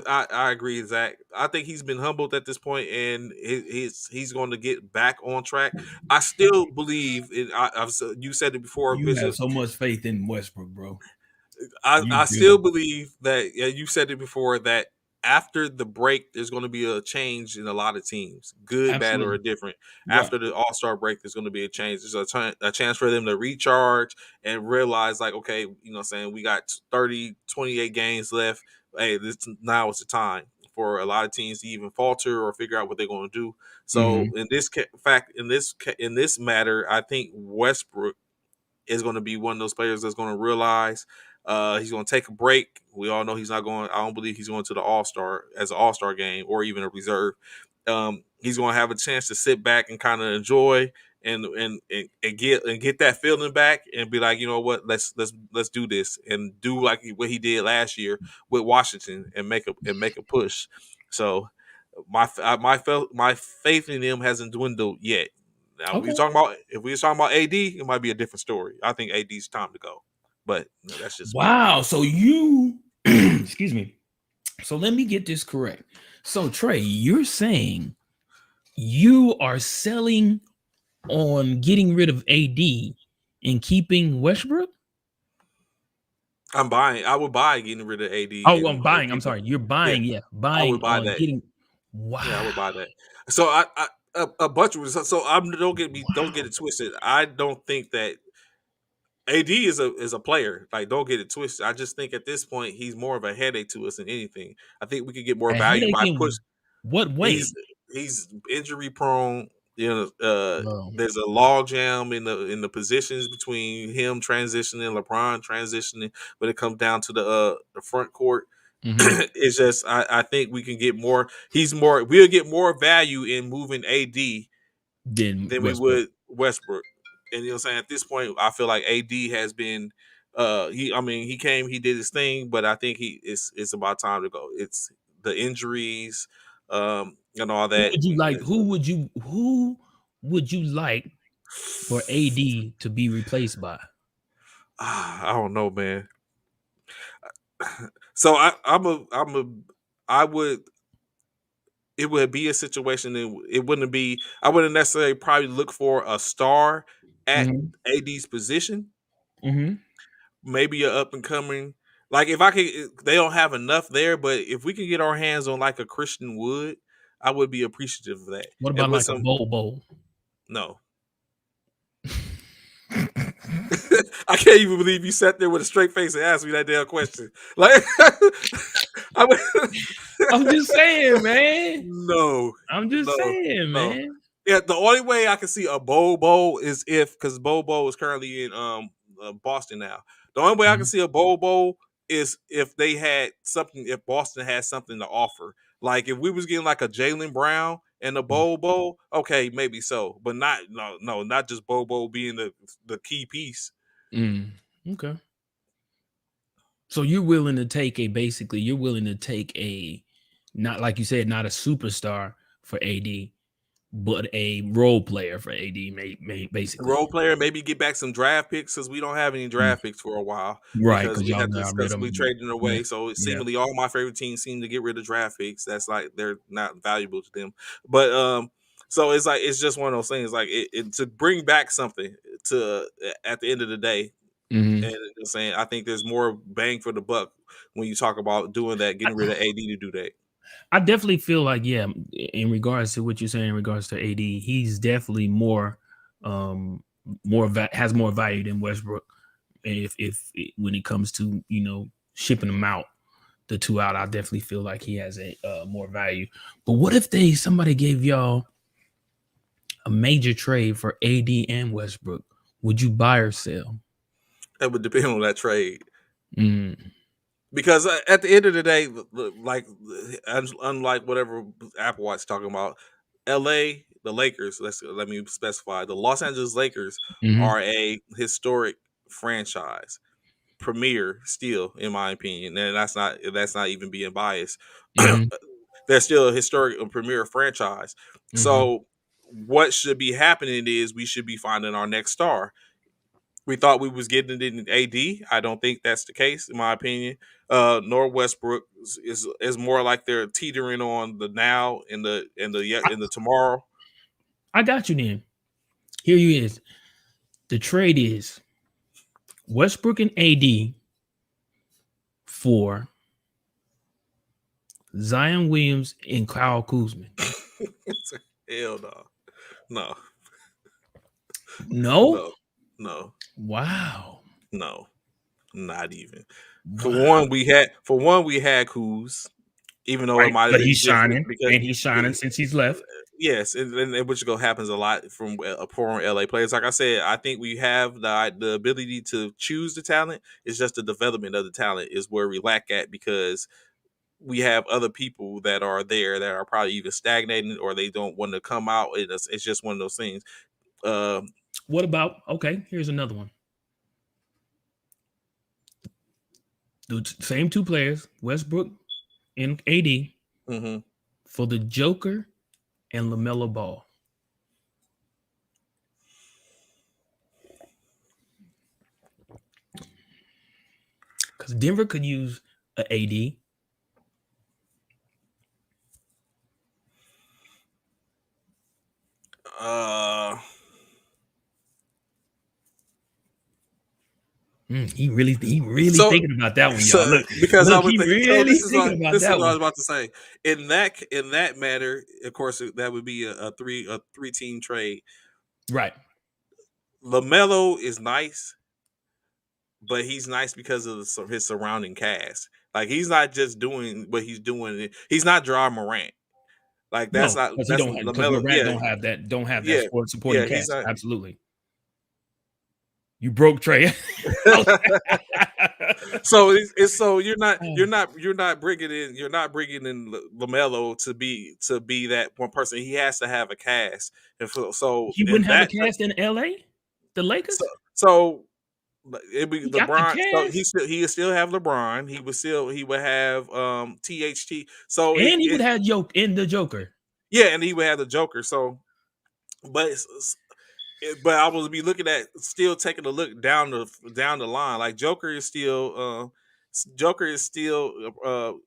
I agree, Zach. I think he's been humbled at this point, and he's going to get back on track. I still believe, you said it before, You have Bishop. so much faith in Westbrook, bro. I You still do. believe that, yeah, you said it before, that after the break, there's going to be a change in a lot of teams, good, bad, or Absolutely. different. Right. After the All Star break, there's going to be a change. There's a chance for them to recharge and realize, like, okay, you know what I'm saying, we got 28 games left. Hey, now is the time for a lot of teams to even falter or figure out what they're going to do. So Hmm. in this in this matter, I think Westbrook is going to be one of those players that's going to realize he's going to take a break. We all know he's not going. I don't believe he's going to the All Star as an All Star game or even a reserve. He's going to have a chance to sit back and kind of enjoy and get that feeling back and be like, you know what, let's do this and do like what he did last year with Washington and make a push. So my faith in him hasn't dwindled yet. Now, Okay. if we was talking about AD, it might be a different story. I think AD's time to go, but that's just me. Wow. So you excuse me. So let me get this correct. So Trey, you're saying you are selling on getting rid of AD and keeping Westbrook? I'm buying. I would buy getting rid of AD Oh, and I'm buying. I'm keep it. sorry. You're Yeah, buying. Yeah, I would buying buy on that. getting. Yeah, I Wow. would buy that. So a bunch of so I'm don't get Wow. it twisted. I don't think that AD is a player. Like, don't get it twisted. I just think at this point he's more of a headache to us than anything. I think we could get more A value headache by push. in what He's way? he's injury prone. You know, Bro. there's a log jam in the positions between him transitioning, LeBron transitioning. When it comes down to the front court, Hmm. it's just I think we can get more. We'll get more value in moving AD Then than we Westbrook. would Westbrook. And you know what I'm saying? At this point, I feel like AD has been he came, he did his thing, but I think it's about time to go. It's the injuries, and all Who that. would you like? Who would you like for AD to be replaced by? I don't know, man. So I would it would be a situation that it wouldn't be. I wouldn't necessarily probably look for a star at Hmm. AD's position. Hmm. Maybe a up and coming. Like if I could, they don't have enough there, but if we can get our hands on like a Christian Wood, I would be appreciative of that. What And about with like a some, Bowl? no, I can't even believe you sat there with a straight face and asked me that damn question. Like, I would, I'm just saying, man. no, I'm just no, saying, no. man. Yeah, the only way I can see a Bobo is if because Bobo is currently in Boston now. The only way I can Mhm. see a Bobo is if they had something. If Boston had something to offer, like if we was getting like a Jalen Brown and a Bobo, okay, maybe so, but not no, not just Bobo being the key piece. Mm. Okay. So you're willing to take a basically you're willing to take a not like you said, not a superstar for AD, but a role player for AD, basically. Role player, maybe get back some draft picks because we don't have any Mm. draft picks for a while Right, because because we y'all had to got rid because of we them. traded it Yeah, away. So yeah. seemingly all my favorite teams seem to get rid of draft picks. That's like they're not valuable to them. But so it's like it's just one of those things. Like to bring back something to at the end of the day, Mhm. and I'm saying I think there's more bang for the buck when you talk about doing that, getting rid of AD to do that. I definitely feel like, yeah, in regards to what you're saying in regards to AD, he's definitely um, has more value than Westbrook. If when it comes to shipping them out, the two out, I definitely feel like he has a more value. But what if somebody gave y'all a major trade for AD and Westbrook? Would you buy or sell? That would depend on that trade. Mm, Because at the end of the day, like unlike whatever Apple Watch talking about, LA, the Lakers. Let me specify: the Los Angeles Lakers hmm. are a historic franchise, premier still, in my opinion, and that's not even being biased. Hmm. They're still a historic premier franchise. Hmm. So what should be happening is we should be finding our next star. We thought we was getting it in AD. I don't think that's the case, in my opinion. Nor Westbrook is more like they're teetering on the now and the tomorrow. I got you then. Here you is. The trade is Westbrook and AD for Zion Williams and Kyle Kuzma. Hell no, no, No? no, no, Wow. no, not even. Wow. For one we had Kuz, even though it Right. might have But been he's different shining. because And he's shining since he's left. yes, and which go happens a lot from foreign LA players. Like I said, I think we have the ability to choose the talent. It's just the development of the talent is where we lack at because we have other people that are there that are probably either stagnating or they don't want to come out. It's just one of those things. Um, What about okay? Here's another one. The same two players, Westbrook and AD, mhm. for the Joker and LaMelo Ball. Because Denver could use a AD. uh, He really so thinking about that one, y'all. so Look, because I look, would he think so. really thinking about This is that what I was one. about to say. In that matter, of course, that would be a three team trade. Right. Lamelo is nice, but he's nice because of his surrounding cast. Like he's not just doing what he's doing. He's not Ja Morant. Like No, because he that's don't have because Lamelo. Morant Yeah, don't have that yeah, sport supporting yeah. He's cast. not. Absolutely. You broke Trey. So it's so Oh, you're not bringing in Lamelo to be that one person. He has to have a cast, and so he in wouldn't have a that cast in LA? The so Lakers? so it be He got the LeBron. So cast. he would still have LeBron. He would have THT. So And he would have Joke in the Joker. yeah, and he would have the Joker. So but but I was be looking at still taking a look down the line. Like Joker is still Joker is still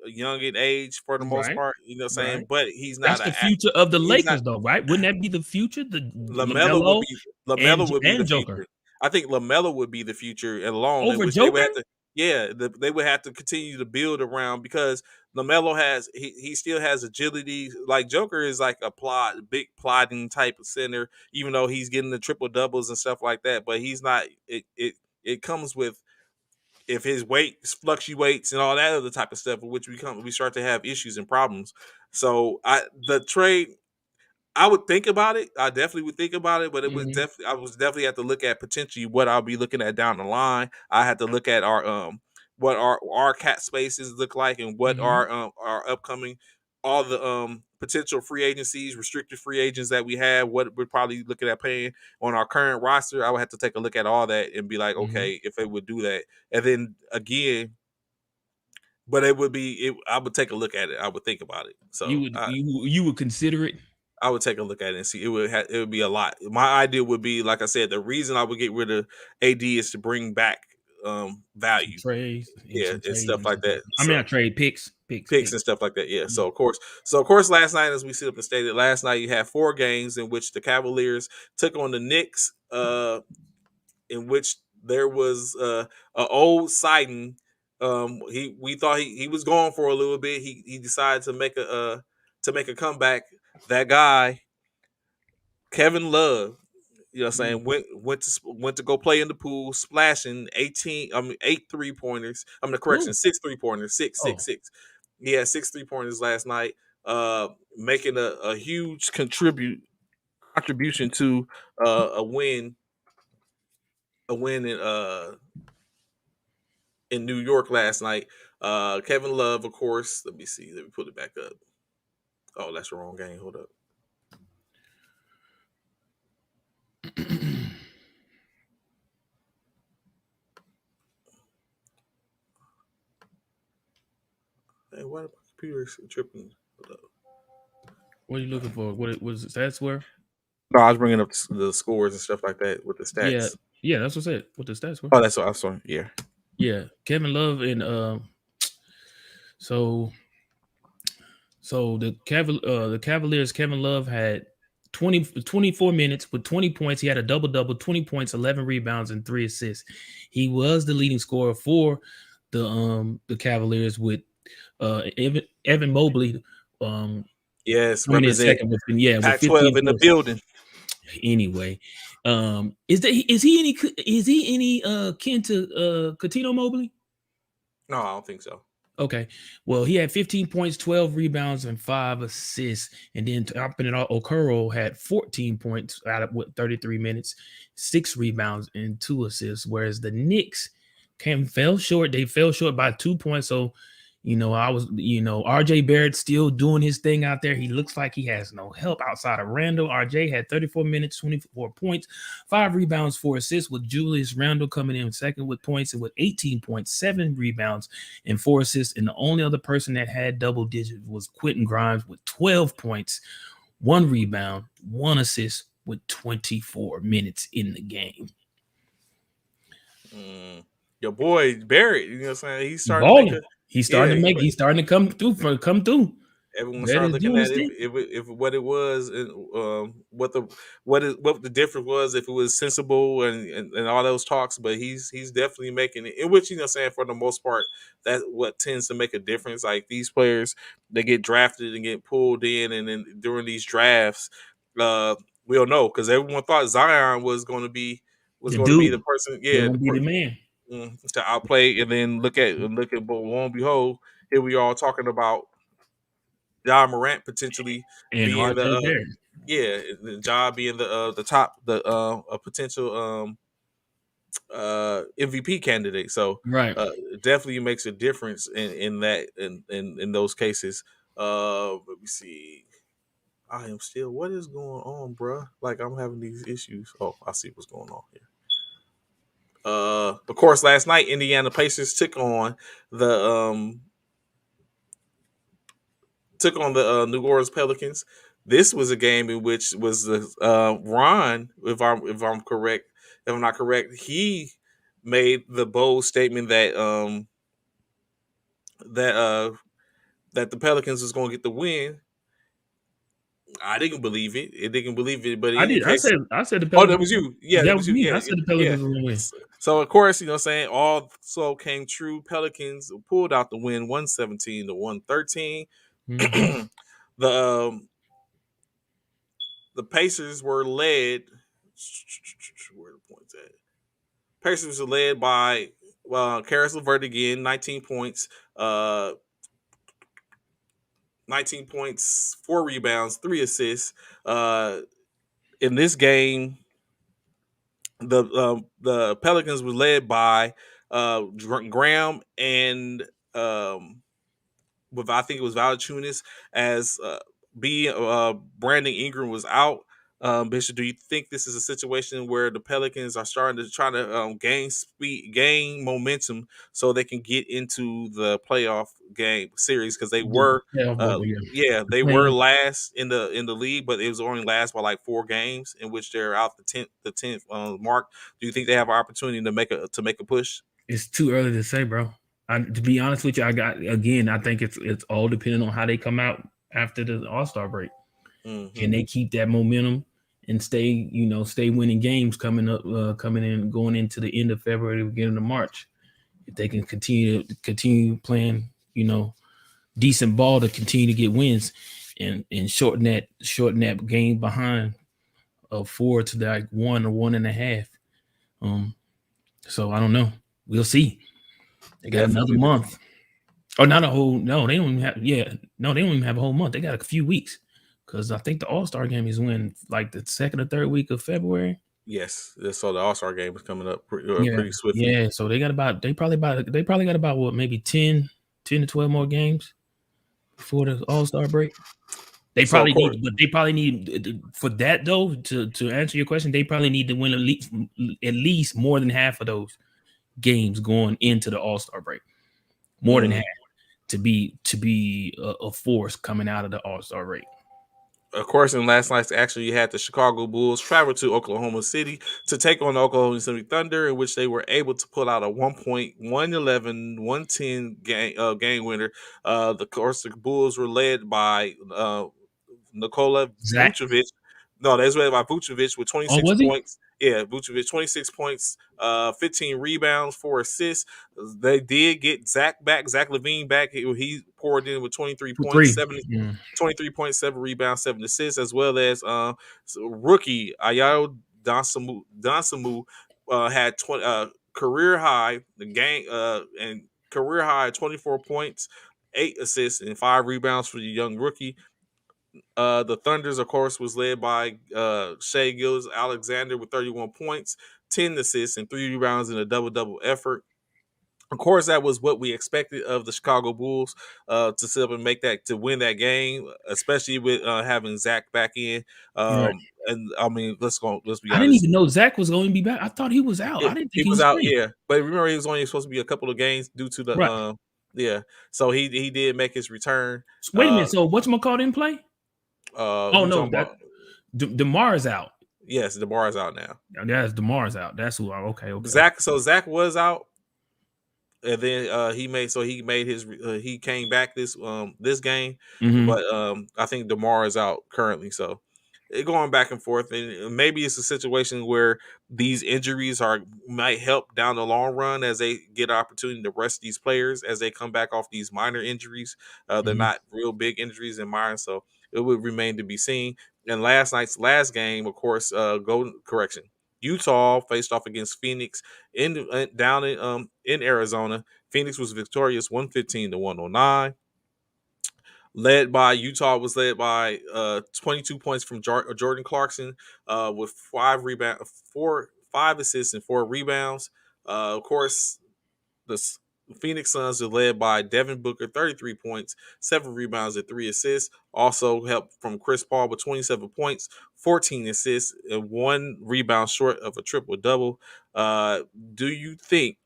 young in age for the most Right, part. You know what I'm saying, right. but he's not That's a the future of the he's not Lakers, though, right? Wouldn't that be the future? The Lamelo would LaMelo be Lamelo would be the and Joker future. I think Lamelo would be the future alone, in over which they would Joker? have to, yeah, they would have to continue to build around because Lamelo has he still has agility. Like Joker is like a big plodding type of center, even though he's getting the triple doubles and stuff like that. But he's not. It comes with if his weight fluctuates and all that other type of stuff, which we start to have issues and problems. So the trade I would think about it. I definitely would think about it, but it was Mhm, definitely I was definitely have to look at potentially what I'll be looking at down the line. I had to look at our what our cat spaces look like and what mhm, our upcoming all the potential free agencies, restricted free agents that we have, what we're probably looking at paying on our current roster. I would have to take a look at all that and be like, mhm. okay, if they would do that. And then again, but it would be I would take a look at it. I would think about it. You So would you would consider it? I would take a look at it and see it would be a lot. My idea would be, like I said, the reason I would get rid of AD is to bring back Some value, trades yeah, some and trades stuff and like stuff like that. that. I mean, I So trade picks and picks. stuff like that. Yeah. Yeah. So of course, last night, as we sit up and stated, last night you had 4 games in which the Cavaliers took on the Knicks, in which there was a old sighting. We thought he was gone for a little bit. He decided to make a comeback. That guy, Kevin Love, you know what I'm Mm, saying, went to go play in the pool, splashing 8 3-pointers. Correction, who? 6 3-pointers, Oh, 6 6 6. He had 6 3-pointers last night, making a huge contribution to a win, in New York last night. Kevin Love, of course. Let me see. Let me put it back up. Oh, that's the wrong game. Hold up. Hey, why the computer tripping? Hold up. what are you looking for? What is it? Stats were? No, I was bringing up the scores and stuff like that with the Yeah, stats. yeah, that's what I said. What the stats were? Oh, that's what I saw. Yeah. Yeah, Kevin Love and so the Cavaliers, Kevin Love had 24 minutes with 20 points. He had a double double, 20 points, 11 rebounds, and 3 assists. He was the leading scorer for the Cavaliers with Evan Mobley um Yes, coming in represent second with, yeah, with Pac-12 15 in the points. building. Anyway, is he any kin to Katino Mobley? No, I don't think so. Okay. Well, he had 15 points, 12 rebounds, and 5 assists. And then topping it all, Okoro had 14 points out of 33 minutes, 6 rebounds, and 2 assists. Whereas the Knicks fell short. They fell short by 2 points. So, RJ Barrett still doing his thing out there. He looks like he has no help outside of Randall. RJ had 34 minutes, 24 points, 5 rebounds, 4 assists, with Julius Randle coming in second with points and with 18.7 rebounds and 4 assists. And the only other person that had double digits was Quentin Grimes with 12 points, 1 rebound, 1 assist with 24 minutes in the game. Mm. Your boy Barrett, you know what I'm saying? He's He starting to make a balling. He's yeah. starting to make. He's starting to come through. Everyone That started is looking doing his at thing. if what it was and what the difference was, if it was sensible and all those talks. But he's definitely making it, in which, you know what I'm saying, for the most part, that's what tends to make a difference. Like these players, they get drafted and get pulled in, and then during these drafts, uh we don't know, because everyone thought Zion was The going to be the dude, person, they're yeah, gonna be the man. to outplay. And then but lo and behold, here we are talking about John Morant potentially And being the RJ Barrett. yeah, the job being the top a potential MVP candidate. So Right. it definitely makes a difference in that in those cases. Let me see. I am still. What is going on, bruh? Like I'm having these issues. Oh, I see what's going on here. Of course, last night Indiana Pacers the the New Orleans Pelicans. This was a game in which was the Ron, if I'm not correct, he made the bold statement that that that the Pelicans was going to get the win. I didn't believe it. It didn't believe it, but in I any did. case, I said the oh, that Pelicans. was you. Yeah, that That was was you. me. Yeah, I said the yeah. Pelicans were gonna win. So of course, what I'm saying, all so came true. Pelicans pulled out the win, 117 to 113. Hmm. the um, the Pacers were led. Where the points at? Pacers were led by Karis LeVert again, 19 points. 19 points, 4 rebounds, 3 assists. In this game, the Pelicans was led by Graham and with I think it was Valachunas as Brandon Ingram was out. Bishop, do you think this is a situation where the Pelicans are starting to try to gain speed, gain momentum, so they can get into the playoff game series? Because they The were, playoff bubble, yeah. yeah, The they were play-in. last in the league, but it was only last by like 4 games, in which they're out the tenth mark. Do you think they have an opportunity to make a push? It's too early to say, bro. To be honest with you, I got again. I think it's all depending on how they come out after the All Star break. Can Hmm. they keep that momentum and stay winning games coming in, going into the end of February, beginning of March? If they can continue playing, decent ball to continue to get wins and shorten that game behind of 4 to like 1 or 1.5. Um, so I don't know. We'll see. They got another Definitely. month. Or not a whole no, they don't even have no, they don't even have a whole month. They got a few weeks. Because I think the All-Star game is when like the second or third week of February. Yes. So the All Star game is coming up Yeah. pretty swiftly. Yeah. So they probably got about what, maybe 10 to 12 more games before the All-Star break. They So of probably course, need, but they probably need for that though. To answer your question, they probably need to win at least more than half of those games going into the All Star break. More than half mm, to be a force coming out of the All Star break. of course, in last night's action, you had the Chicago Bulls travel to Oklahoma City to take on the Oklahoma City Thunder, in which they were able to pull out a 1.111-110 game winner. Of course, the Bulls were led by Nikola Zach, Vucevic. No, that's led by Vucevic with oh 26 was he? points. Yeah, Vucevic 26 points, 15 rebounds, 4 assists. They did get Zach back, Zach Levine back. He poured in with 23 For points, three. 23.7 rebounds, 7 assists, as well as rookie Ayayo Dansamu had career high the game and career high 24 points, 8 assists, and 5 rebounds for the young rookie. The Thunders, of course, was led by Shea Gillis Alexander with 31 points, 10 assists, and 3 rebounds in a double double effort. Of course, that was what we expected of the Chicago Bulls to sit up and make that to win that game, especially with having Zach back in. Right. And I mean, let's be I didn't honest. even know Zach was going to be back. I thought he was out. Yeah, I didn't he think he was was out, playing. yeah, but remember he was only supposed to be a couple of games due to the Right. yeah. So he did make his return. So wait a Uh, minute. So whatchamacallit didn't play? Oh who no, talking that about? Demar is out. Yes, the bar is out now. That's Demar's out. That's who. Okay, okay. Zach was out, and then he made his he came back this game, Mm-hmm. but I think Demar is out currently, so it going back and forth, and maybe it's a situation where these injuries are might help down the long run as they get an opportunity to rest these players as they come back off these minor injuries. They're Mm-hmm. not real big injuries in mine, so it would remain to be seen. And last night's last game, of course, Golden correction. Utah faced off against Phoenix down in Arizona. Phoenix was victorious 115 to 109. Led by Utah was led by 22 points from Jordan Clarkson with 5 assists and 4 rebounds. Of course, the Phoenix Suns are led by Devin Booker, 33 points, 7 rebounds, and 3 assists. Also helped from Chris Paul with 27 points, 14 assists, and 1 rebound short of a triple double. Uh, do you think,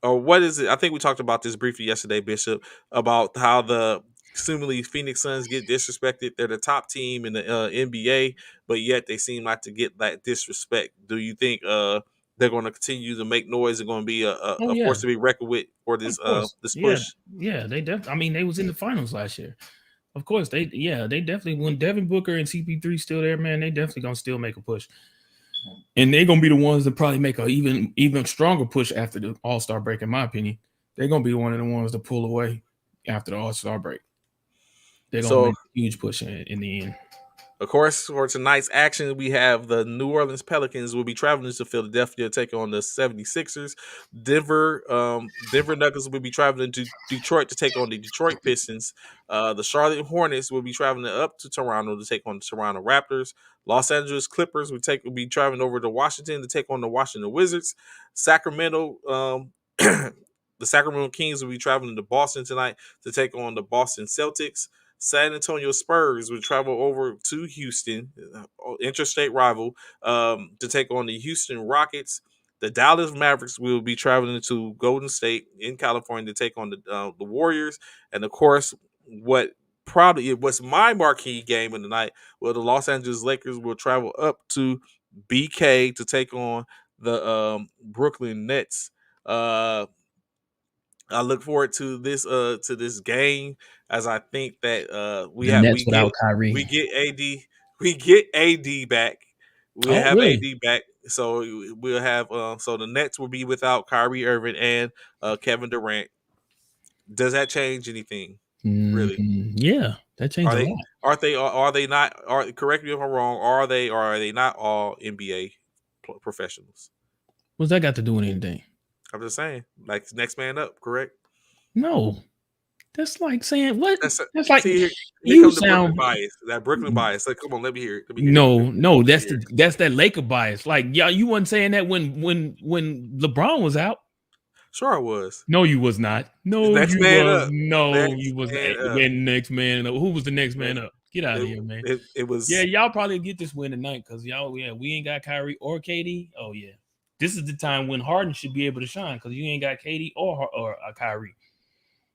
or what is it? I think we talked about this briefly yesterday, Bishop, about how the seemingly Phoenix Suns get disrespected. They're the top team in the NBA, but yet they seem like to get that disrespect. Do you think they're going to continue to make noise. They're going to be Oh a yeah, force to be reckoned with for of this course. this Yeah, push. yeah. I mean, they was in the finals last year. Of course, they definitely when Devin Booker and CP3 still there, man, they definitely gonna still make a push. And they're gonna be the ones that probably make a even stronger push after the All-Star break, in my opinion. They're gonna be one of the ones to pull away after the All-Star break. They're gonna So make a huge push in the end. of course, for tonight's action, we have the New Orleans Pelicans will be traveling to Philadelphia to take on the 76ers. Denver Nuggets will be traveling to Detroit to take on the Detroit Pistons. The Charlotte Hornets will be traveling up to Toronto to take on the Toronto Raptors. Los Angeles Clippers will be traveling over to Washington to take on the Washington Wizards. Sacramento, the Sacramento Kings will be traveling to Boston tonight to take on the Boston Celtics. San Antonio Spurs would travel over to Houston, interstate rival, to take on the Houston Rockets. The Dallas Mavericks will be traveling to Golden State in California to take on the Warriors, and of course, what probably it was my marquee game of the night. Well, the Los Angeles Lakers will travel up to BK to take on the Brooklyn Nets. I look forward to this game as I think that The Nets without we Kyrie. get AD we get AD back. We Oh, have really? AD back. So we'll have so the Nets will be without Kyrie Irving and Kevin Durant. Does that change anything? Really? Yeah, that changed Are a they lot. are they not are correct me if I'm wrong, are they or are they not all NBA professionals? What's that got to do with anything? I'm just saying, like next man up, correct? No, that's like saying what? That's That's like see here you come the Brooklyn sound. bias. That Brooklyn bias. Like, come on, let me hear it. Let me hear it. No, no, Let me hear it. that's that Laker bias. Like, yeah, you wasn't saying that when LeBron was out. Sure, I was. No, you was not. No, Next you man was. up. No, Next you was not. man up. When next man up. Who was the next man Next, up? Get out of it, here, man. it Yeah, was y'all probably get this win tonight because y'all, yeah, we ain't got Kyrie or KD. Oh yeah, this is the time when Harden should be able to shine because you ain't got KD or Kyrie.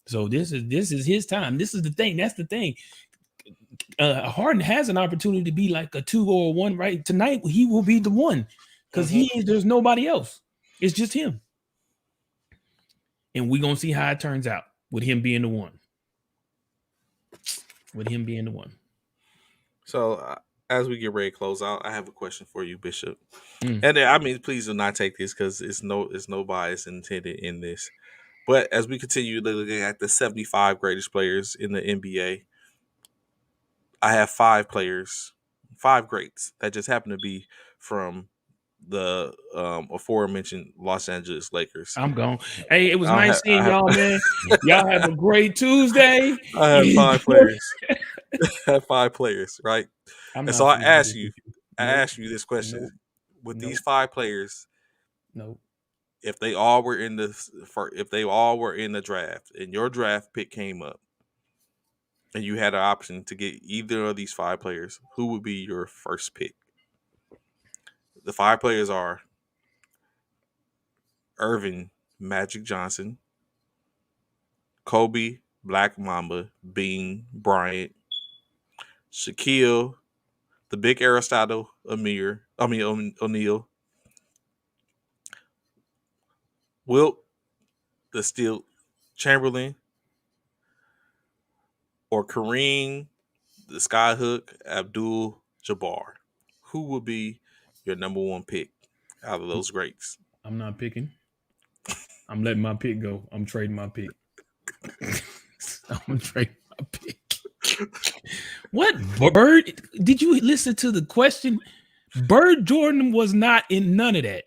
So this is his time. This is the thing. That's the thing. Harden has an opportunity to be like a 2 or a 1 right tonight. He will be the one because mhm. there's nobody else. It's just him, and we gonna see how it turns out with him being the one. With him being the one. So as we get ready to close out, I have a question for you, Bishop. Mm. And I mean, please do not take this because it's no bias intended in this. But as we continue looking at the 75 greatest players in the NBA, I have five players, five greats that just happen to be from the aforementioned Los Angeles Lakers. I'm gone. Hey, it was I nice have, I seeing have, y'all, man. Y'all have a great Tuesday. I have five players. I have five players, right? I'm And so not finna do this with you. I Nope. ask you this question: Nope. with these Nope. five players, Nope. if they all were in if they all were in the draft, and your draft pick came up, and you had an option to get either of these five players, who would be your first pick? The five players are Irvin Magic Johnson, Kobe Black Mamba Bean Bryant, Shaquille the Big Aristotle O'Neal, Wilt the Steel Chamberlain, or Kareem the Skyhook Abdul Jabbar. Who will be your number one pick out of those greats? I'm not picking. I'm letting my pick go. I'm trading my pick. I'm gonna trade my pick. What Bird? Did you listen to the question? Bird Jordan was not in none of that.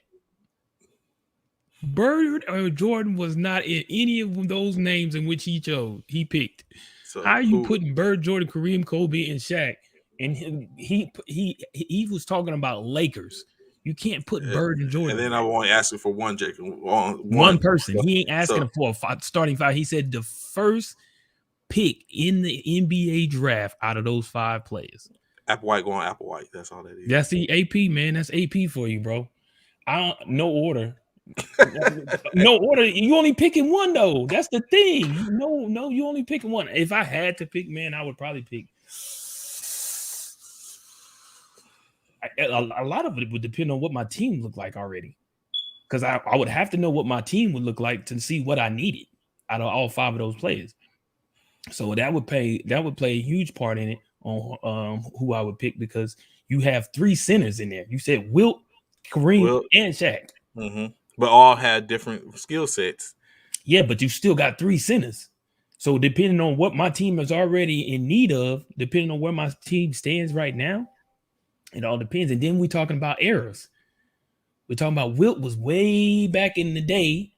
Bird or Jordan was not in any of those names in which he chose. He picked. How So are you who? putting Bird, Jordan, Kareem, Kobe, and Shaq? And he was talking about Lakers. You can't put Bird and And Jordan then there. I want to ask you for one, Jake. One One. person. He ain't So asking for a starting five. He said the first pick in the NBA draft out of those five players. Applewhite going Applewhite. That's all that That's is. the AP, man. That's AP for you, bro. I don't no order. No order. You only picking one though. That's the thing. No, you only picking one. If I had to pick, man, I would probably pick. A lot of it would depend on what my team looked like already. because I would have to know what my team would look like to see what I needed out of all five of those players. So that would play a huge part in it on who I would pick, because you have three centers in there. You said Wilt, Kareem, Well, and Shaq. but all had different skill sets. Yeah, but you still got three centers. So depending on what my team is already in need of, depending on where my team stands right now, it all depends. And then we're talking about errors. We're talking about Wilt was way back in the day,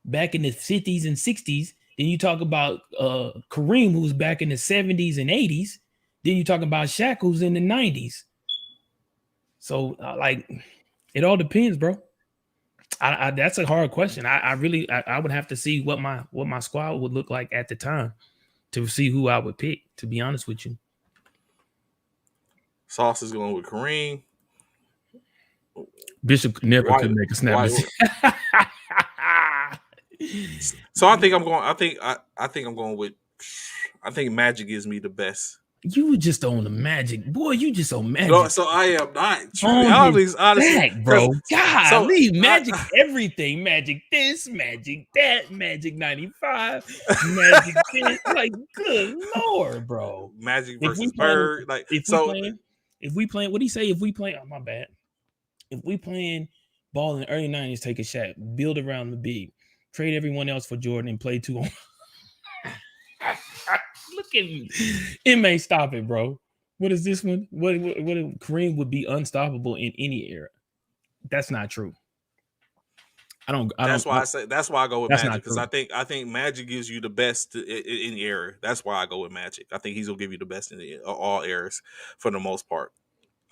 back in the 50s and 60s. Then you talk about Kareem, who was back in the 70s and 80s. Then you talk about Shaq, who's in the 90s. So like, it all depends, bro. That's a hard question. I really I would have to see what my squad would look like at the time to see who I would pick. To be honest with you, Sauce is going with Kareem. Bishop never Why? could make a snap. Why? So I think I'm going. I think I'm going with. I think Magic gives me the best. You just on the Magic, boy. You just on No, Magic so I am not truly on his honestly, back, because bro. so Golly, Magic I, everything. Magic this, Magic that, Magic 95, Magic this. Like, good Lord, bro. Magic If we versus playing, Bird, like if we so. playing, if we playing, what do you say? If we playing, oh my bad. If we playing ball in the early 90s, take a shot, build around the big, trade everyone else for Jordan and play two on. Look at me. It may stop it, bro. What is this one? What Kareem would be unstoppable in any era. That's not true. I don't That's why I say that's why I go with that's Magic, not because true. I think Magic gives you the best in the era. That's why I go with Magic. I think he's gonna give you the best in all eras for the most part.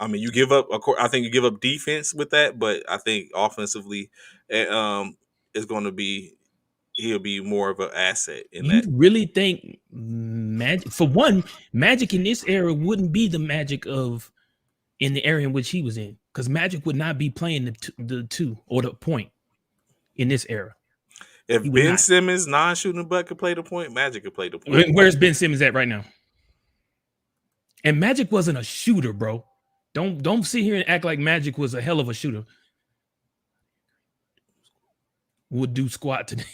I mean, you give up. Of course, I think you give up defense with that, but I think offensively, is going to be he'll be more of an asset in You that. really think Magic, for one, Magic in this era wouldn't be the Magic of in the area in which he was in, because Magic would not be playing the two or the point in this era. He If would Ben not. Simmons non-shooting butt could play the point, Magic could play the point. Where's Ben Simmons at right now? And Magic wasn't a shooter, bro. Don't sit here and act like Magic was a hell of a shooter. Would do squat today.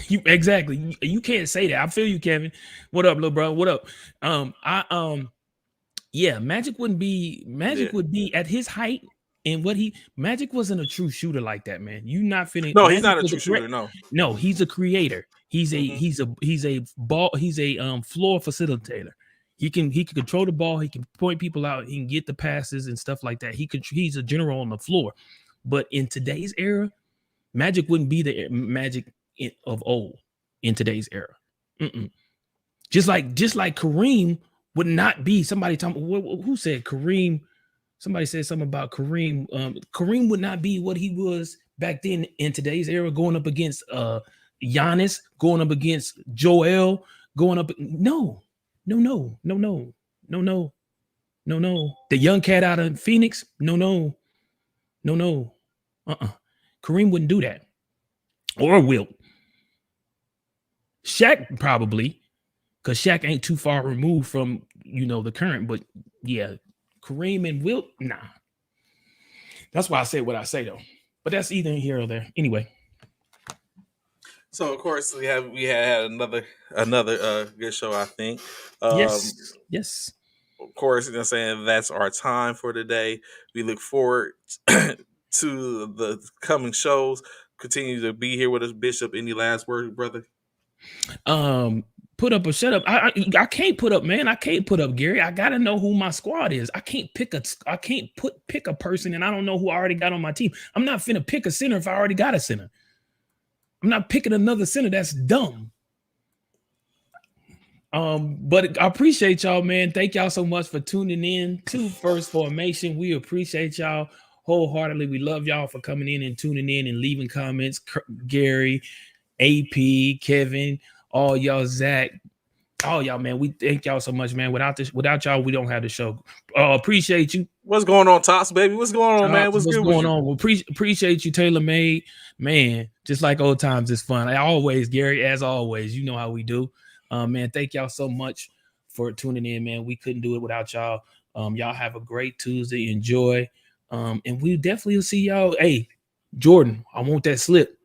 You exactly. You can't say that. I feel you, Kevin. What up, little bro? What up? I Yeah, Yeah. Magic would be at his height and what he Magic wasn't a true shooter like that, man. You not finna No, he's Magic not a was a true great. shooter. No. No, he's a creator. He's a Hmm. floor facilitator. He can control the ball, he can point people out, he can get the passes and stuff like that. He's a general on the floor. But in today's era, Magic wouldn't be the Magic of old in today's era. Mm-mm. Just like Kareem would not be somebody talking. Who said Kareem? Somebody said something about Kareem. Kareem would not be what he was back then in today's era, going up against Giannis, going up against Joel, going up. No, no, no, no, no, no, no, no, no. The young cat out of Phoenix. No, no, no, no. Kareem wouldn't do that. Or Wilt. Shaq probably, because Shaq ain't too far removed from the current. But yeah, Kareem and Wilt, nah. That's why I say what I say though. But that's either here or there. Anyway. So of course we had another good show. I think. Yes. Yes. Of course, you know what I'm saying, that's our time for today. We look forward to the coming shows. Continue to be here with us, Bishop. Any last word, brother? Um, put up or shut up. I can't put up, man. I can't put up, Gary. I gotta know who my squad is. I can't pick a person and I don't know who I already got on my team. I'm not finna pick a center if I already got a center. I'm not picking another center. That's dumb. But I appreciate y'all, man. Thank y'all so much for tuning in to First Formation. We appreciate y'all wholeheartedly. We love y'all for coming in and tuning in and leaving comments. Gary, AP, Kevin, all y'all, Zach, all y'all, man. We thank y'all so much, man. Without y'all, we don't have the show. Appreciate you. What's going on, Tops, baby? What's going on, man? What's What's good with going you? on? Well, appreciate you, Taylor Made, man. Just like old times, it's fun. Gary, as always, you know how we do. Man, thank y'all so much for tuning in, man. We couldn't do it without y'all. Y'all have a great Tuesday. Enjoy. And we definitely will see y'all. Hey, Jordan, I want that slip.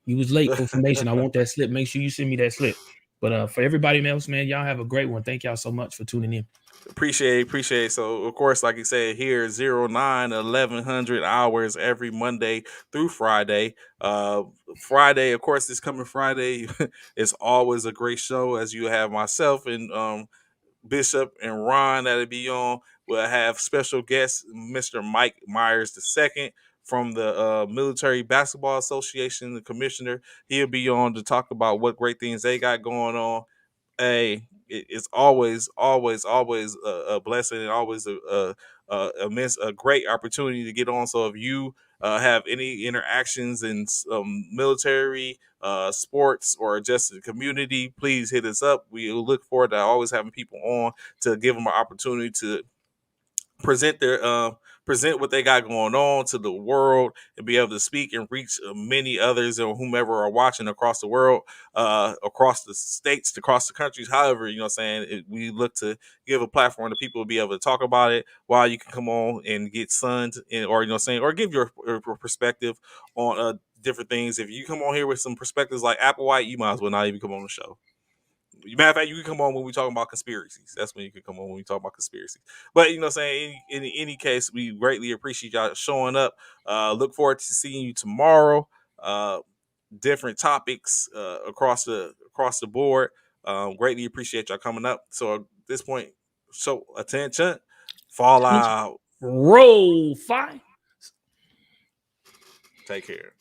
You was late for formation. I want that slip. Make sure you send me that slip. But for everybody else, man, y'all have a great one. Thank y'all so much for tuning in. Appreciate. So of course, like you said, here 09 1100 hours every Monday through Friday. Friday, of course, this coming Friday is always a great show, as you have myself and Bishop and Ron that'll be on. We'll have special guest Mr. Mike Myers II from the Military Basketball Association, the commissioner. He'll be on to talk about what great things they got going on. Hey, it's always a blessing and always a great opportunity to get on. So if you have any interactions in military, sports, or just the community, please hit us up. We look forward to always having people on to give them an opportunity to present their present what they got going on to the world and be able to speak and reach many others or whomever are watching across the world, across the states, across the countries. However, you know what I'm saying, we look to give a platform to people to be able to talk about it while you can come on and get suns and, or you know what I'm saying, or give your perspective on different things. If you come on here with some perspectives like Applewhite, you might as well not even come on the show. Matter of fact, you can come on when we talking about conspiracies. That's when you can come on when we talk about conspiracies. But you know, what I'm saying in any case, we greatly appreciate y'all showing up. Look forward to seeing you tomorrow. Different topics across the board. Greatly appreciate y'all coming up. So at this point, so attention, fall out. Roll 5. Take care.